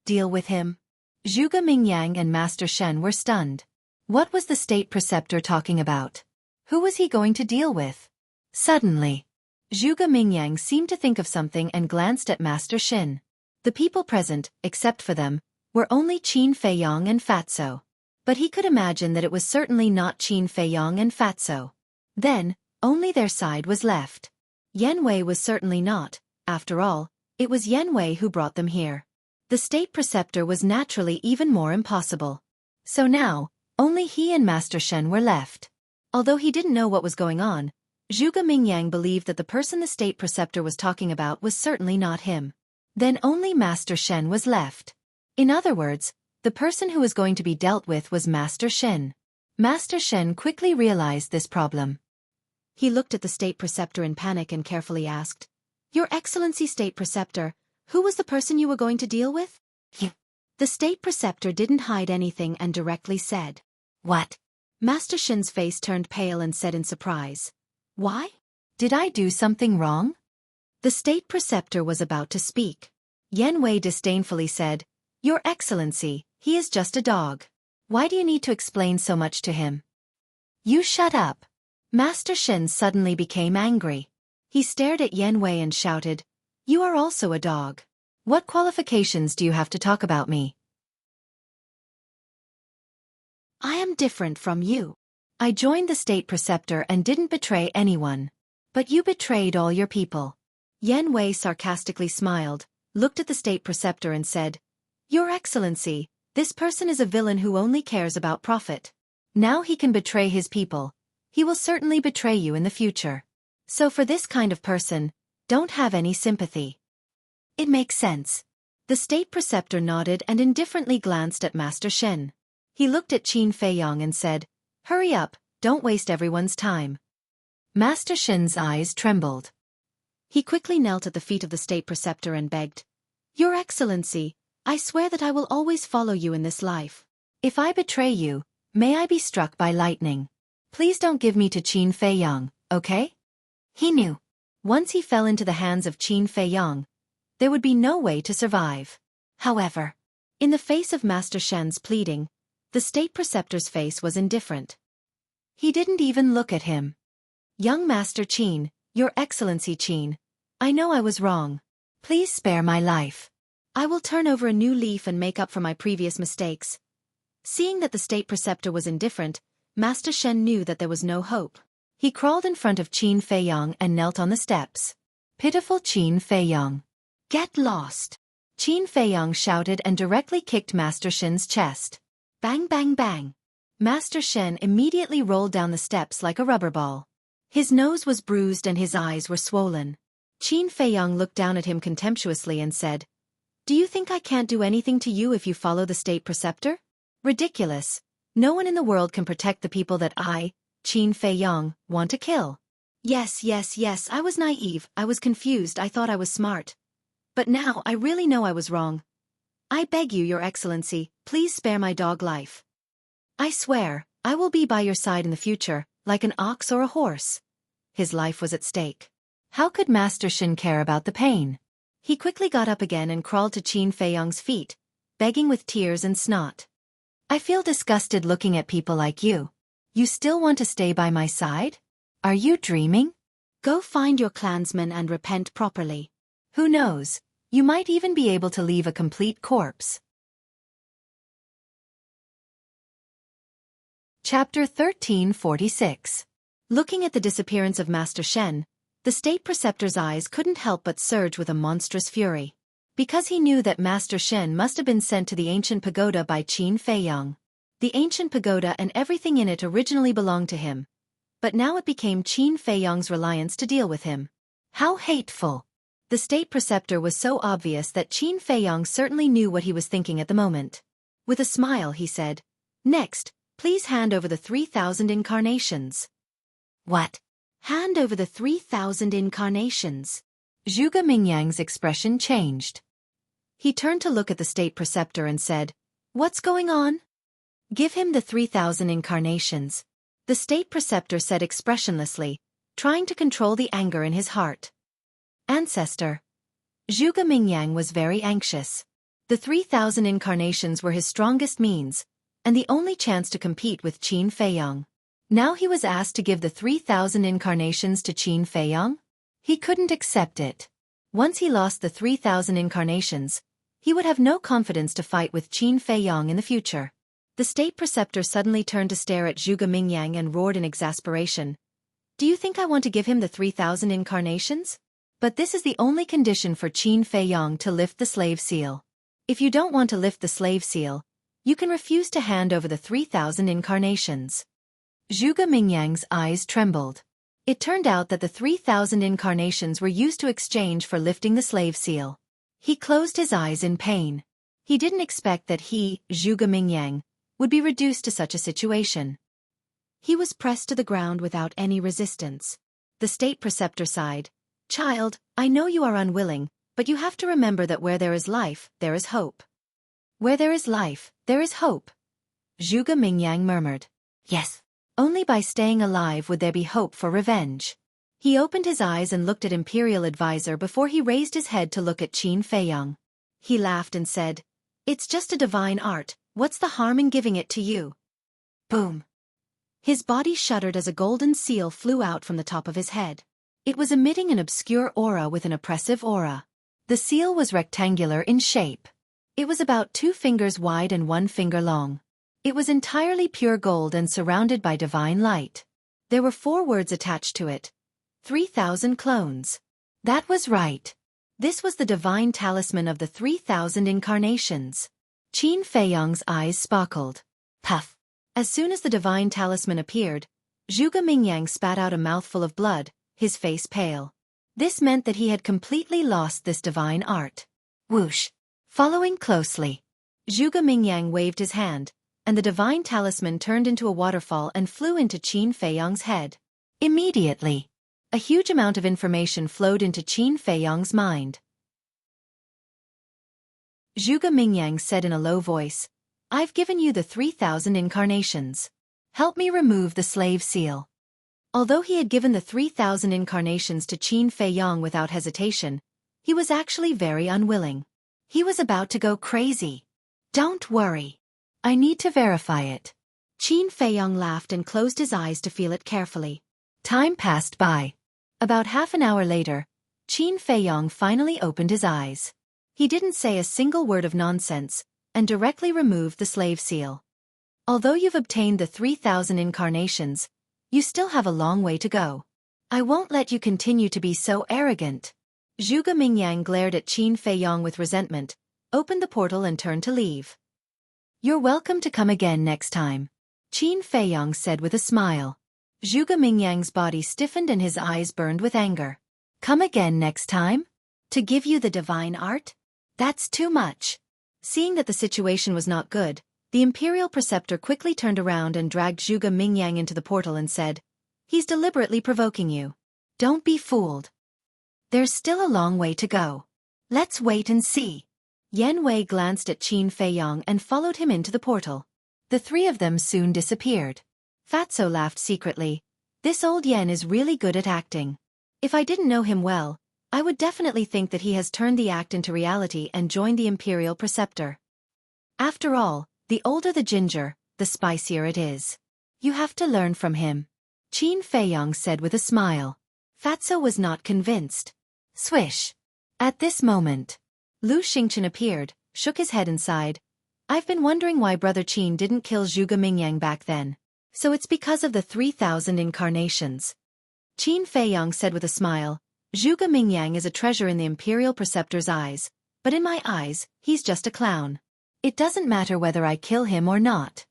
Deal with him? Zhuge Mingyang and Master Shen were stunned. What was the state preceptor talking about? Who was he going to deal with? Suddenly, Zhuge Mingyang seemed to think of something and glanced at Master Shen. The people present, except for them, were only Qin Feiyang and Fatso. But he could imagine that it was certainly not Qin Feiyang and Fatso. Then, only their side was left. Yan Wei was certainly not. After all, it was Yan Wei who brought them here. The state preceptor was naturally even more impossible. So now, only he and Master Shen were left. Although he didn't know what was going on, Zhuge Mingyang believed that the person the state preceptor was talking about was certainly not him. Then only Master Shen was left. In other words, the person who was going to be dealt with was Master Shen. Master Shen quickly realized this problem. He looked at the state preceptor in panic and carefully asked, "Your Excellency State Preceptor, who was the person you were going to deal with?" The state preceptor didn't hide anything and directly said, "What?" Master Shen's face turned pale and said in surprise, "Why? Did I do something wrong?" The state preceptor was about to speak. Yan Wei disdainfully said, "Your Excellency, he is just a dog. Why do you need to explain so much to him? You shut up. Master Shen suddenly became angry. He stared at Yan Wei and shouted, You are also a dog. What qualifications do you have to talk about me? I am different from you. I joined the state preceptor and didn't betray anyone. But you betrayed all your people. Yan Wei sarcastically smiled, looked at the state preceptor and said, Your Excellency, this person is a villain who only cares about profit. Now he can betray his people. He will certainly betray you in the future. So for this kind of person, don't have any sympathy. It makes sense. The state preceptor nodded and indifferently glanced at Master Shen. He looked at Qin Feiyang and said, Hurry up, don't waste everyone's time. Master Shen's eyes trembled. He quickly knelt at the feet of the state preceptor and begged, Your Excellency, I swear that I will always follow you in this life. If I betray you, may I be struck by lightning. Please don't give me to Qin Feiyang, okay? He knew. Once he fell into the hands of Qin Feiyang, there would be no way to survive. However, in the face of Master Shen's pleading, the state preceptor's face was indifferent. He didn't even look at him. Young Master Qin, Your Excellency Qin, I know I was wrong. Please spare my life. I will turn over a new leaf and make up for my previous mistakes. Seeing that the state preceptor was indifferent, Master Shen knew that there was no hope. He crawled in front of Qin Feiyang and knelt on the steps. Pitiful Qin Feiyang. Get lost. Qin Feiyang shouted and directly kicked Master Shen's chest. Bang bang bang. Master Shen immediately rolled down the steps like a rubber ball. His nose was bruised and his eyes were swollen. Qin Feiyang looked down at him contemptuously and said, Do you think I can't do anything to you if you follow the state preceptor? Ridiculous. No one in the world can protect the people that I, Qin Feiyang, want to kill. Yes, I was naive, I was confused, I thought I was smart. But now I really know I was wrong. I beg you, Your Excellency, please spare my dog life. I swear, I will be by your side in the future, like an ox or a horse. His life was at stake. How could Master Shen care about the pain? He quickly got up again and crawled to Qin Feiyang's feet, begging with tears and snot. I feel disgusted looking at people like you. You still want to stay by my side? Are you dreaming? Go find your clansmen and repent properly. Who knows, you might even be able to leave a complete corpse. Chapter 1346. Looking at the disappearance of Master Shen, the state preceptor's eyes couldn't help but surge with a monstrous fury. Because he knew that Master Shen must have been sent to the ancient pagoda by Qin Feiyang. The ancient pagoda and everything in it originally belonged to him. But now it became Qin Feiyang's reliance to deal with him. How hateful! The state preceptor was so obvious that Qin Feiyang certainly knew what he was thinking at the moment. With a smile he said, Next, please hand over the 3,000 incarnations. What? Hand over the 3,000 incarnations. Zhuge Mingyang's expression changed. He turned to look at the state preceptor and said, What's going on? Give him the 3,000 incarnations. The state preceptor said expressionlessly, trying to control the anger in his heart. Ancestor. Zhuge Mingyang was very anxious. The 3,000 incarnations were his strongest means, and the only chance to compete with Qin Feiyang. Now he was asked to give the 3,000 incarnations to Qin Feiyang? He couldn't accept it. Once he lost the 3,000 incarnations, he would have no confidence to fight with Qin Feiyang in the future. The state preceptor suddenly turned to stare at Zhuge Mingyang and roared in exasperation. Do you think I want to give him the 3,000 incarnations? But this is the only condition for Qin Feiyang to lift the slave seal. If you don't want to lift the slave seal, you can refuse to hand over the 3,000 incarnations. Zhuge Mingyang's eyes trembled. It turned out that the 3,000 incarnations were used to exchange for lifting the slave seal. He closed his eyes in pain. He didn't expect that he, Zhuge Mingyang, would be reduced to such a situation. He was pressed to the ground without any resistance. The state preceptor sighed. Child, I know you are unwilling, but you have to remember that where there is life, there is hope. Where there is life, there is hope. Zhuge Mingyang murmured. Yes. Only by staying alive would there be hope for revenge. He opened his eyes and looked at Imperial Advisor before he raised his head to look at Qin Feiyang. He laughed and said, It's just a divine art, What's the harm in giving it to you? Boom. His body shuddered as a golden seal flew out from the top of his head. It was emitting an obscure aura with an oppressive aura. The seal was rectangular in shape. It was about 2 fingers wide and 1 finger long. It was entirely pure gold and surrounded by divine light. There were 4 words attached to it. 3,000 clones. That was right. This was the divine talisman of the 3,000 incarnations. Qin Feiyang's eyes sparkled. Puff. As soon as the divine talisman appeared, Zhuge Mingyang spat out a mouthful of blood, his face pale. This meant that he had completely lost this divine art. Whoosh. Following closely, Zhuge Mingyang waved his hand, and the divine talisman turned into a waterfall and flew into Qin Feiyang's head. Immediately, a huge amount of information flowed into Qin Feiyang's mind. Zhuge Mingyang said in a low voice, I've given you the 3,000 incarnations. Help me remove the slave seal. Although he had given the 3,000 incarnations to Qin Feiyang without hesitation, he was actually very unwilling. He was about to go crazy. Don't worry. I need to verify it. Qin Feiyang laughed and closed his eyes to feel it carefully. Time passed by. About half an hour later, Qin Feiyang finally opened his eyes. He didn't say a single word of nonsense, and directly removed the slave seal. Although you've obtained the 3,000 incarnations, you still have a long way to go. I won't let you continue to be so arrogant. Zhuge Mingyang glared at Qin Feiyang with resentment, opened the portal and turned to leave. You're welcome to come again next time, Qin Feiyang said with a smile. Zhuge Mingyang's body stiffened and his eyes burned with anger. Come again next time? To give you the divine art? That's too much. Seeing that the situation was not good, the Imperial Preceptor quickly turned around and dragged Zhuge Mingyang into the portal and said, He's deliberately provoking you. Don't be fooled. There's still a long way to go. Let's wait and see. Yan Wei glanced at Qin Feiyang and followed him into the portal. The 3 of them soon disappeared. Fatso laughed secretly. This old Yan is really good at acting. If I didn't know him well, I would definitely think that he has turned the act into reality and joined the Imperial Preceptor. After all, the older the ginger, the spicier it is. You have to learn from him. Qin Feiyang said with a smile. Fatso was not convinced. Swish. At this moment, Lu Xingchen appeared, shook his head and sighed. I've been wondering why Brother Qin didn't kill Zhuge Mingyang back then. So it's because of the 3,000 incarnations. Qin Feiyang said with a smile, Zhuge Mingyang is a treasure in the Imperial Preceptor's eyes, but in my eyes, he's just a clown. It doesn't matter whether I kill him or not.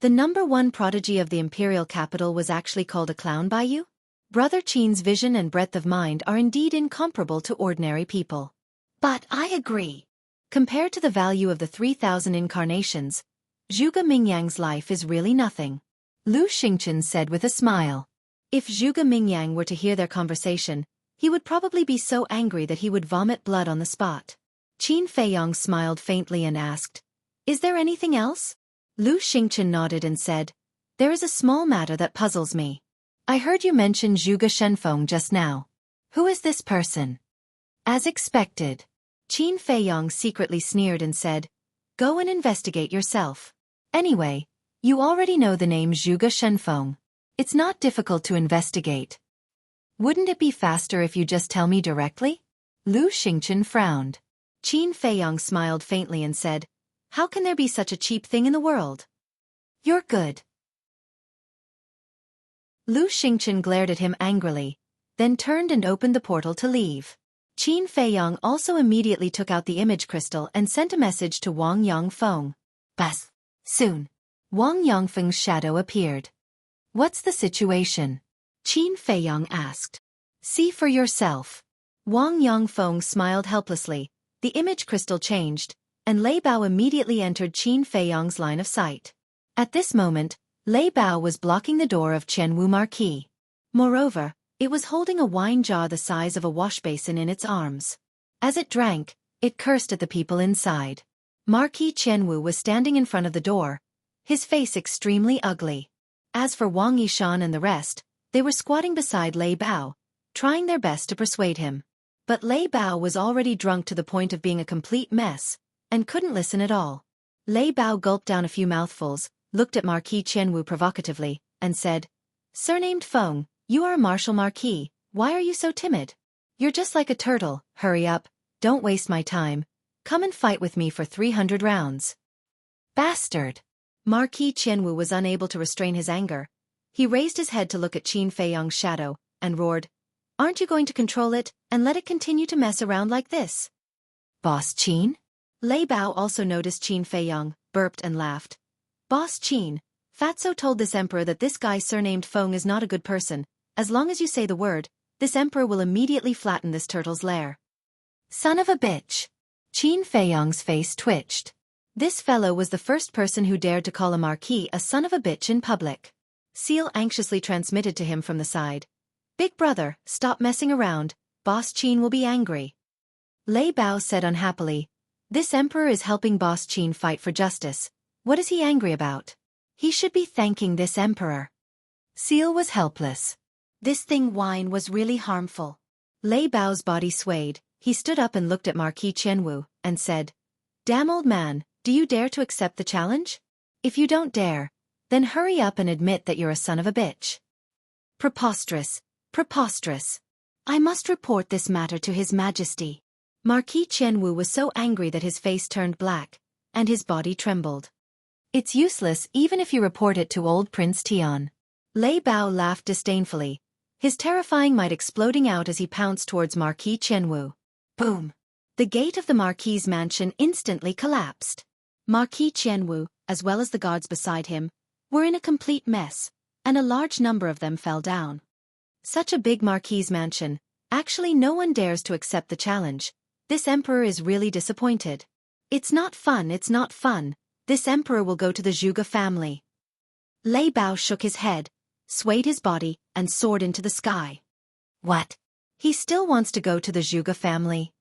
The #1 prodigy of the Imperial capital was actually called a clown by you? Brother Qin's vision and breadth of mind are indeed incomparable to ordinary people. But I agree. Compared to the value of the 3,000 incarnations, Zhuge Mingyang's life is really nothing. Lu Xingchen said with a smile. If Zhuge Mingyang were to hear their conversation, he would probably be so angry that he would vomit blood on the spot. Qin Feiyang smiled faintly and asked, Is there anything else? Lu Xingchen nodded and said, There is a small matter that puzzles me. I heard you mention Zhuge Shenfeng just now. Who is this person? As expected. Qin Feiyang secretly sneered and said, Go and investigate yourself. Anyway, you already know the name Zhuge Shenfeng. It's not difficult to investigate. Wouldn't it be faster if you just tell me directly? Lu Xingchen frowned. Qin Feiyang smiled faintly and said, How can there be such a cheap thing in the world? You're good. Lu Xingchen glared at him angrily, then turned and opened the portal to leave. Qin Feiyang also immediately took out the image crystal and sent a message to Wang Yongfeng. Bas. Soon, Wang Yongfeng's shadow appeared. What's the situation? Qin Feiyang asked. See for yourself. Wang Yongfeng smiled helplessly. The image crystal changed, and Lei Bao immediately entered Qin Feiyang's line of sight. At this moment, Lei Bao was blocking the door of Qianwu Marquis. Moreover, it was holding a wine jar the size of a washbasin in its arms. As it drank, it cursed at the people inside. Marquis Qianwu was standing in front of the door, his face extremely ugly. As for Wang Yishan and the rest, they were squatting beside Lei Bao, trying their best to persuade him. But Lei Bao was already drunk to the point of being a complete mess, and couldn't listen at all. Lei Bao gulped down a few mouthfuls, looked at Marquis Qianwu provocatively, and said, "Surnamed Feng, you are a martial marquis, why are you so timid? You're just like a turtle, hurry up, don't waste my time, come and fight with me for 300 rounds. Bastard!" Marquis Qianwu was unable to restrain his anger. He raised his head to look at Qin Feiyong's shadow, and roared, "Aren't you going to control it, and let it continue to mess around like this?" "Boss Qin?" Lei Bao also noticed Qin Feiyong, burped and laughed. "Boss Qin, Fatso told this emperor that this guy surnamed Feng is not a good person. As long as you say the word, this emperor will immediately flatten this turtle's lair." "Son of a bitch." Qin Feiyong's face twitched. This fellow was the first person who dared to call a marquis a son of a bitch in public. Seal anxiously transmitted to him from the side. "Big brother, stop messing around, Boss Qin will be angry." Lei Bao said unhappily, "This emperor is helping Boss Qin fight for justice. What is he angry about? He should be thanking this emperor." Seal was helpless. This thing wine was really harmful. Lei Bao's body swayed, he stood up and looked at Marquis Qianwu, and said, "Damn old man, do you dare to accept the challenge? If you don't dare, then hurry up and admit that you're a son of a bitch." "Preposterous, preposterous. I must report this matter to His Majesty." Marquis Qianwu was so angry that his face turned black, and his body trembled. "It's useless even if you report it to old Prince Tian." Lei Bao laughed disdainfully, his terrifying might exploding out as he pounced towards Marquis Qianwu. Boom! The gate of the Marquis's mansion instantly collapsed. Marquis Qianwu, as well as the guards beside him, were in a complete mess, and a large number of them fell down. Such a big Marquis's mansion, actually no one dares to accept the challenge. This emperor is really disappointed. It's not fun, it's not fun. This emperor will go to the Xueqi family." Lei Bao shook his head, swayed his body, and soared into the sky. What? He still wants to go to the Xueqi family?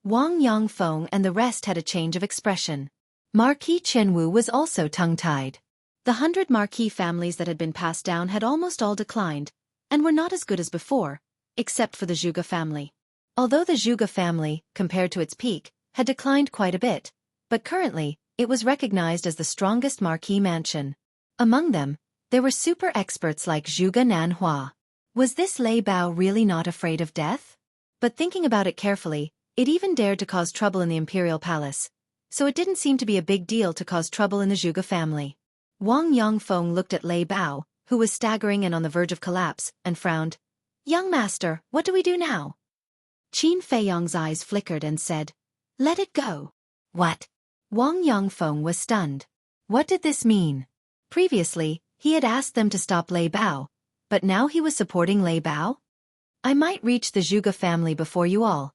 Wang Yongfeng and the rest had a change of expression. Marquis Qianwu was also tongue-tied. The 100 marquis families that had been passed down had almost all declined, and were not as good as before, except for the Xueqi family. Although the Xueqi family, compared to its peak, had declined quite a bit, but currently, it was recognized as the strongest marquis mansion. Among them, there were super experts like Zhuge Nanhua. Was this Lei Bao really not afraid of death? But thinking about it carefully, it even dared to cause trouble in the imperial palace, so it didn't seem to be a big deal to cause trouble in the Xueqi family. Wang Yongfeng looked at Lei Bao, who was staggering and on the verge of collapse, and frowned. "Young master, what do we do now?" Qin Feiyong's eyes flickered and said, "Let it go." "What?" Wang Yongfeng was stunned. What did this mean? Previously, he had asked them to stop Lei Bao, but now he was supporting Lei Bao? "I might reach the Xueqi family before you all.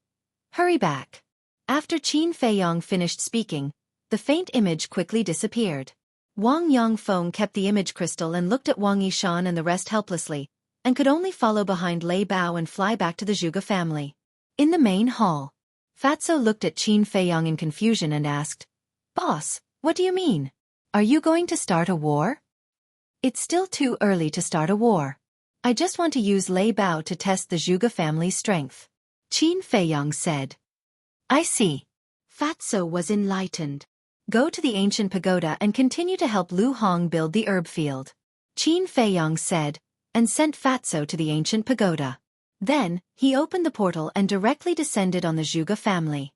Hurry back." After Qin Feiyong finished speaking, the faint image quickly disappeared. Wang Yongfeng kept the image crystal and looked at Wang Yishan and the rest helplessly, and could only follow behind Lei Bao and fly back to the Xueqi family. In the main hall, Fatso looked at Qin Feiyong in confusion and asked, "Boss, what do you mean? Are you going to start a war?" "It's still too early to start a war. I just want to use Lei Bao to test the Xueqi family's strength," Qin Feiyong said. "I see." Fatso was enlightened. "Go to the ancient pagoda and continue to help Lu Hong build the herb field," Qin Feiyong said, and sent Fatso to the ancient pagoda. Then, he opened the portal and directly descended on the Xueqi family.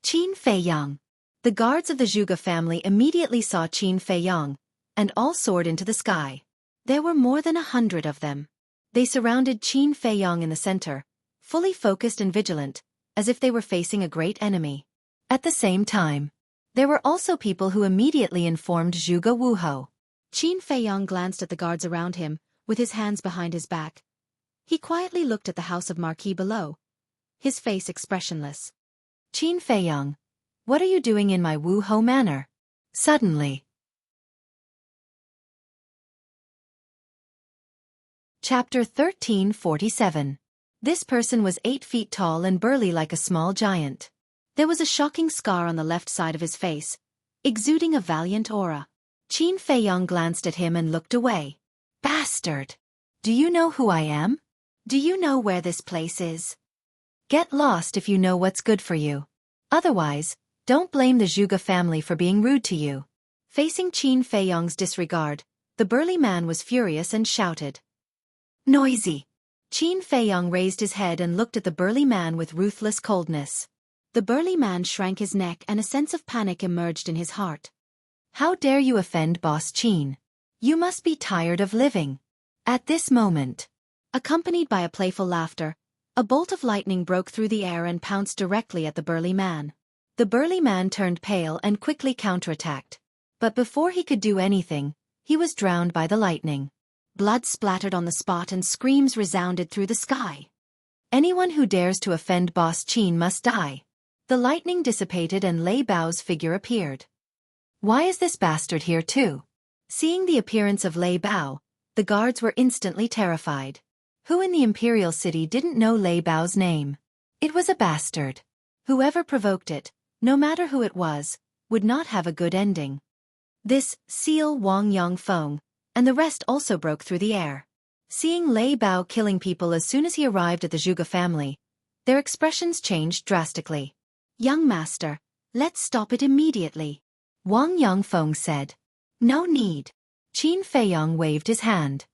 Qin Feiyong. The guards of the Xueqi family immediately saw Qin Feiyong, and all soared into the sky. There were more than 100 of them. They surrounded Qin Feiyong in the center, fully focused and vigilant, as if they were facing a great enemy. At the same time, there were also people who immediately informed Zhuge Wuhou. Qin Feiyong glanced at the guards around him, with his hands behind his back. He quietly looked at the house of Marquis below, his face expressionless. "Qin Feiyong, what are you doing in my Wuhou manor?" Suddenly. Chapter 1347. This person was 8 feet tall and burly like a small giant. There was a shocking scar on the left side of his face, exuding a valiant aura. Qin Feiyong glanced at him and looked away. "Bastard! Do you know who I am? Do you know where this place is? Get lost if you know what's good for you. Otherwise, Don't blame the Xueqi family for being rude to you. Facing Qin Feiyong's disregard, the burly man was furious and shouted. Noisy! Qin Feiyong raised his head and looked at the burly man with ruthless coldness. The burly man shrank his neck and a sense of panic emerged in his heart. How dare you offend Boss Qin? You must be tired of living. At this moment, accompanied by a playful laughter, a bolt of lightning broke through the air and pounced directly at the burly man. The burly man turned pale and quickly counterattacked. But before he could do anything, he was drowned by the lightning. Blood splattered on the spot and screams resounded through the sky. Anyone who dares to offend Boss Qin must die. The lightning dissipated and Lei Bao's figure appeared. Why is this bastard here too? Seeing the appearance of Lei Bao, the guards were instantly terrified. Who in the imperial city didn't know Lei Bao's name? It was a bastard. Whoever provoked it, no matter who it was, would not have a good ending. This, Seal Wang Yongfeng, and the rest also broke through the air. Seeing Lei Bao killing people as soon as he arrived at the Xueqi family, their expressions changed drastically. Young master, let's stop it immediately, Wang Yongfeng said. No need. Qin Feiyong waved his hand.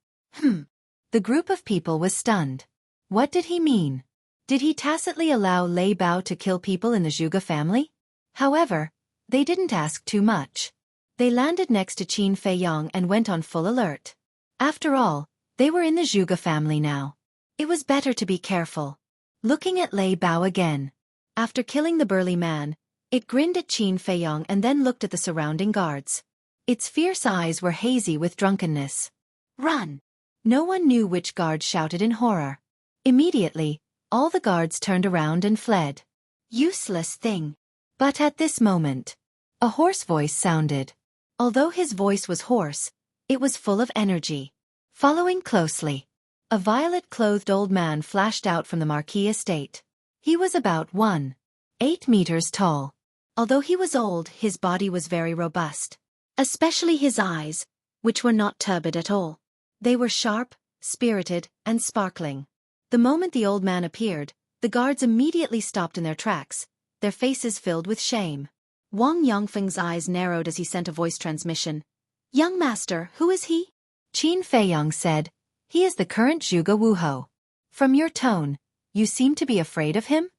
The group of people was stunned. What did he mean? Did he tacitly allow Lei Bao to kill people in the Xueqi family? However, they didn't ask too much. They landed next to Qin Feiyong and went on full alert. After all, they were in the Xueqi family now. It was better to be careful. Looking at Lei Bao again. After killing the burly man, it grinned at Qin Feiyong and then looked at the surrounding guards. Its fierce eyes were hazy with drunkenness. Run! No one knew which guard shouted in horror. Immediately, all the guards turned around and fled. Useless thing. But at this moment, a hoarse voice sounded. Although his voice was hoarse, it was full of energy. Following closely, a violet-clothed old man flashed out from the Marquis estate. He was about 1.8 meters tall. Although he was old, his body was very robust. Especially his eyes, which were not turbid at all. They were sharp, spirited, and sparkling. The moment the old man appeared, the guards immediately stopped in their tracks, their faces filled with shame. Wang Yongfeng's eyes narrowed as he sent a voice transmission. Young master, who is he? Qin Feiyong said, he is the current Xueqi Wuhou. From your tone, you seem to be afraid of him?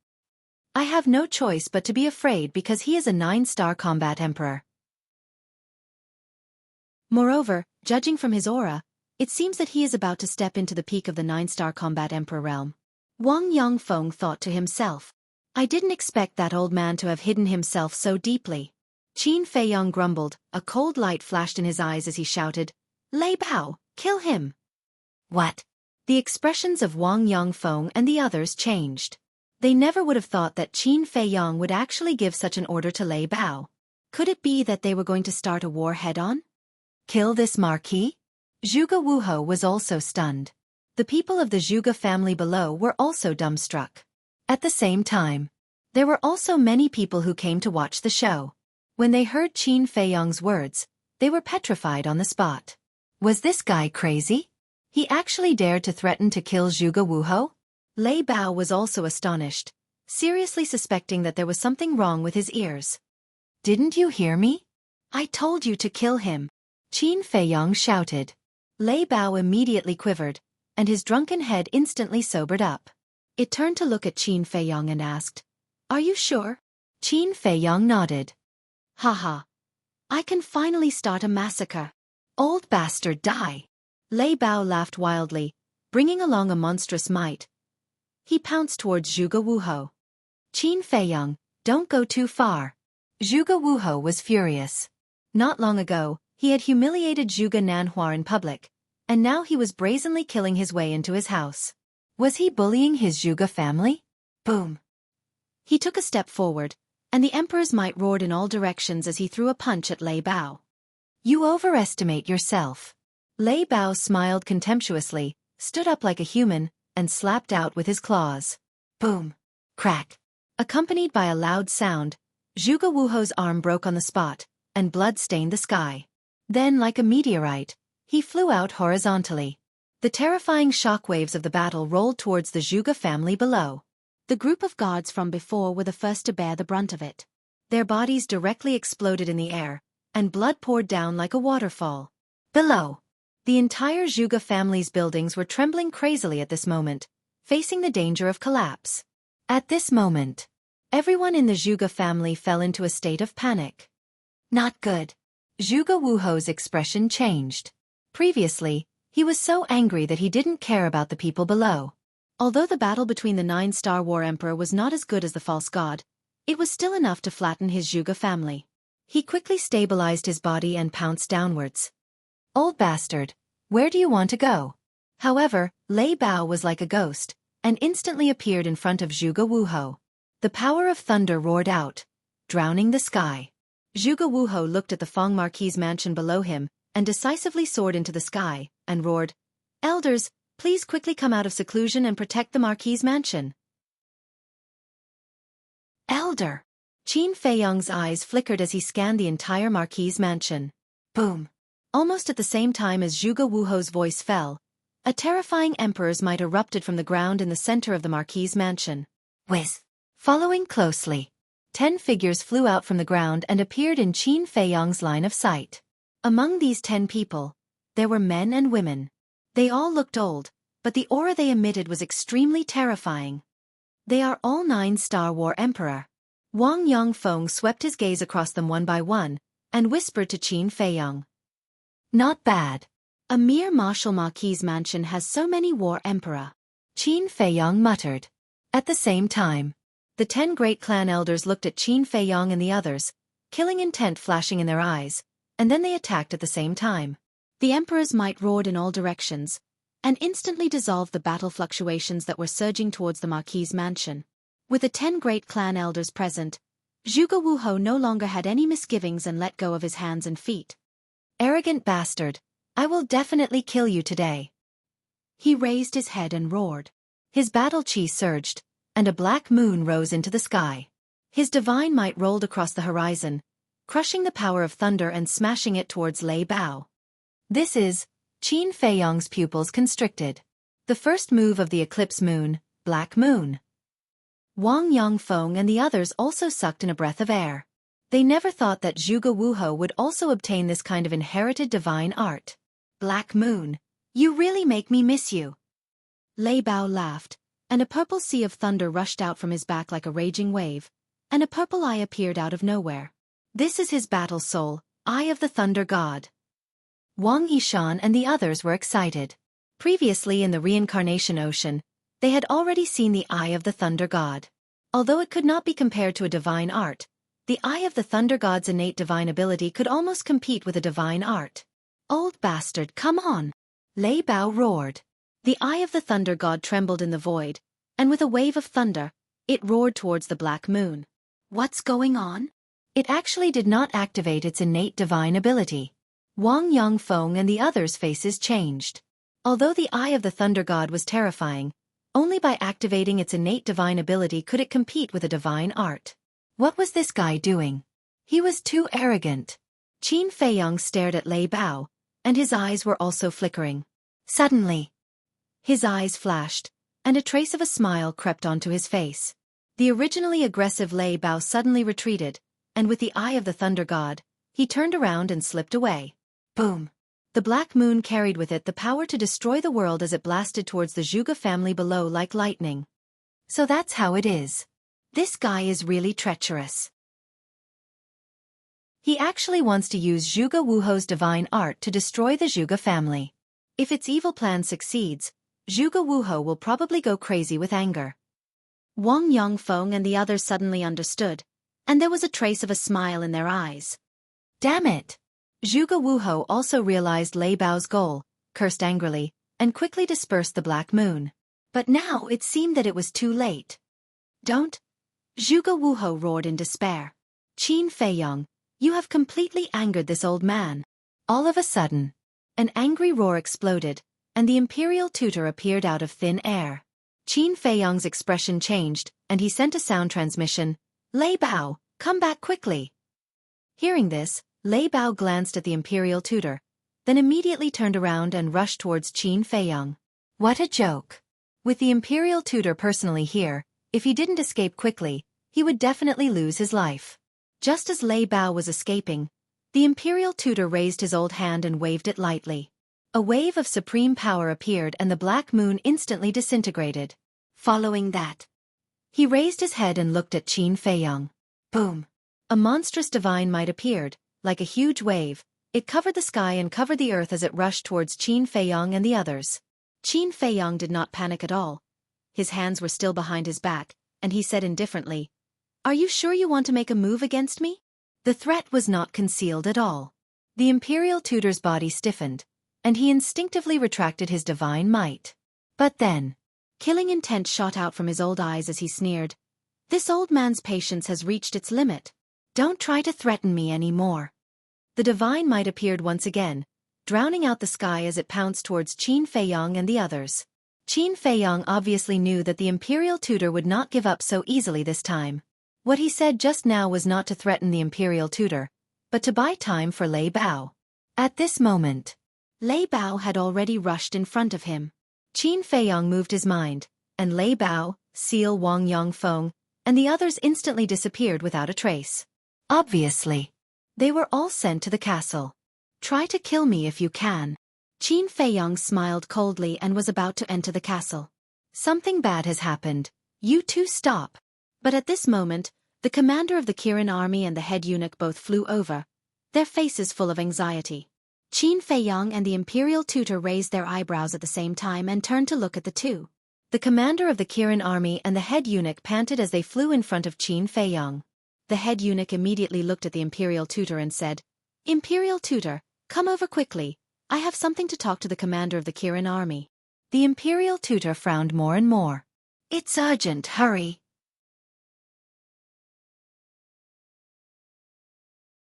I have no choice but to be afraid because he is a 9-star combat emperor. Moreover, judging from his aura, it seems that he is about to step into the peak of the 9-star combat emperor realm. Wang Yongfeng thought to himself. I didn't expect that old man to have hidden himself so deeply. Qin Feiyong grumbled, a cold light flashed in his eyes as he shouted, Lei Bao, kill him! What? The expressions of Wang Yongfeng and the others changed. They never would have thought that Qin Feiyong would actually give such an order to Lei Bao. Could it be that they were going to start a war head-on? Kill this marquis? Xueqi Wuhou was also stunned. The people of the Xueqi family below were also dumbstruck. At the same time, there were also many people who came to watch the show. When they heard Qin Feiyong's words, they were petrified on the spot. Was this guy crazy? He actually dared to threaten to kill Xueqi Wuhou? Lei Bao was also astonished, seriously suspecting that there was something wrong with his ears. Didn't you hear me? I told you to kill him, Qin Feiyong shouted. Lei Bao immediately quivered, and his drunken head instantly sobered up. It turned to look at Qin Feiyong and asked, Are you sure? Qin Feiyong nodded. Haha. I can finally start a massacre. Old bastard, die. Lei Bao laughed wildly, bringing along a monstrous might. He pounced towards Xueqi Wuhou. Qin Feiyong, don't go too far. Xueqi Wuhou was furious. Not long ago, he had humiliated Xueqi Nanhua in public, and now he was brazenly killing his way into his house. Was he bullying his Xueqi family? Boom. He took a step forward, and the emperor's might roared in all directions as he threw a punch at Lei Bao. You overestimate yourself. Lei Bao smiled contemptuously, stood up like a human, and slapped out with his claws. Boom. Crack. Accompanied by a loud sound, Xueqi Wuhou's arm broke on the spot, and blood stained the sky. Then, like a meteorite, he flew out horizontally. The terrifying shockwaves of the battle rolled towards the Xueqi family below. The group of guards from before were the first to bear the brunt of it. Their bodies directly exploded in the air, and blood poured down like a waterfall. Below, the entire Xueqi family's buildings were trembling crazily at this moment, facing the danger of collapse. At this moment, everyone in the Xueqi family fell into a state of panic. Not good. Xueqi Wuho's expression changed. Previously, he was so angry that he didn't care about the people below. Although the battle between the 9-star War Emperor was not as good as the false god, it was still enough to flatten his Xueqi family. He quickly stabilized his body and pounced downwards. Old bastard, where do you want to go? However, Lei Bao was like a ghost, and instantly appeared in front of Xueqi Wuho. The power of thunder roared out, drowning the sky. Xueqi Wuho looked at the Feng Marquis mansion below him, and decisively soared into the sky, and roared, "Elders, please quickly come out of seclusion and protect the Marquis mansion." Elder! Qin Feiyong's eyes flickered as he scanned the entire Marquis mansion. Boom! Almost at the same time as Xueqi Wuho's voice fell, a terrifying emperor's might erupted from the ground in the center of the Marquis mansion. Whiz! Following closely, 10 figures flew out from the ground and appeared in Qin Feiyong's line of sight. Among these 10 people, there were men and women. They all looked old, but the aura they emitted was extremely terrifying. They are all 9-star War Emperor. Wang Yongfeng swept his gaze across them one by one, and whispered to Qin Feiyong. Not bad. A mere martial Marquis mansion has so many War Emperor. Qin Feiyong muttered. At the same time, the 10 great clan elders looked at Qin Feiyong and the others, killing intent flashing in their eyes, and then they attacked at the same time. The emperor's might roared in all directions, and instantly dissolved the battle fluctuations that were surging towards the Marquis mansion. With the 10 great clan elders present, Xueqi Wuho no longer had any misgivings and let go of his hands and feet. Arrogant bastard, I will definitely kill you today. He raised his head and roared. His battle chi surged, and a black moon rose into the sky. His divine might rolled across the horizon, crushing the power of thunder and smashing it towards Lei Bao. This is, Qin Feiyong's pupils constricted. The first move of the eclipse moon, Black Moon. Wang Yongfeng and the others also sucked in a breath of air. They never thought that Xueqi Wuho would also obtain this kind of inherited divine art. Black Moon, you really make me miss you. Lei Bao laughed, and a purple sea of thunder rushed out from his back like a raging wave, and a purple eye appeared out of nowhere. This is his battle soul, Eye of the Thunder God. Wang Yishan and the others were excited. Previously in the reincarnation ocean, they had already seen the Eye of the Thunder God. Although it could not be compared to a divine art, the Eye of the Thunder God's innate divine ability could almost compete with a divine art. Old bastard, come on! Lei Bao roared. The Eye of the Thunder God trembled in the void, and with a wave of thunder, it roared towards the Black Moon. What's going on? It actually did not activate its innate divine ability. Wang Yongfeng and the others' faces changed. Although the Eye of the Thunder God was terrifying, only by activating its innate divine ability could it compete with a divine art. What was this guy doing? He was too arrogant. Qin Feiyong stared at Lei Bao, and his eyes were also flickering. Suddenly, his eyes flashed, and a trace of a smile crept onto his face. The originally aggressive Lei Bao suddenly retreated, and with the Eye of the Thunder God, he turned around and slipped away. Boom! The Black Moon carried with it the power to destroy the world as it blasted towards the Xueqi family below like lightning. So that's how it is. This guy is really treacherous. He actually wants to use Xueqi Wuho's divine art to destroy the Xueqi family. If its evil plan succeeds, Xueqi Wuho will probably go crazy with anger. Wang Yongfeng and the others suddenly understood, and there was a trace of a smile in their eyes. Damn it! Xueqi Wuho also realized Lei Bao's goal, cursed angrily, and quickly dispersed the Black Moon. But now it seemed that it was too late. Don't! Xueqi Wuho roared in despair. Qin Feiyong, you have completely angered this old man. All of a sudden, an angry roar exploded, and the imperial tutor appeared out of thin air. Qin Feiyong's expression changed, and he sent a sound transmission. Lei Bao, come back quickly. Hearing this, Lei Bao glanced at the imperial tutor, then immediately turned around and rushed towards Qin Feiyong. What a joke! With the imperial tutor personally here, if he didn't escape quickly, he would definitely lose his life. Just as Lei Bao was escaping, the imperial tutor raised his old hand and waved it lightly. A wave of supreme power appeared and the black moon instantly disintegrated. Following that, he raised his head and looked at Qin Feiyang. Boom! A monstrous divine might appeared, like a huge wave. It covered the sky and covered the earth as it rushed towards Qin Feiyang and the others. Qin Feiyang did not panic at all. His hands were still behind his back, and he said indifferently, "Are you sure you want to make a move against me?" The threat was not concealed at all. The imperial tutor's body stiffened, and he instinctively retracted his divine might. But then, killing intent shot out from his old eyes as he sneered, "This old man's patience has reached its limit. Don't try to threaten me anymore." The divine might appeared once again, drowning out the sky as it pounced towards Qin Feiyang and the others. Qin Feiyang obviously knew that the imperial tutor would not give up so easily this time. What he said just now was not to threaten the imperial tutor, but to buy time for Lei Bao. At this moment, Lei Bao had already rushed in front of him. Qin Feiyang moved his mind, and Lei Bao, Seal Wang Yongfeng, and the others instantly disappeared without a trace. Obviously, they were all sent to the castle. Try to kill me if you can. Qin Feiyang smiled coldly and was about to enter the castle. Something bad has happened. You two stop. But at this moment, the commander of the Kirin army and the head eunuch both flew over, their faces full of anxiety. Qin Feiyang and the imperial tutor raised their eyebrows at the same time and turned to look at the two. The commander of the Kirin army and the head eunuch panted as they flew in front of Qin Feiyang. The head eunuch immediately looked at the imperial tutor and said, "Imperial tutor, come over quickly. I have something to talk to the commander of the Kirin army." The imperial tutor frowned more and more. "It's urgent, hurry."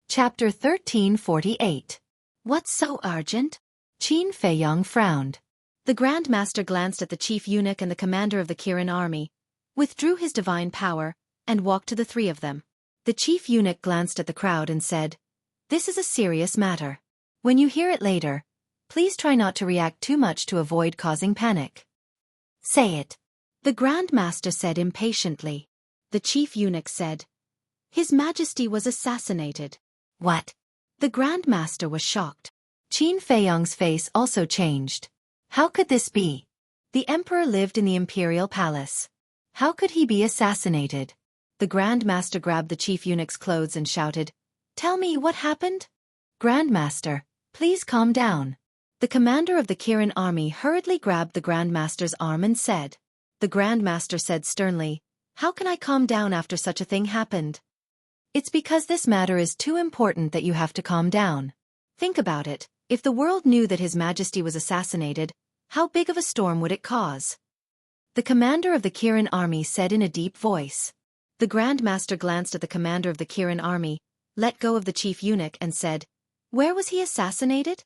Chapter 1348. What's so urgent? Qin Feiyang frowned. The Grand Master glanced at the chief eunuch and the commander of the Kirin army, withdrew his divine power, and walked to the three of them. The chief eunuch glanced at the crowd and said, "This is a serious matter. When you hear it later, please try not to react too much to avoid causing panic." "Say it," the Grand Master said impatiently. The chief eunuch said, "His Majesty was assassinated." "What?" The Grand Master was shocked. Qin Feiyang's face also changed. How could this be? The emperor lived in the imperial palace. How could he be assassinated? The Grand Master grabbed the chief eunuch's clothes and shouted, "Tell me what happened?" "Grand Master, please calm down." The commander of the Kirin army hurriedly grabbed the Grand Master's arm and said. The Grand Master said sternly, "How can I calm down after such a thing happened?" "It's because this matter is too important that you have to calm down. Think about it, if the world knew that His Majesty was assassinated, how big of a storm would it cause?" The commander of the Kirin army said in a deep voice. The Grand Master glanced at the commander of the Kirin army, let go of the chief eunuch and said, "Where was he assassinated?"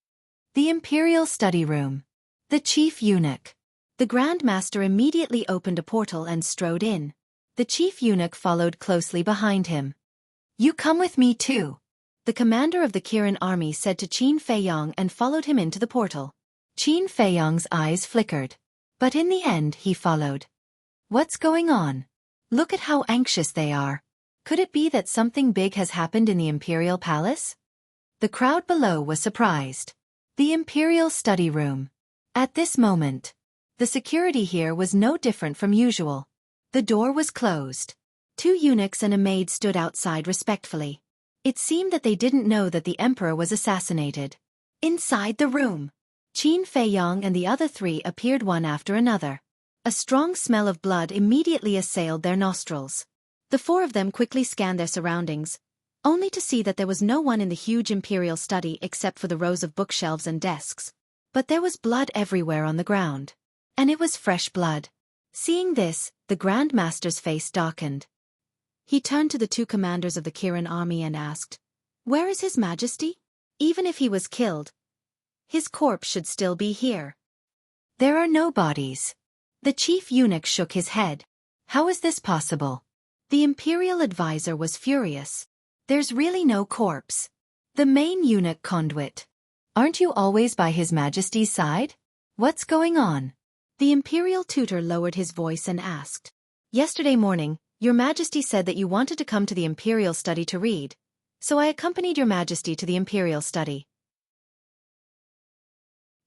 "The Imperial Study Room." The chief eunuch. The Grand Master immediately opened a portal and strode in. The chief eunuch followed closely behind him. "You come with me too," the commander of the Kirin army said to Qin Feiyang and followed him into the portal. Qin Feiyang's eyes flickered. But in the end he followed. What's going on? Look at how anxious they are. Could it be that something big has happened in the imperial palace? The crowd below was surprised. The Imperial Study Room. At this moment, the security here was no different from usual. The door was closed. Two eunuchs and a maid stood outside respectfully. It seemed that they didn't know that the emperor was assassinated. Inside the room, Qin Feiyang and the other three appeared one after another. A strong smell of blood immediately assailed their nostrils. The four of them quickly scanned their surroundings, only to see that there was no one in the huge imperial study except for the rows of bookshelves and desks. But there was blood everywhere on the ground. And it was fresh blood. Seeing this, the Grand Master's face darkened. He turned to the two commanders of the Kirin army and asked, "Where is His Majesty? Even if he was killed, his corpse should still be here." "There are no bodies." The chief eunuch shook his head. "How is this possible?" The imperial advisor was furious. "There's really no corpse." The main eunuch conduit. "Aren't you always by His Majesty's side? What's going on?" The imperial tutor lowered his voice and asked. "Yesterday morning, Your Majesty said that you wanted to come to the Imperial Study to read, so I accompanied your Majesty to the Imperial Study.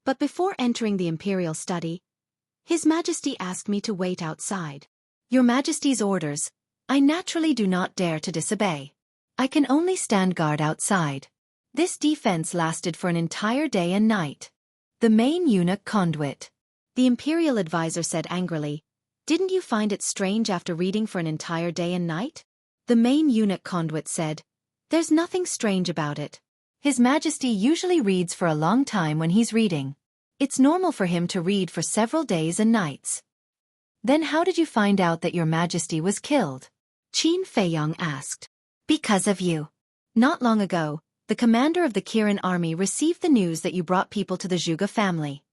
But before entering the Imperial Study, His Majesty asked me to wait outside. Your Majesty's orders, I naturally do not dare to disobey. I can only stand guard outside. This defense lasted for an entire day and night. The main eunuch conduit. The Imperial advisor said angrily, "Didn't you find it strange after reading for an entire day and night?" The main eunuch conduit said, "There's nothing strange about it. His Majesty usually reads for a long time when he's reading. It's normal for him to read for several days and nights." "Then how did you find out that your Majesty was killed?" Qin Feiyong asked. "Because of you. Not long ago, the commander of the Kirin army received the news that you brought people to the Zhuge family.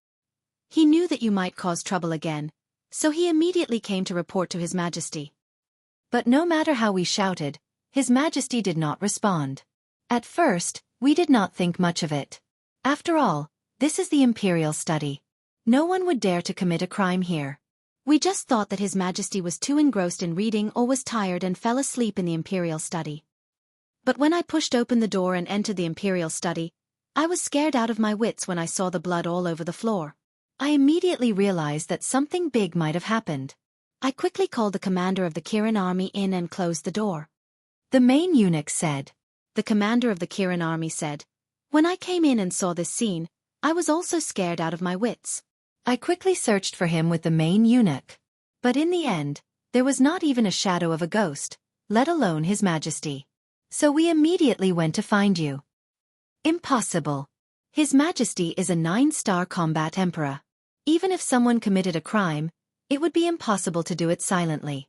He knew that you might cause trouble again, so he immediately came to report to His Majesty. But no matter how we shouted, His Majesty did not respond. At first, we did not think much of it. After all, this is the Imperial Study. No one would dare to commit a crime here. We just thought that His Majesty was too engrossed in reading or was tired and fell asleep in the Imperial Study. But when I pushed open the door and entered the Imperial Study, I was scared out of my wits when I saw the blood all over the floor. I immediately realized that something big might have happened. I quickly called the commander of the Kirin army in and closed the door." The main eunuch said. The commander of the Kirin army said, "When I came in and saw this scene, I was also scared out of my wits. I quickly searched for him with the main eunuch. But in the end, there was not even a shadow of a ghost, let alone His Majesty. So we immediately went to find you." "Impossible. His Majesty is a 9-star combat emperor. Even if someone committed a crime, it would be impossible to do it silently."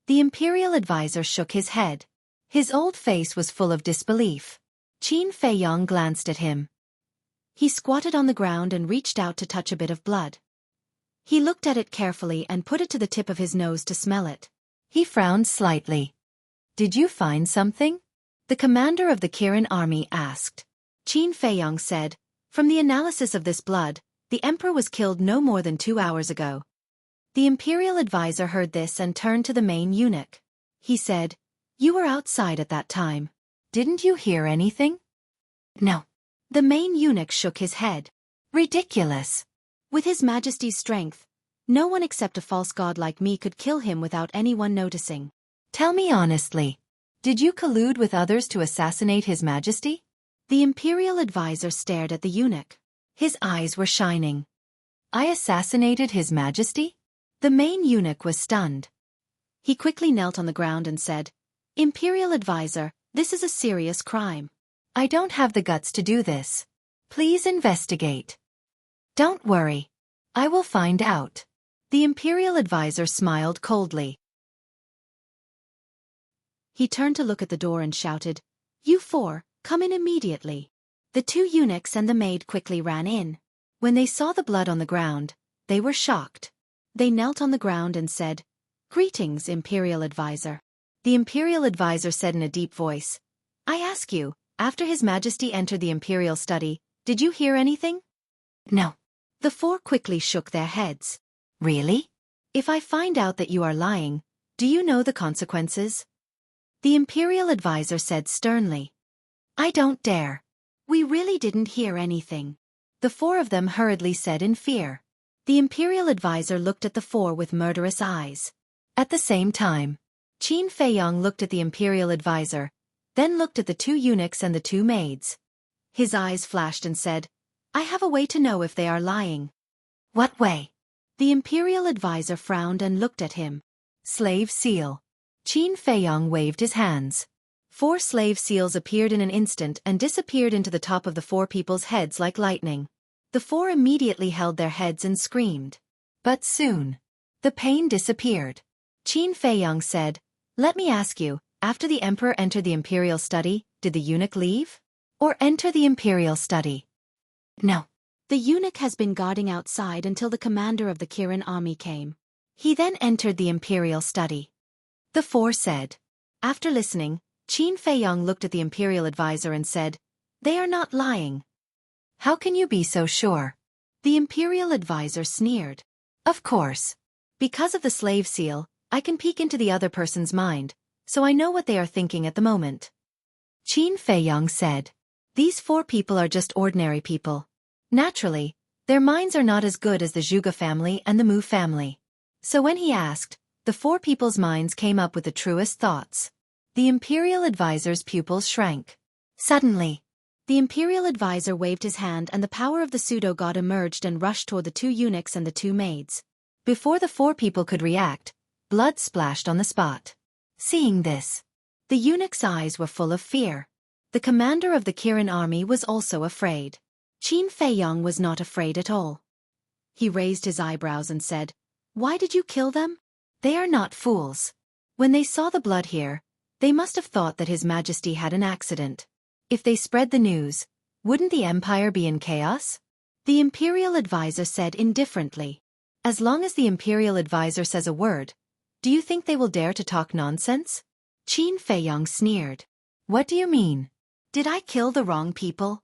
The Imperial advisor shook his head. His old face was full of disbelief. Qin Feiyong glanced at him. He squatted on the ground and reached out to touch a bit of blood. He looked at it carefully and put it to the tip of his nose to smell it. He frowned slightly. "Did you find something?" the commander of the Kirin army asked. Qin Feiyong said, "From the analysis of this blood, the emperor was killed no more than 2 hours ago." The Imperial advisor heard this and turned to the main eunuch. He said, "You were outside at that time. Didn't you hear anything?" "No." The main eunuch shook his head. "Ridiculous. With His Majesty's strength, no one except a false god like me could kill him without anyone noticing. Tell me honestly, did you collude with others to assassinate His Majesty?" The Imperial advisor stared at the eunuch. His eyes were shining. "I assassinated His Majesty?" The main eunuch was stunned. He quickly knelt on the ground and said, "Imperial advisor, this is a serious crime. I don't have the guts to do this. Please investigate." "Don't worry. I will find out." The Imperial advisor smiled coldly. He turned to look at the door and shouted, "You 4, come in immediately." The 2 eunuchs and the maid quickly ran in. When they saw the blood on the ground, they were shocked. They knelt on the ground and said, "Greetings, Imperial advisor." The Imperial advisor said in a deep voice, "I ask you, after His Majesty entered the Imperial Study, did you hear anything?" "No." The 4 quickly shook their heads. "Really? If I find out that you are lying, do you know the consequences?" The Imperial advisor said sternly, "I don't dare. We really didn't hear anything." The 4 of them hurriedly said in fear. The Imperial advisor looked at the 4 with murderous eyes. At the same time, Qin Feiyong looked at the Imperial advisor, then looked at the 2 eunuchs and the 2 maids. His eyes flashed and said, "I have a way to know if they are lying." "What way?" The Imperial advisor frowned and looked at him. "Slave seal." Qin Feiyong waved his hands. 4 slave seals appeared in an instant and disappeared into the top of the 4 people's heads like lightning. The 4 immediately held their heads and screamed. But soon, the pain disappeared. Qin Feiyong said, "Let me ask you, after the emperor entered the Imperial Study, did the eunuch leave? Or enter the Imperial Study?" "No. The eunuch has been guarding outside until the commander of the Kirin army came. He then entered the Imperial Study." The 4 said. After listening, Qin Feiyong looked at the Imperial advisor and said, "They are not lying." "How can you be so sure?" The Imperial advisor sneered. "Of course. Because of the slave seal, I can peek into the other person's mind, so I know what they are thinking at the moment. Qin Feiyang said. These 4 people are just ordinary people. Naturally, their minds are not as good as the Zhuge family and the Mu family. So when he asked, the 4 people's minds came up with the truest thoughts. The Imperial Advisor's pupils shrank. Suddenly, the Imperial Advisor waved his hand and the power of the pseudo-god emerged and rushed toward the 2 eunuchs and the 2 maids. Before the 4 people could react, blood splashed on the spot. Seeing this, the eunuch's eyes were full of fear. The commander of the Kirin army was also afraid. Qin Feiyang was not afraid at all. He raised his eyebrows and said, "Why did you kill them? They are not fools. When they saw the blood here, they must have thought that His Majesty had an accident. If they spread the news, wouldn't the empire be in chaos?" The Imperial Advisor said indifferently. As long as the Imperial Advisor says a word, do you think they will dare to talk nonsense? Qin Feiyang sneered. What do you mean? Did I kill the wrong people?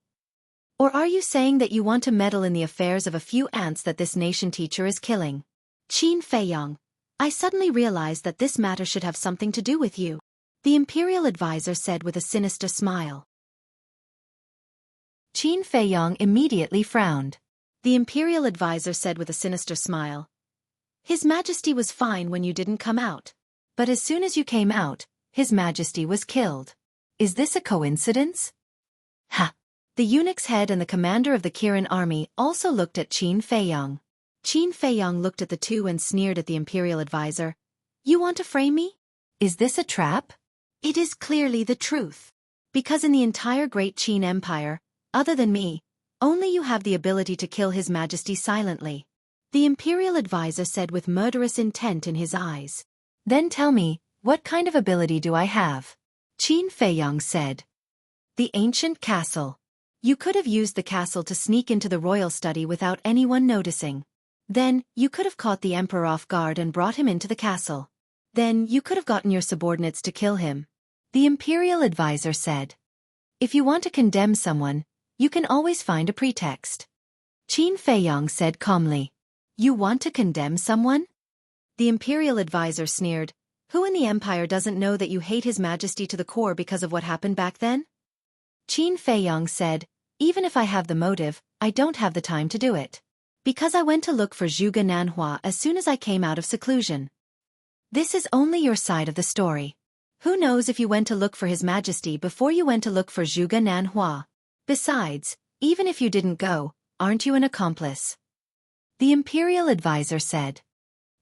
Or are you saying that you want to meddle in the affairs of a few ants that this nation teacher is killing? Qin Feiyang, I suddenly realized that this matter should have something to do with you. The Imperial Advisor said with a sinister smile. Qin Feiyang immediately frowned. The Imperial Advisor said with a sinister smile. His Majesty was fine when you didn't come out. But as soon as you came out, His Majesty was killed. Is this a coincidence? Ha! The eunuch's head and the commander of the Kirin army also looked at Qin Feiyang. Qin Feiyang looked at the 2 and sneered at the Imperial Advisor. You want to frame me? Is this a trap? It is clearly the truth. Because in the entire great Qin Empire, other than me, only you have the ability to kill His Majesty silently. The Imperial Advisor said with murderous intent in his eyes. Then tell me, what kind of ability do I have? Qin Feiyang said. The ancient castle. You could have used the castle to sneak into the royal study without anyone noticing. Then, you could have caught the emperor off guard and brought him into the castle. Then, you could have gotten your subordinates to kill him. The Imperial Advisor said. If you want to condemn someone, you can always find a pretext. Qin Feiyang said calmly. You want to condemn someone? The Imperial Advisor sneered. Who in the Empire doesn't know that you hate His Majesty to the core because of what happened back then? Qin Feiyang said, even if I have the motive, I don't have the time to do it. Because I went to look for Zhuge Nanhua as soon as I came out of seclusion. This is only your side of the story. Who knows if you went to look for His Majesty before you went to look for Zhuge Nanhua? Besides, even if you didn't go, aren't you an accomplice? The Imperial Advisor said.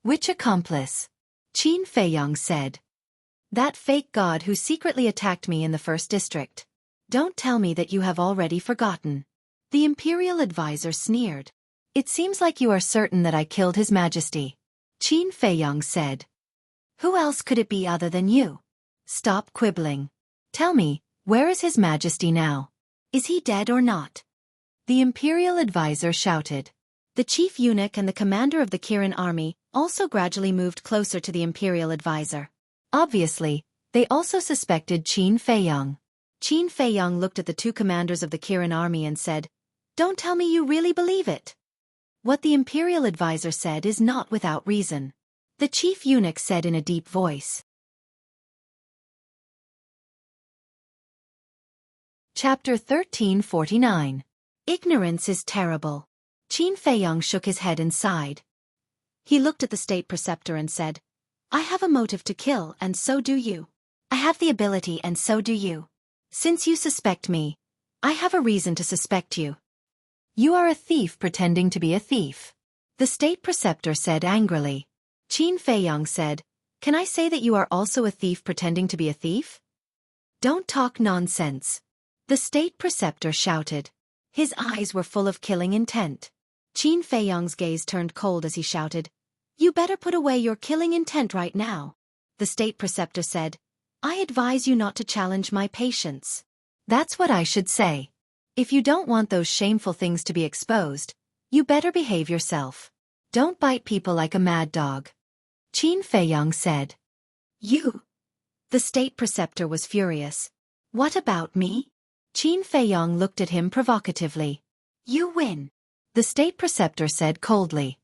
Which accomplice? Qin Feiyang said. That fake god who secretly attacked me in the 1st district. Don't tell me that you have already forgotten. The Imperial Advisor sneered. It seems like you are certain that I killed His Majesty. Qin Feiyang said. Who else could it be other than you? Stop quibbling. Tell me, where is His Majesty now? Is he dead or not? The Imperial Advisor shouted. The chief eunuch and the commander of the Kirin army also gradually moved closer to the Imperial Advisor. Obviously, they also suspected Qin Feiyang. Qin Feiyang looked at the 2 commanders of the Kirin army and said, Don't tell me you really believe it. What the Imperial Advisor said is not without reason. The chief eunuch said in a deep voice. Chapter 1349. Ignorance is terrible. Qin Feiyang shook his head and sighed. He looked at the state preceptor and said, I have a motive to kill and so do you. I have the ability and so do you. Since you suspect me, I have a reason to suspect you. You are a thief pretending to be a thief. The state preceptor said angrily. Qin Feiyang said, Can I say that you are also a thief pretending to be a thief? Don't talk nonsense. The state preceptor shouted. His eyes were full of killing intent. Qin Feiyang's gaze turned cold as he shouted, You better put away your killing intent right now. The state preceptor said, I advise you not to challenge my patience. That's what I should say. If you don't want those shameful things to be exposed, you better behave yourself. Don't bite people like a mad dog. Qin Feiyang said. You? The state preceptor was furious. What about me? Qin Feiyang looked at him provocatively. You win. The state preceptor said coldly.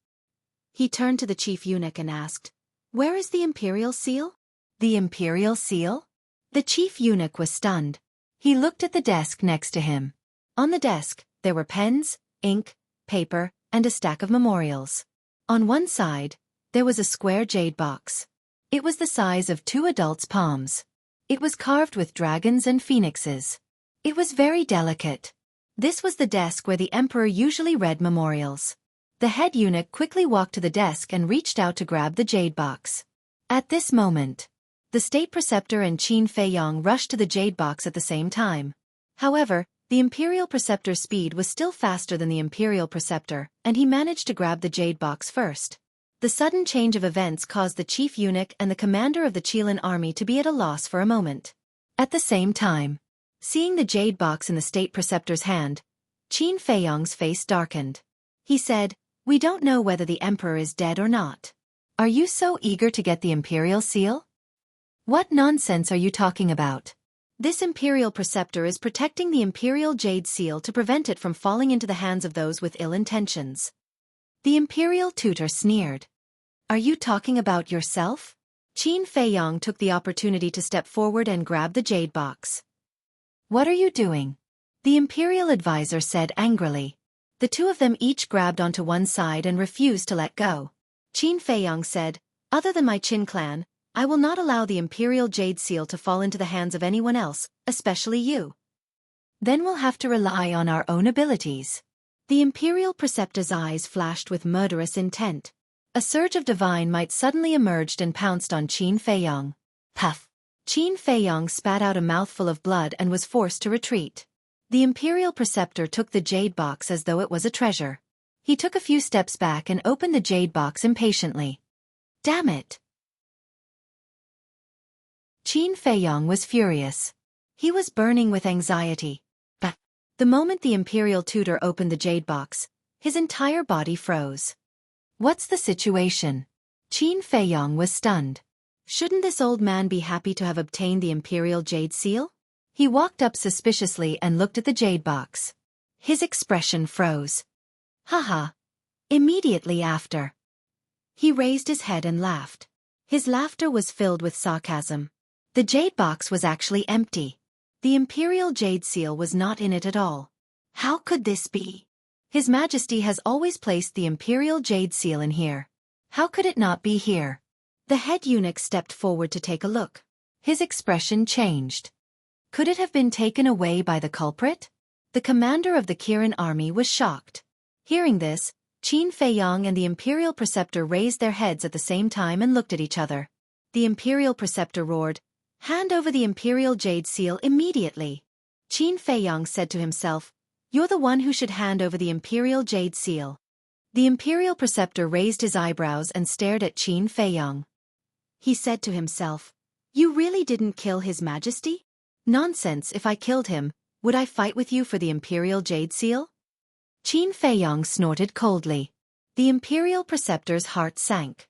He turned to the chief eunuch and asked, Where is the imperial seal? The imperial seal? The chief eunuch was stunned. He looked at the desk next to him. On the desk, there were pens, ink, paper, and a stack of memorials. On one side, there was a square jade box. It was the size of 2 adults' palms. It was carved with dragons and phoenixes. It was very delicate. This was the desk where the emperor usually read memorials. The head eunuch quickly walked to the desk and reached out to grab the jade box. At this moment, the state preceptor and Qin Feiyong rushed to the jade box at the same time. However, the imperial preceptor's speed was still faster than the imperial preceptor, and he managed to grab the jade box first. The sudden change of events caused the chief eunuch and the commander of the Qilin army to be at a loss for a moment. At the same time, seeing the jade box in the state preceptor's hand, Qin Feiyong's face darkened. He said, "We don't know whether the emperor is dead or not. Are you so eager to get the imperial seal? What nonsense are you talking about? This imperial preceptor is protecting the imperial jade seal to prevent it from falling into the hands of those with ill intentions." The imperial tutor sneered. "Are you talking about yourself?" Qin Feiyong took the opportunity to step forward and grab the jade box. "What are you doing?" the imperial advisor said angrily. The two of them each grabbed onto one side and refused to let go. Qin Feiyong said, "Other than my Qin clan, I will not allow the imperial jade seal to fall into the hands of anyone else, especially you. Then we'll have to rely on our own abilities." The imperial preceptor's eyes flashed with murderous intent. A surge of divine might suddenly emerged and pounced on Qin Feiyong. Puff! Qin Feiyong spat out a mouthful of blood and was forced to retreat. The imperial preceptor took the jade box as though it was a treasure. He took a few steps back and opened the jade box impatiently. "Damn it!" Qin Feiyong was furious. He was burning with anxiety. But the moment the imperial tutor opened the jade box, his entire body froze. "What's the situation?" Qin Feiyong was stunned. Shouldn't this old man be happy to have obtained the imperial jade seal? He walked up suspiciously and looked at the jade box. His expression froze. Haha. Immediately after, he raised his head and laughed. His laughter was filled with sarcasm. The jade box was actually empty. The imperial jade seal was not in it at all. How could this be? His Majesty has always placed the imperial jade seal in here. How could it not be here? The head eunuch stepped forward to take a look. His expression changed. Could it have been taken away by the culprit? The commander of the Kirin army was shocked. Hearing this, Qin Feiyong and the imperial preceptor raised their heads at the same time and looked at each other. The imperial preceptor roared, "Hand over the imperial jade seal immediately." Qin Feiyong said to himself, "You're the one who should hand over the imperial jade seal." The imperial preceptor raised his eyebrows and stared at Qin Feiyong. He said to himself, "You really didn't kill His Majesty? Nonsense, if I killed him, would I fight with you for the imperial jade seal?" Qin Feiyong snorted coldly. The imperial preceptor's heart sank.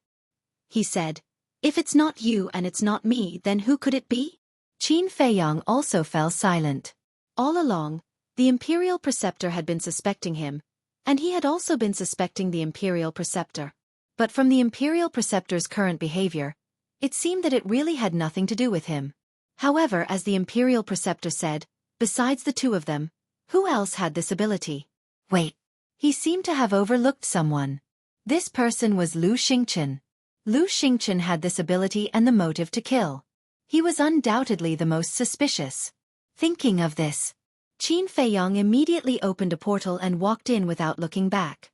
He said, "If it's not you and it's not me, then who could it be?" Qin Feiyong also fell silent. All along, the imperial preceptor had been suspecting him, and he had also been suspecting the imperial preceptor. But from the imperial preceptor's current behavior, it seemed that it really had nothing to do with him. However, as the imperial preceptor said, besides the two of them, who else had this ability? Wait. He seemed to have overlooked someone. This person was Lu Xingchen. Lu Xingchen had this ability and the motive to kill. He was undoubtedly the most suspicious. Thinking of this, Qin Feiyong immediately opened a portal and walked in without looking back.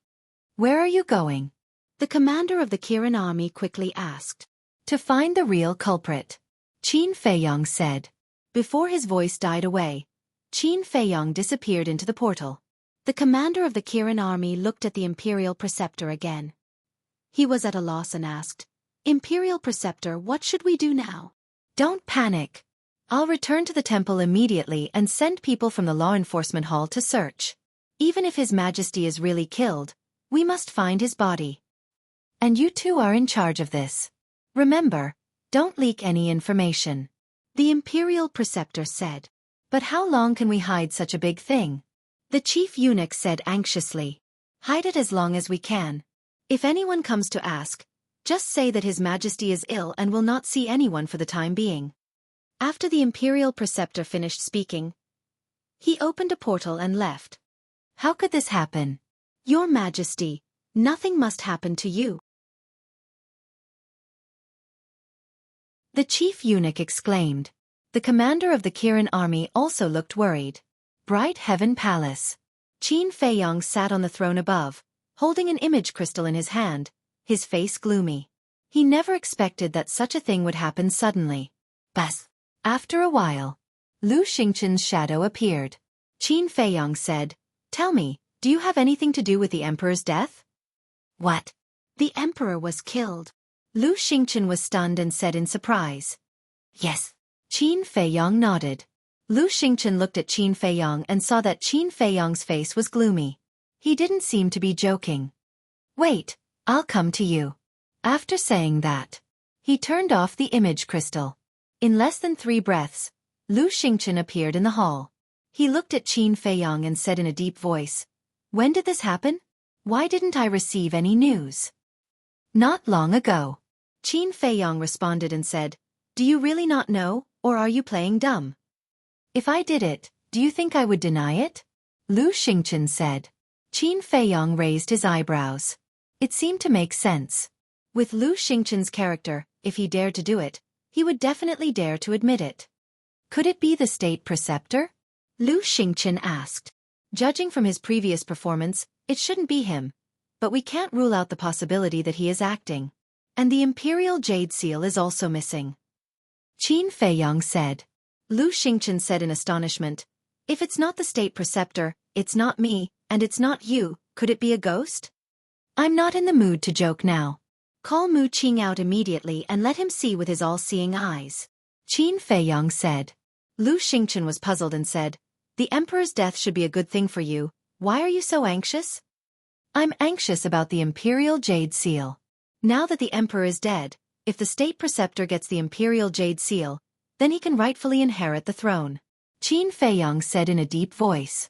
"Where are you going?" the commander of the Kirin army quickly asked. "To find the real culprit," Qin Feiyong said. Before his voice died away, Qin Feiyong disappeared into the portal. The commander of the Kirin army looked at the imperial preceptor again. He was at a loss and asked, "Imperial preceptor, what should we do now?" "Don't panic. I'll return to the temple immediately and send people from the law enforcement hall to search. Even if His Majesty is really killed, we must find his body. And you two are in charge of this. Remember, don't leak any information," the imperial preceptor said. "But how long can we hide such a big thing?" the chief eunuch said anxiously. "Hide it as long as we can. If anyone comes to ask, Just say that His Majesty is ill and will not see anyone for the time being. After the Imperial Preceptor finished speaking, he opened a portal and left. How could this happen? Your Majesty, nothing must happen to you. The chief eunuch exclaimed. The commander of the Kirin army also looked worried. Bright Heaven Palace. Qin Feiyong sat on the throne above, holding an image crystal in his hand, his face gloomy. He never expected that such a thing would happen suddenly. Buzz. After a while, Lu Xingqian's shadow appeared. Qin Feiyong said, Tell me, do you have anything to do with the emperor's death? What? The emperor was killed. Lu Xingqian was stunned and said in surprise. Yes. Qin Feiyong nodded. Lu Xingqian looked at Qin Feiyong and saw that Qin Feiyong's face was gloomy. He didn't seem to be joking. Wait, I'll come to you. After saying that, he turned off the image crystal. In less than 3 breaths, Lu Xingqian appeared in the hall. He looked at Qin Feiyong and said in a deep voice, When did this happen? Why didn't I receive any news? Not long ago. Qin Feiyong responded and said, Do you really not know, or are you playing dumb? If I did it, do you think I would deny it? Lu Xingqian said. Qin Feiyong raised his eyebrows. It seemed to make sense. With Lu Xingqian's character, if he dared to do it, he would definitely dare to admit it. Could it be the state preceptor? Lu Xingqian asked. Judging from his previous performance, it shouldn't be him. But we can't rule out the possibility that he is acting. And the Imperial Jade Seal is also missing. Qin Feiyong said. Lu Xingqian said in astonishment, If it's not the state preceptor, it's not me, and it's not you, could it be a ghost? I'm not in the mood to joke now. Call Mu Qing out immediately and let him see with his all-seeing eyes. Qin Feiyong said. Lu Xingqian was puzzled and said, The emperor's death should be a good thing for you. Why are you so anxious? I'm anxious about the Imperial Jade Seal. Now that the emperor is dead, if the state preceptor gets the Imperial Jade Seal, then he can rightfully inherit the throne. Qin Feiyong said in a deep voice.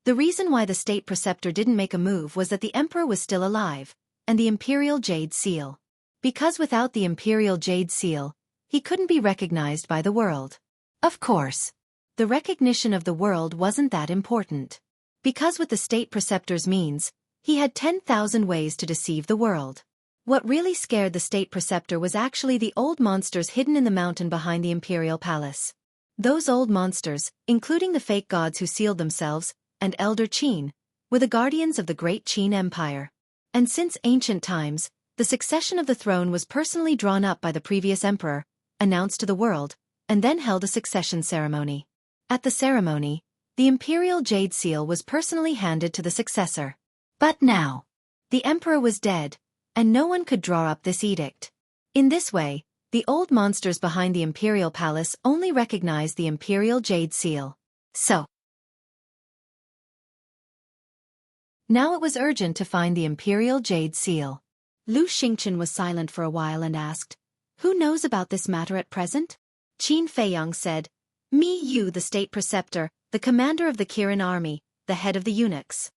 The reason why the state preceptor didn't make a move was that the emperor was still alive, and the Imperial Jade Seal. Because without the Imperial Jade Seal, he couldn't be recognized by the world. Of course, the recognition of the world wasn't that important. Because with the state preceptor's means, he had 10,000 ways to deceive the world. What really scared the state preceptor was actually the old monsters hidden in the mountain behind the imperial palace. Those old monsters, including the fake gods who sealed themselves, and Elder Qin, were the guardians of the great Qin Empire. And since ancient times, the succession of the throne was personally drawn up by the previous emperor, announced to the world, and then held a succession ceremony. At the ceremony, the Imperial Jade Seal was personally handed to the successor. But now, the emperor was dead, and no one could draw up this edict. In this way, the old monsters behind the imperial palace only recognized the Imperial Jade Seal. So, now it was urgent to find the Imperial Jade Seal. Lu Xingqian was silent for a while and asked, Who knows about this matter at present? Qin Feiyong said, Me, you, the state preceptor, the commander of the Kirin army, the head of the eunuchs.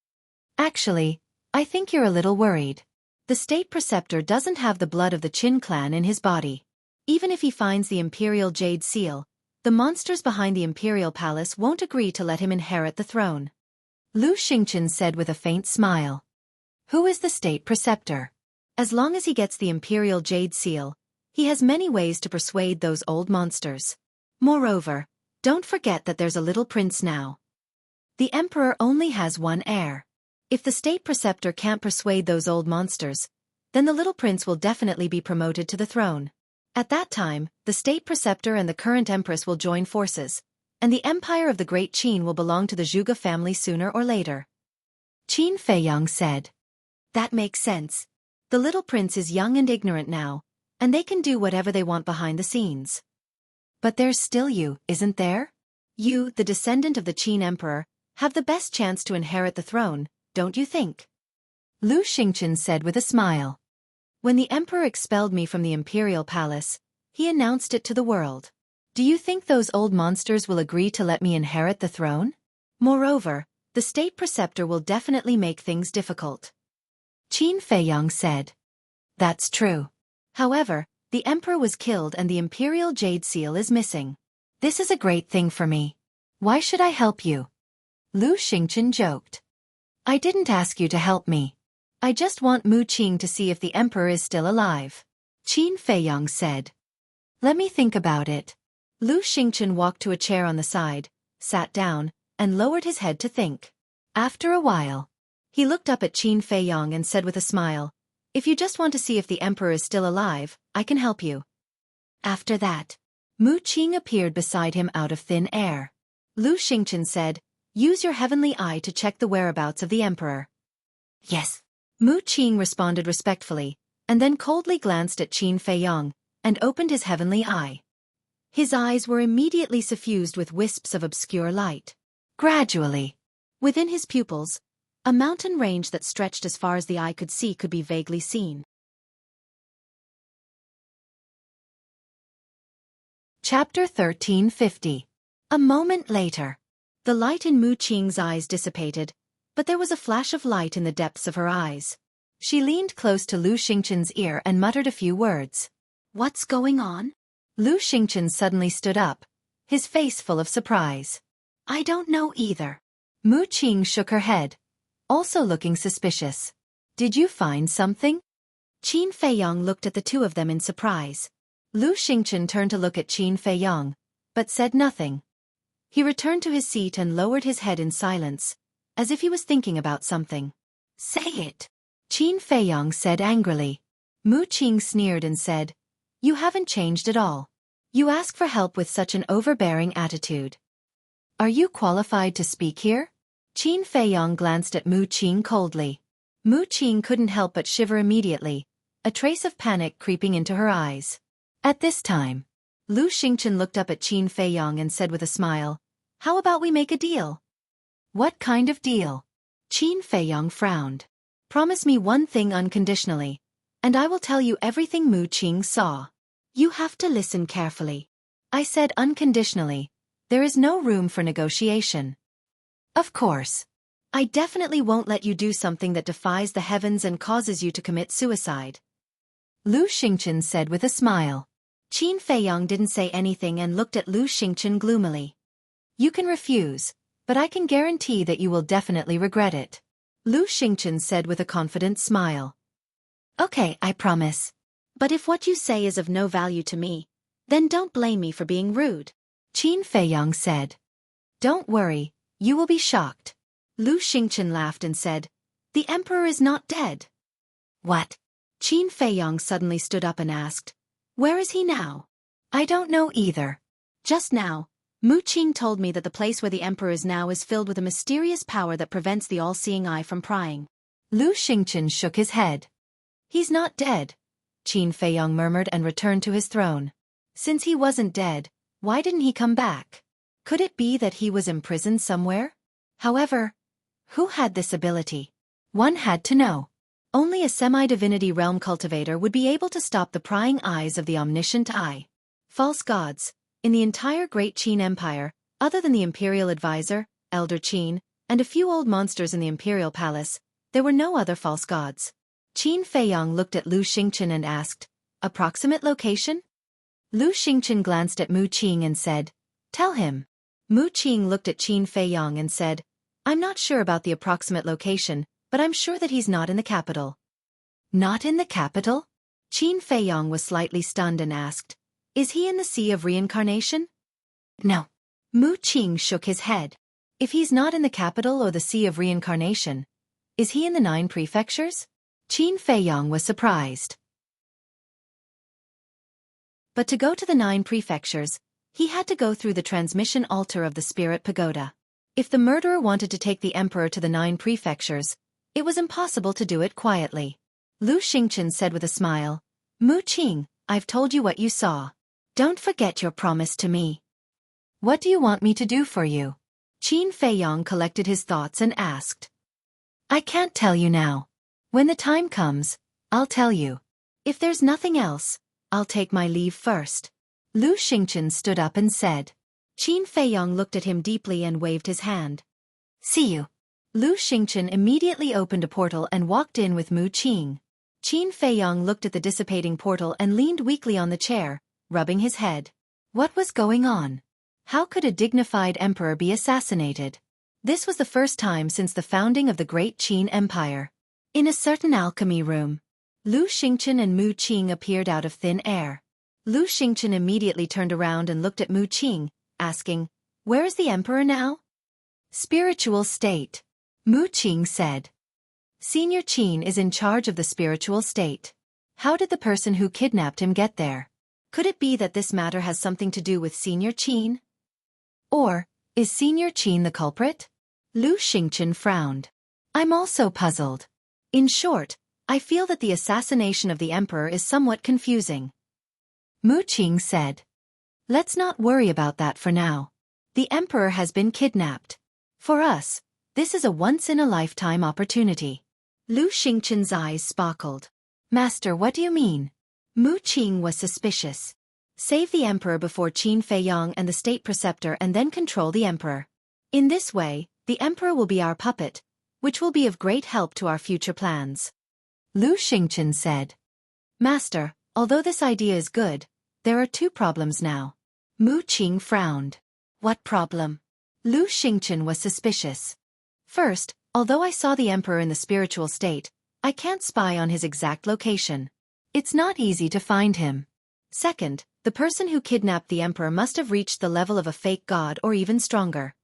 Actually, I think you're a little worried. The state preceptor doesn't have the blood of the Qin clan in his body. Even if he finds the Imperial Jade Seal, the monsters behind the imperial palace won't agree to let him inherit the throne. Lu Xingqian said with a faint smile. Who is the state preceptor? As long as he gets the Imperial Jade Seal, he has many ways to persuade those old monsters. Moreover, don't forget that there's a little prince now. The emperor only has one heir. If the state preceptor can't persuade those old monsters, then the little prince will definitely be promoted to the throne. At that time, the state preceptor and the current empress will join forces, and the empire of the great Qin will belong to the Zhuge family sooner or later. Qin Feiyong said. That makes sense. The little prince is young and ignorant now, and they can do whatever they want behind the scenes. But there's still you, isn't there? You, the descendant of the Qin emperor, have the best chance to inherit the throne, don't you think? Lu Xingqian said with a smile. When the emperor expelled me from the imperial palace, he announced it to the world. Do you think those old monsters will agree to let me inherit the throne? Moreover, the state preceptor will definitely make things difficult. Qin Feiyong said. That's true. However, the emperor was killed and the imperial jade seal is missing. This is a great thing for me. Why should I help you? Lu Xingchen joked. I didn't ask you to help me. I just want Mu Qing to see if the emperor is still alive. Qin Feiyong said. Let me think about it. Lu Xingchen walked to a chair on the side, sat down, and lowered his head to think. After a while, he looked up at Qin Feiyong and said with a smile, if you just want to see if the emperor is still alive, I can help you. After that, Mu Qing appeared beside him out of thin air. Lu Xingchen said, use your heavenly eye to check the whereabouts of the emperor. Yes. Mu Qing responded respectfully, and then coldly glanced at Qin Feiyong, and opened his heavenly eye. His eyes were immediately suffused with wisps of obscure light. Gradually, within his pupils, a mountain range that stretched as far as the eye could see could be vaguely seen. Chapter 1350. A moment later, the light in Mu Qing's eyes dissipated, but there was a flash of light in the depths of her eyes. She leaned close to Lu Xingchen's ear and muttered a few words. What's going on? Lu Xingchen suddenly stood up, his face full of surprise. I don't know either. Mu Qing shook her head, also looking suspicious. Did you find something? Qin Feiyong looked at the two of them in surprise. Lu Xingchen turned to look at Qin Feiyong, but said nothing. He returned to his seat and lowered his head in silence, as if he was thinking about something. Say it, Qin Feiyong said angrily. Mu Qing sneered and said, you haven't changed at all. You ask for help with such an overbearing attitude. Are you qualified to speak here? Qin Feiyong glanced at Mu Qing coldly. Mu Qing couldn't help but shiver immediately, a trace of panic creeping into her eyes. At this time, Lu Xingchen looked up at Qin Feiyong and said with a smile, how about we make a deal? What kind of deal? Qin Feiyong frowned. Promise me one thing unconditionally, and I will tell you everything Mu Qing saw. You have to listen carefully. I said unconditionally. There is no room for negotiation. Of course. I definitely won't let you do something that defies the heavens and causes you to commit suicide. Lu Xingchen said with a smile. Qin Feiyong didn't say anything and looked at Lu Xingchen gloomily. You can refuse, but I can guarantee that you will definitely regret it. Lu Xingchen said with a confident smile. Okay, I promise. But if what you say is of no value to me, then don't blame me for being rude. Qin Feiyong said. Don't worry, you will be shocked. Lu Xingchen laughed and said, the emperor is not dead. What? Qin Feiyong suddenly stood up and asked, where is he now? I don't know either. Just now, Mu Qing told me that the place where the emperor is now is filled with a mysterious power that prevents the all-seeing eye from prying. Lu Xingchen shook his head. He's not dead, Qin Feiyong murmured and returned to his throne. Since he wasn't dead, why didn't he come back? Could it be that he was imprisoned somewhere? However, who had this ability? One had to know. Only a semi-divinity realm cultivator would be able to stop the prying eyes of the omniscient eye. False gods. In the entire Great Qin Empire, other than the imperial advisor, Elder Qin, and a few old monsters in the imperial palace, there were no other false gods. Qin Feiyong looked at Lu Xingchen and asked, approximate location? Lu Xingchen glanced at Mu Qing and said, tell him. Mu Qing looked at Qin Feiyong and said, I'm not sure about the approximate location, but I'm sure that he's not in the capital. Not in the capital? Qin Feiyong was slightly stunned and asked, is he in the Sea of Reincarnation? No. Mu Qing shook his head. If he's not in the capital or the Sea of Reincarnation, is he in the 9 prefectures? Qin Feiyong was surprised. But to go to the 9 prefectures, he had to go through the transmission altar of the Spirit Pagoda. If the murderer wanted to take the emperor to the 9 prefectures, it was impossible to do it quietly. Lu Xingchen said with a smile, Mu Qing, I've told you what you saw. Don't forget your promise to me. What do you want me to do for you? Qin Feiyong collected his thoughts and asked. I can't tell you now. When the time comes, I'll tell you. If there's nothing else, I'll take my leave first. Lu Xingchen stood up and said. Qin Feiyong looked at him deeply and waved his hand. See you. Lu Xingchen immediately opened a portal and walked in with Mu Qing. Qin Feiyong looked at the dissipating portal and leaned weakly on the chair, rubbing his head. What was going on? How could a dignified emperor be assassinated? This was the first time since the founding of the Great Qin Empire. In a certain alchemy room, Lu Xingchen and Mu Qing appeared out of thin air. Lu Xingchen immediately turned around and looked at Mu Qing, asking, "Where is the emperor now?" Spiritual state. Mu Qing said. Senior Qin is in charge of the spiritual state. How did the person who kidnapped him get there? Could it be that this matter has something to do with Senior Qin? Or, is Senior Qin the culprit? Lu Xingchen frowned. I'm also puzzled. In short, I feel that the assassination of the emperor is somewhat confusing. Mu Qing said. Let's not worry about that for now. The emperor has been kidnapped. For us, this is a once-in-a-lifetime opportunity. Lu Xingchen's eyes sparkled. Master, what do you mean? Mu Qing was suspicious. Save the emperor before Qin Feiyong and the state preceptor and then control the emperor. In this way, the emperor will be our puppet, which will be of great help to our future plans. Lu Xingchen said. Master, although this idea is good, there are two problems now. Mu Qing frowned. What problem? Lu Xingchen was suspicious. First, although I saw the emperor in the spiritual state, I can't spy on his exact location. It's not easy to find him. Second, the person who kidnapped the emperor must have reached the level of a fake god or even stronger.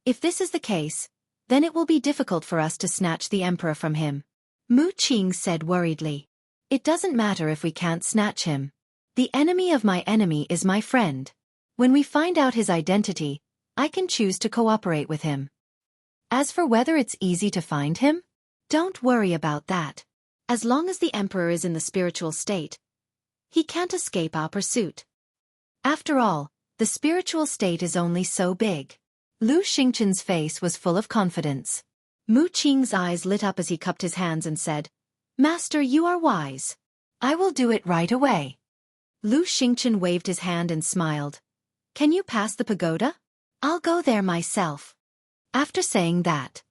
If this is the case, then it will be difficult for us to snatch the emperor from him. Mu Qing said worriedly. It doesn't matter if we can't snatch him. The enemy of my enemy is my friend. When we find out his identity, I can choose to cooperate with him. As for whether it's easy to find him, don't worry about that. As long as the emperor is in the spiritual state, he can't escape our pursuit. After all, the spiritual state is only so big. Lu Xingchen's face was full of confidence. Mu Qing's eyes lit up as he cupped his hands and said, Master, you are wise. I will do it right away. Lu Xingchen waved his hand and smiled. Can you pass the pagoda? I'll go there myself. After saying that,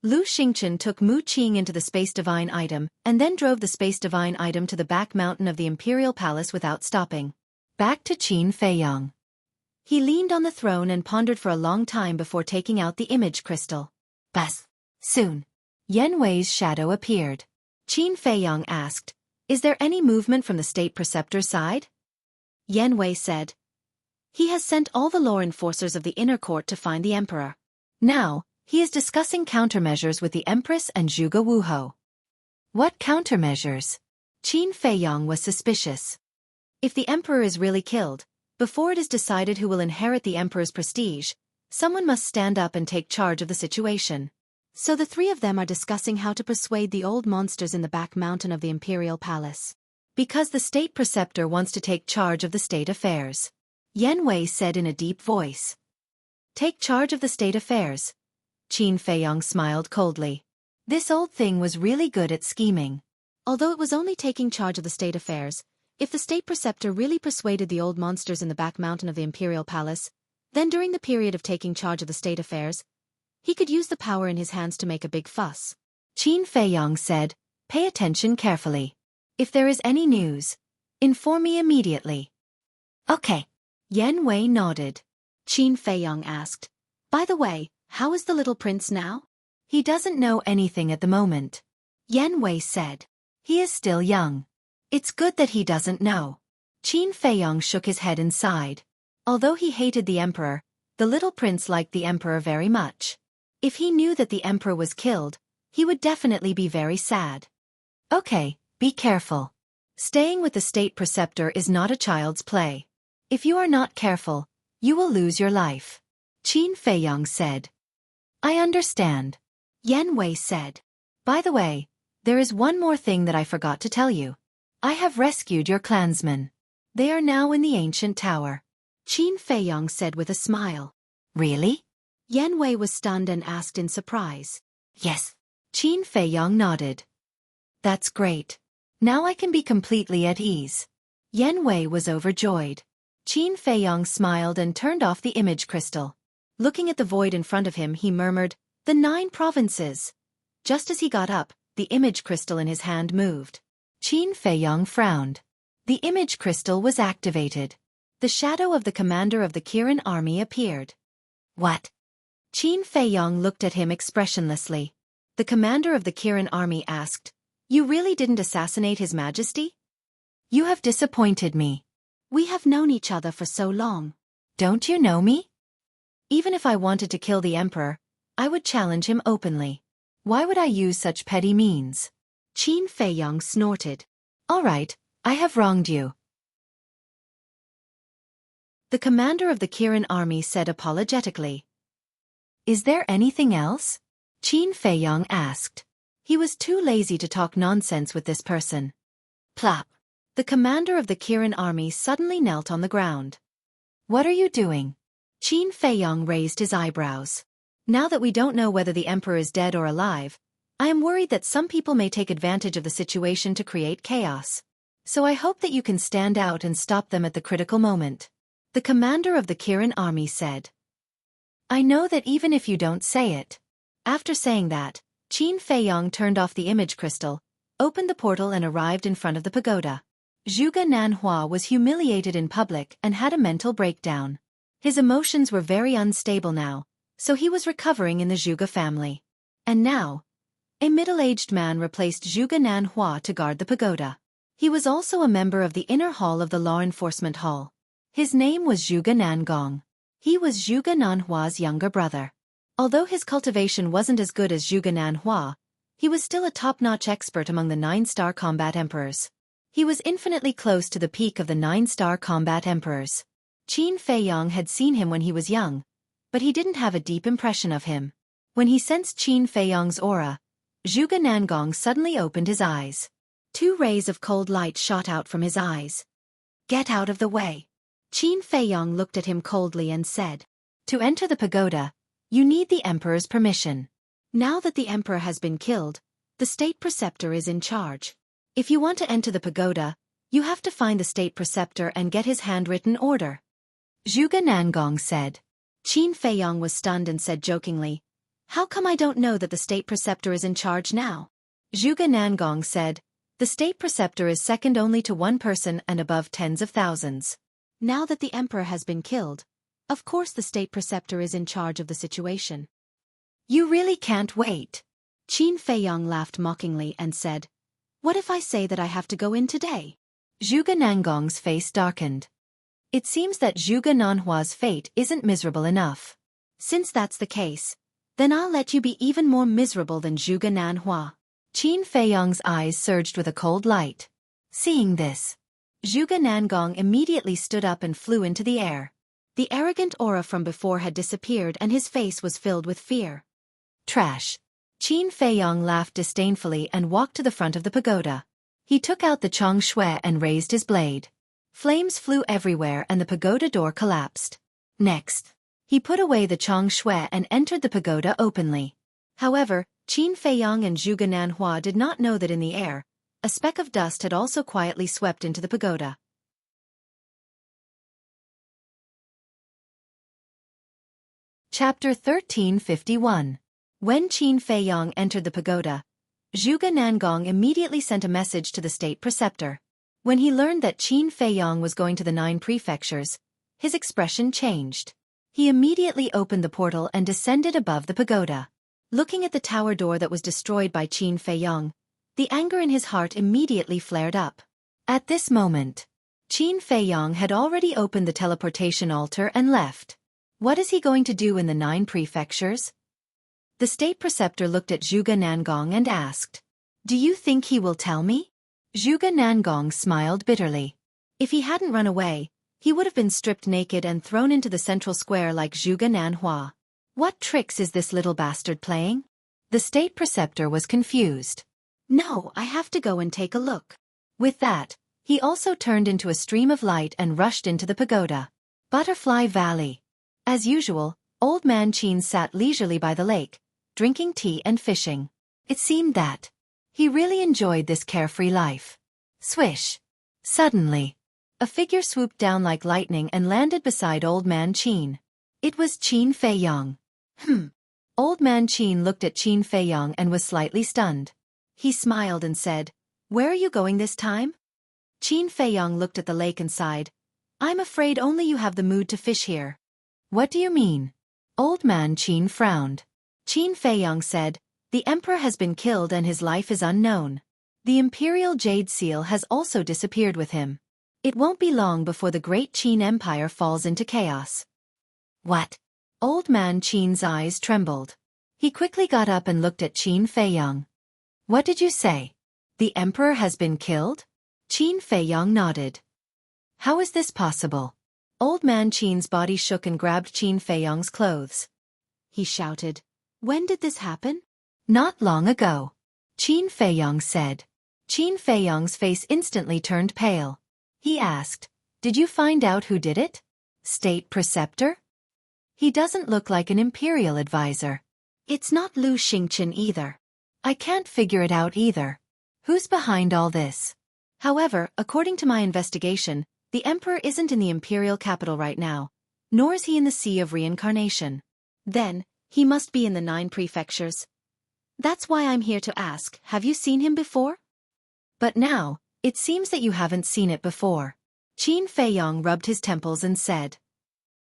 Lu Xingchen took Mu Qing into the Space Divine item and then drove the Space Divine item to the back mountain of the Imperial Palace without stopping. Back to Qin Feiyong. He leaned on the throne and pondered for a long time before taking out the image crystal. Bas. Soon, Yan Wei's shadow appeared. Qin Feiyong asked, Is there any movement from the state preceptor's side? Yan Wei said, He has sent all the law enforcers of the inner court to find the emperor. Now, he is discussing countermeasures with the Empress and Zhuge Wuhou. What countermeasures? Qin Feiyong was suspicious. If the emperor is really killed, before it is decided who will inherit the emperor's prestige, someone must stand up and take charge of the situation. So the three of them are discussing how to persuade the old monsters in the back mountain of the Imperial Palace. Because the state preceptor wants to take charge of the state affairs. Yan Wei said in a deep voice. Take charge of the state affairs. Qin Feiyong smiled coldly. This old thing was really good at scheming. Although it was only taking charge of the state affairs, if the state preceptor really persuaded the old monsters in the back mountain of the Imperial Palace, then during the period of taking charge of the state affairs, he could use the power in his hands to make a big fuss. Qin Feiyong said, Pay attention carefully. If there is any news, inform me immediately. Okay. Yan Wei nodded. Qin Feiyong asked, By the way, how is the little prince now? He doesn't know anything at the moment. Yan Wei said. He is still young. It's good that he doesn't know. Qin Feiyong shook his head and sighed. Although he hated the emperor, the little prince liked the emperor very much. If he knew that the emperor was killed, he would definitely be very sad. Okay, be careful. Staying with the state preceptor is not a child's play. If you are not careful, you will lose your life. Qin Feiyong said. I understand. Yan Wei said. By the way, there is one more thing that I forgot to tell you. I have rescued your clansmen. They are now in the ancient tower. Qin Feiyong said with a smile. Really? Yan Wei was stunned and asked in surprise. Yes. Qin Feiyong nodded. That's great. Now I can be completely at ease. Yan Wei was overjoyed. Qin Feiyong smiled and turned off the image crystal. Looking at the void in front of him, he murmured, The 9 provinces. Just as he got up, the image crystal in his hand moved. Qin Feiyong frowned. The image crystal was activated. The shadow of the commander of the Kirin army appeared. What? Qin Feiyong looked at him expressionlessly. The commander of the Kirin army asked, "You really didn't assassinate His Majesty? You have disappointed me. We have known each other for so long. Don't you know me? Even if I wanted to kill the emperor, I would challenge him openly. Why would I use such petty means?" Qin Feiyong snorted. "All right, I have wronged you." The commander of the Kirin army said apologetically. "Is there anything else?" Qin Feiyong asked. He was too lazy to talk nonsense with this person. Plop. The commander of the Kirin army suddenly knelt on the ground. "What are you doing?" Qin Feiyong raised his eyebrows. "Now that we don't know whether the emperor is dead or alive, I am worried that some people may take advantage of the situation to create chaos. So I hope that you can stand out and stop them at the critical moment." The commander of the Kirin army said. "I know that even if you don't say it." After saying that, Qin Feiyong turned off the image crystal, opened the portal and arrived in front of the pagoda. Zhuge Nanhua was humiliated in public and had a mental breakdown. His emotions were very unstable now, so he was recovering in the Zhuge family. And now, a middle-aged man replaced Zhuge Nanhua to guard the pagoda. He was also a member of the inner hall of the law enforcement hall. His name was Zhuge Nangong. He was Zhuge Nanhua's younger brother. Although his cultivation wasn't as good as Zhuge Nanhua, he was still a top-notch expert among the 9-star combat emperors. He was infinitely close to the peak of the 9-star combat emperors. Qin Feiyong had seen him when he was young, but he didn't have a deep impression of him. When he sensed Qin Feiyong's aura, Zhuge Nangong suddenly opened his eyes. 2 rays of cold light shot out from his eyes. "Get out of the way." Qin Feiyong looked at him coldly and said, "To enter the pagoda, you need the emperor's permission. Now that the emperor has been killed, the state preceptor is in charge. If you want to enter the pagoda, you have to find the state preceptor and get his handwritten order." Zhuge Nangong said. Qin Feiyong was stunned and said jokingly, "How come I don't know that the state preceptor is in charge now?" Zhuge Nangong said, "The state preceptor is second only to one person and above tens of thousands. Now that the emperor has been killed, of course the state preceptor is in charge of the situation." "You really can't wait." Qin Feiyong laughed mockingly and said, "What if I say that I have to go in today?" Zhuge Nangong's face darkened. It seems that Zhuge Nanhua's fate isn't miserable enough. Since that's the case, then I'll let you be even more miserable than Zhuge Nanhua. Qin Feiyong's eyes surged with a cold light. Seeing this, Zhuge Nangong immediately stood up and flew into the air. The arrogant aura from before had disappeared and his face was filled with fear. Trash. Qin Feiyong laughed disdainfully and walked to the front of the pagoda. He took out the Chong Shui and raised his blade. Flames flew everywhere and the pagoda door collapsed. Next, he put away the Chong Shui and entered the pagoda openly. However, Qin Feiyong and Zhuge Nanhua did not know that in the air, a speck of dust had also quietly swept into the pagoda. Chapter 1351. When Qin Feiyong entered the pagoda, Zhuge Nangong immediately sent a message to the state preceptor. When he learned that Qin Feiyong was going to the 9 prefectures, his expression changed. He immediately opened the portal and descended above the pagoda. Looking at the tower door that was destroyed by Qin Feiyong, the anger in his heart immediately flared up. At this moment, Qin Feiyong had already opened the teleportation altar and left. What is he going to do in the 9 prefectures? The state preceptor looked at Zhuge Nangong and asked, "Do you think he will tell me?" Zhuge Nangong smiled bitterly. If he hadn't run away, he would have been stripped naked and thrown into the central square like Zhuge Nanhua. What tricks is this little bastard playing? The state preceptor was confused. "No, I have to go and take a look." With that, he also turned into a stream of light and rushed into the pagoda. Butterfly Valley. As usual, Old Man Qin sat leisurely by the lake, drinking tea and fishing. It seemed that he really enjoyed this carefree life. Swish! Suddenly, a figure swooped down like lightning and landed beside Old Man Qin. It was Qin Feiyong. Old Man Qin looked at Qin Feiyong and was slightly stunned. He smiled and said, "Where are you going this time?" Qin Feiyong looked at the lake and sighed. "I'm afraid only you have the mood to fish here." "What do you mean?" Old man Qin frowned. Qin Feiyong said, "The emperor has been killed and his life is unknown. The imperial jade seal has also disappeared with him. It won't be long before the great Qin Empire falls into chaos." "What?" Old man Qin's eyes trembled. He quickly got up and looked at Qin Feiyong. "What did you say? The emperor has been killed?" Qin Feiyong nodded. "How is this possible?" Old man Qin's body shook and grabbed Qin Feiyong's clothes. He shouted, "When did this happen?" "Not long ago," Qin Feiyong said. Qin Feiyong's face instantly turned pale. He asked, "Did you find out who did it? State Preceptor? He doesn't look like an imperial advisor. It's not Lu Xingqian either. I can't figure it out either. Who's behind all this?" However, according to my investigation, the emperor isn't in the imperial capital right now, nor is he in the Sea of Reincarnation. Then, he must be in the 9 prefectures. That's why I'm here to ask, have you seen him before? But now, it seems that you haven't seen it before. Qin Feiyong rubbed his temples and said.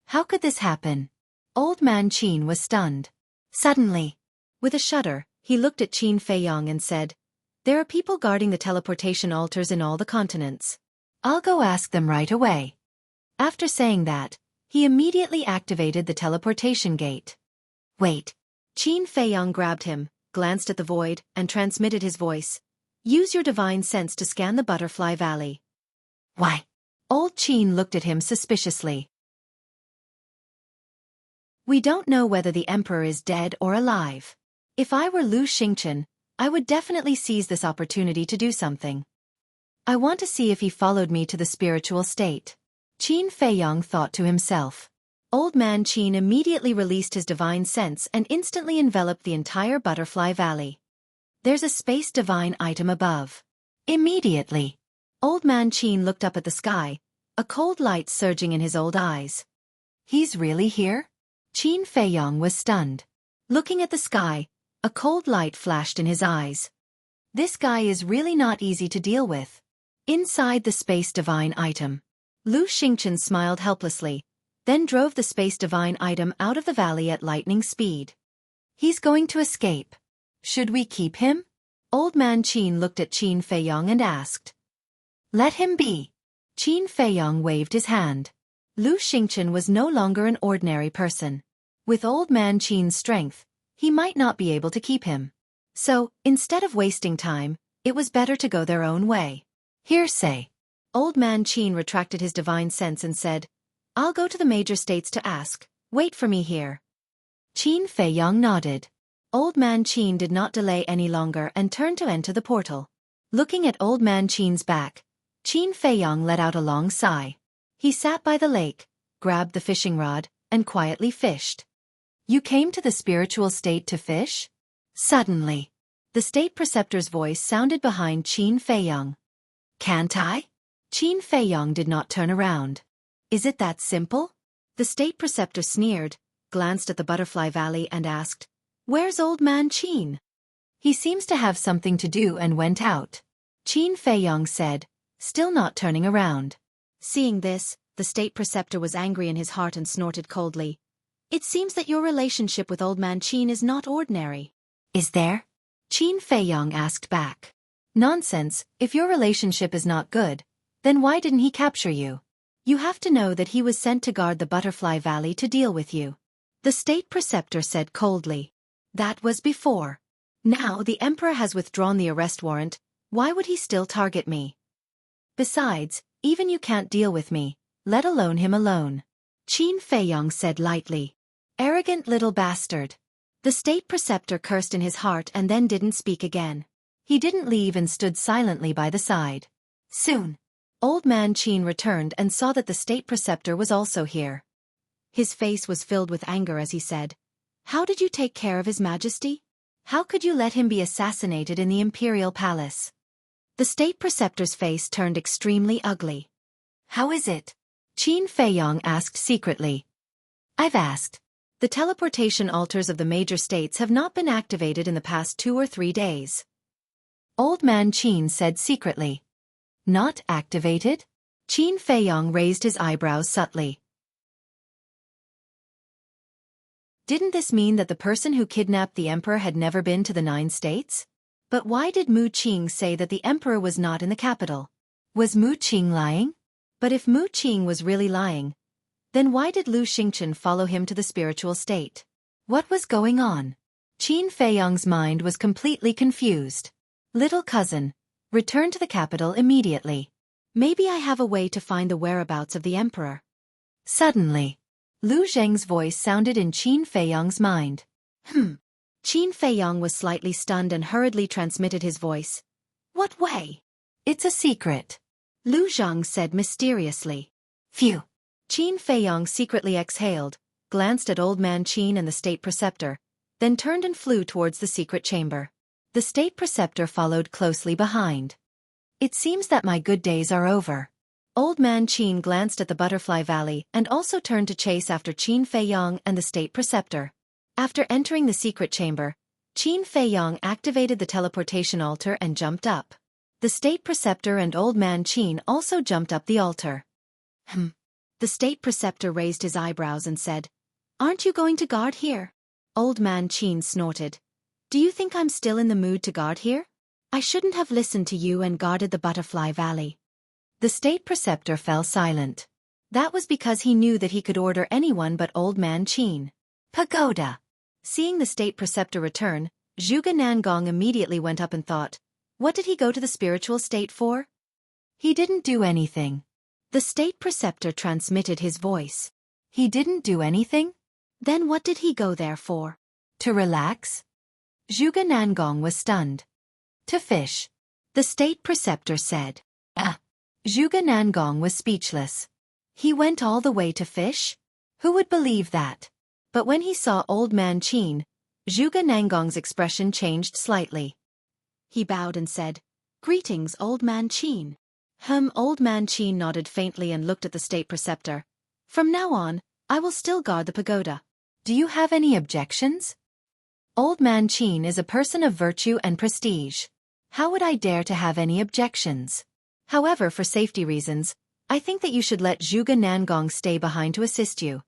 How could this happen? Old man Qin was stunned. Suddenly, with a shudder, he looked at Qin Feiyong and said, "There are people guarding the teleportation altars in all the continents. I'll go ask them right away." After saying that, he immediately activated the teleportation gate. Wait. Qin Feiyong grabbed him, glanced at the void, and transmitted his voice. Use your divine sense to scan the Butterfly Valley. Why? Old Qin looked at him suspiciously. We don't know whether the Emperor is dead or alive. If I were Lu Xingqian, I would definitely seize this opportunity to do something. I want to see if he followed me to the spiritual state. Qin Feiyong thought to himself. Old man Qin immediately released his divine sense and instantly enveloped the entire Butterfly Valley. There's a space divine item above. Immediately, Old man Qin looked up at the sky, a cold light surging in his old eyes. He's really here? Qin Feiyong was stunned. Looking at the sky, a cold light flashed in his eyes. This guy is really not easy to deal with. Inside the space divine item, Lu Xingqian smiled helplessly, then drove the space divine item out of the valley at lightning speed. He's going to escape. Should we keep him? Old man Qin looked at Qin Feiyong and asked. Let him be. Qin Feiyong waved his hand. Lu Xingqian was no longer an ordinary person. With old man Qin's strength, he might not be able to keep him. So, instead of wasting time, it was better to go their own way. Hearsay. Old man Qin retracted his divine sense and said, I'll go to the major states to ask. Wait for me here. Qin Feiyong nodded. Old man Qin did not delay any longer and turned to enter the portal. Looking at old man Qin's back, Qin Feiyong let out a long sigh. He sat by the lake, grabbed the fishing rod, and quietly fished. You came to the spiritual state to fish? Suddenly, the state preceptor's voice sounded behind Qin Feiyong. Can't I? Qin Feiyong did not turn around. Is it that simple? The state preceptor sneered, glanced at the Butterfly Valley and asked, Where's old man Qin? He seems to have something to do and went out. Qin Feiyong said, still not turning around. Seeing this, the state preceptor was angry in his heart and snorted coldly. It seems that your relationship with old man Qin is not ordinary. Is there? Qin Feiyong asked back. Nonsense, if your relationship is not good, then why didn't he capture you? You have to know that he was sent to guard the Butterfly Valley to deal with you. The state preceptor said coldly. That was before. Now the emperor has withdrawn the arrest warrant, why would he still target me? Besides, even you can't deal with me, let alone him alone. Qin Feiyong said lightly. Arrogant little bastard. The state preceptor cursed in his heart and then didn't speak again. He didn't leave and stood silently by the side. Soon, old man Qin returned and saw that the state preceptor was also here. His face was filled with anger as he said, How did you take care of His Majesty? How could you let him be assassinated in the imperial palace? The state preceptor's face turned extremely ugly. How is it? Qin Feiyong asked secretly. I've asked. The teleportation altars of the major states have not been activated in the past 2 or 3 days. Old Man Qin said secretly. Not activated? Qin Feiyong raised his eyebrows subtly. Didn't this mean that the person who kidnapped the emperor had never been to the 9 states? But why did Mu Qing say that the emperor was not in the capital? Was Mu Qing lying? But if Mu Qing was really lying, then why did Lu Xingchen follow him to the spiritual state? What was going on? Qin Feiyong's mind was completely confused. Little cousin, return to the capital immediately. Maybe I have a way to find the whereabouts of the emperor. Suddenly, Lu Zheng's voice sounded in Qin Feiyong's mind. Qin Feiyong was slightly stunned and hurriedly transmitted his voice. What way? It's a secret. Lu Zheng said mysteriously. Phew. Qin Feiyong secretly exhaled, glanced at Old Man Qin and the state preceptor, then turned and flew towards the secret chamber. The state preceptor followed closely behind. It seems that my good days are over. Old Man Qin glanced at the Butterfly Valley and also turned to chase after Qin Feiyong and the state preceptor. After entering the secret chamber, Qin Feiyong activated the teleportation altar and jumped up. The state preceptor and Old Man Qin also jumped up the altar. The state preceptor raised his eyebrows and said, Aren't you going to guard here? Old Man Qin snorted. Do you think I'm still in the mood to guard here? I shouldn't have listened to you and guarded the Butterfly Valley. The state preceptor fell silent. That was because he knew that he could order anyone but Old Man Qin. Pagoda. Seeing the state preceptor return, Zhuge Nangong immediately went up and thought, what did he go to the spiritual state for? He didn't do anything. The state preceptor transmitted his voice. He didn't do anything? Then what did he go there for? To relax? Zhuge Nangong was stunned. To fish. The state preceptor said. Zhuge Nangong was speechless. He went all the way to fish? Who would believe that? But when he saw Old Man Qin, Zhuge Nangong's expression changed slightly. He bowed and said, Greetings, Old Man Qin. Old Man Qin nodded faintly and looked at the state preceptor. From now on, I will still guard the pagoda. Do you have any objections? Old Man Qin is a person of virtue and prestige. How would I dare to have any objections? However, for safety reasons, I think that you should let Zhuge Nangong stay behind to assist you.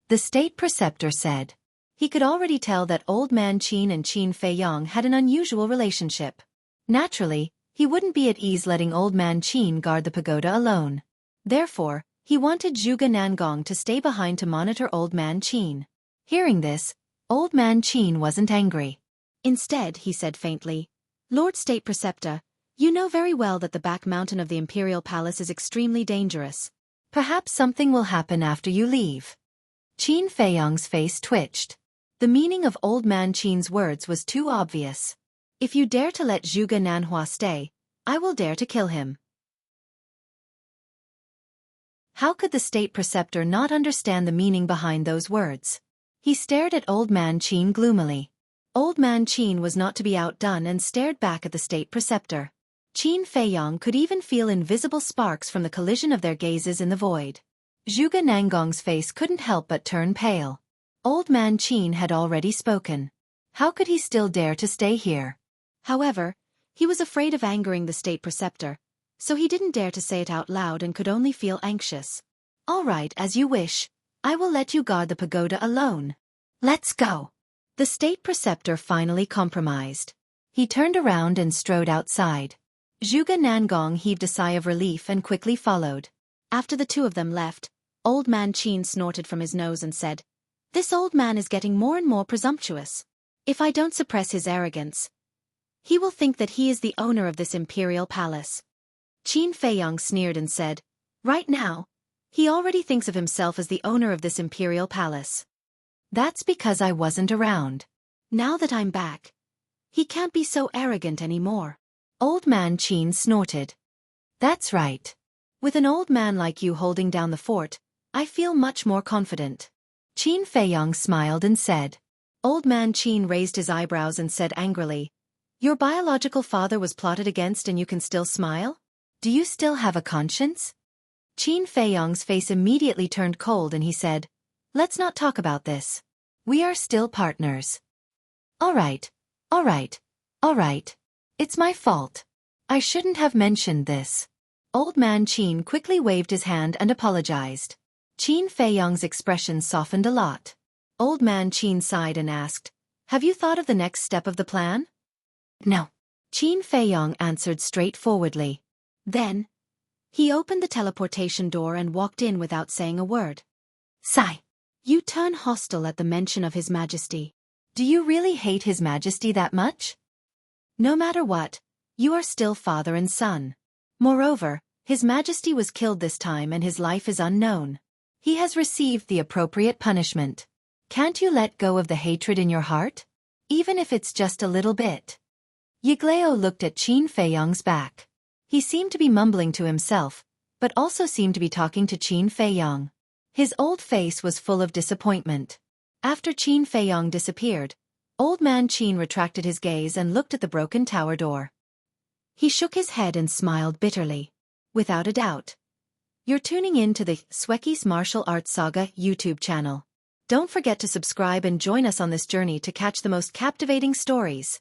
The state preceptor said. He could already tell that Old Man Qin and Qin Feiyong had an unusual relationship. Naturally, he wouldn't be at ease letting Old Man Qin guard the pagoda alone. Therefore, he wanted Zhuge Nangong to stay behind to monitor Old Man Qin. Hearing this, Old Man Qin wasn't angry. Instead, he said faintly, Lord State Preceptor, you know very well that the back mountain of the Imperial Palace is extremely dangerous. Perhaps something will happen after you leave. Qin Feiyong's face twitched. The meaning of Old Man Qin's words was too obvious. If you dare to let Zhuge Nanhua stay, I will dare to kill him. How could the state preceptor not understand the meaning behind those words? He stared at Old Man Qin gloomily. Old Man Qin was not to be outdone and stared back at the state preceptor. Qin Feiyong could even feel invisible sparks from the collision of their gazes in the void. Zhuge Nangong's face couldn't help but turn pale. Old Man Qin had already spoken. How could he still dare to stay here? However, he was afraid of angering the state preceptor, so he didn't dare to say it out loud and could only feel anxious. All right, as you wish. I will let you guard the pagoda alone. Let's go. The state preceptor finally compromised. He turned around and strode outside. Zhuge Nangong heaved a sigh of relief and quickly followed. After the two of them left, Old Man Qin snorted from his nose and said, This old man is getting more and more presumptuous. If I don't suppress his arrogance, he will think that he is the owner of this imperial palace. Qin Feiyong sneered and said, Right now, he already thinks of himself as the owner of this imperial palace. That's because I wasn't around. Now that I'm back, he can't be so arrogant anymore. Old Man Qin snorted. That's right. With an old man like you holding down the fort, I feel much more confident. Qin Feiyong smiled and said. Old Man Qin raised his eyebrows and said angrily, Your biological father was plotted against and you can still smile? Do you still have a conscience? Qin Feiyong's face immediately turned cold and he said, Let's not talk about this. We are still partners. All right. It's my fault. I shouldn't have mentioned this. Old man Qin quickly waved his hand and apologized. Qin Feiyong's expression softened a lot. Old man Qin sighed and asked, "Have you thought of the next step of the plan?" "No." Qin Feiyong answered straightforwardly. Then, he opened the teleportation door and walked in without saying a word. "Sigh. You turn hostile at the mention of His Majesty. Do you really hate His Majesty that much? No matter what, you are still father and son. Moreover, His Majesty was killed this time and his life is unknown. He has received the appropriate punishment. Can't you let go of the hatred in your heart? Even if it's just a little bit." Yiglao looked at Qin Feiyong's back. He seemed to be mumbling to himself, but also seemed to be talking to Qin Feiyong. His old face was full of disappointment. After Qin Feiyong disappeared, old man Qin retracted his gaze and looked at the broken tower door. He shook his head and smiled bitterly. Without a doubt. You're tuning in to the Xueqi's Martial Arts Saga YouTube channel. Don't forget to subscribe and join us on this journey to catch the most captivating stories.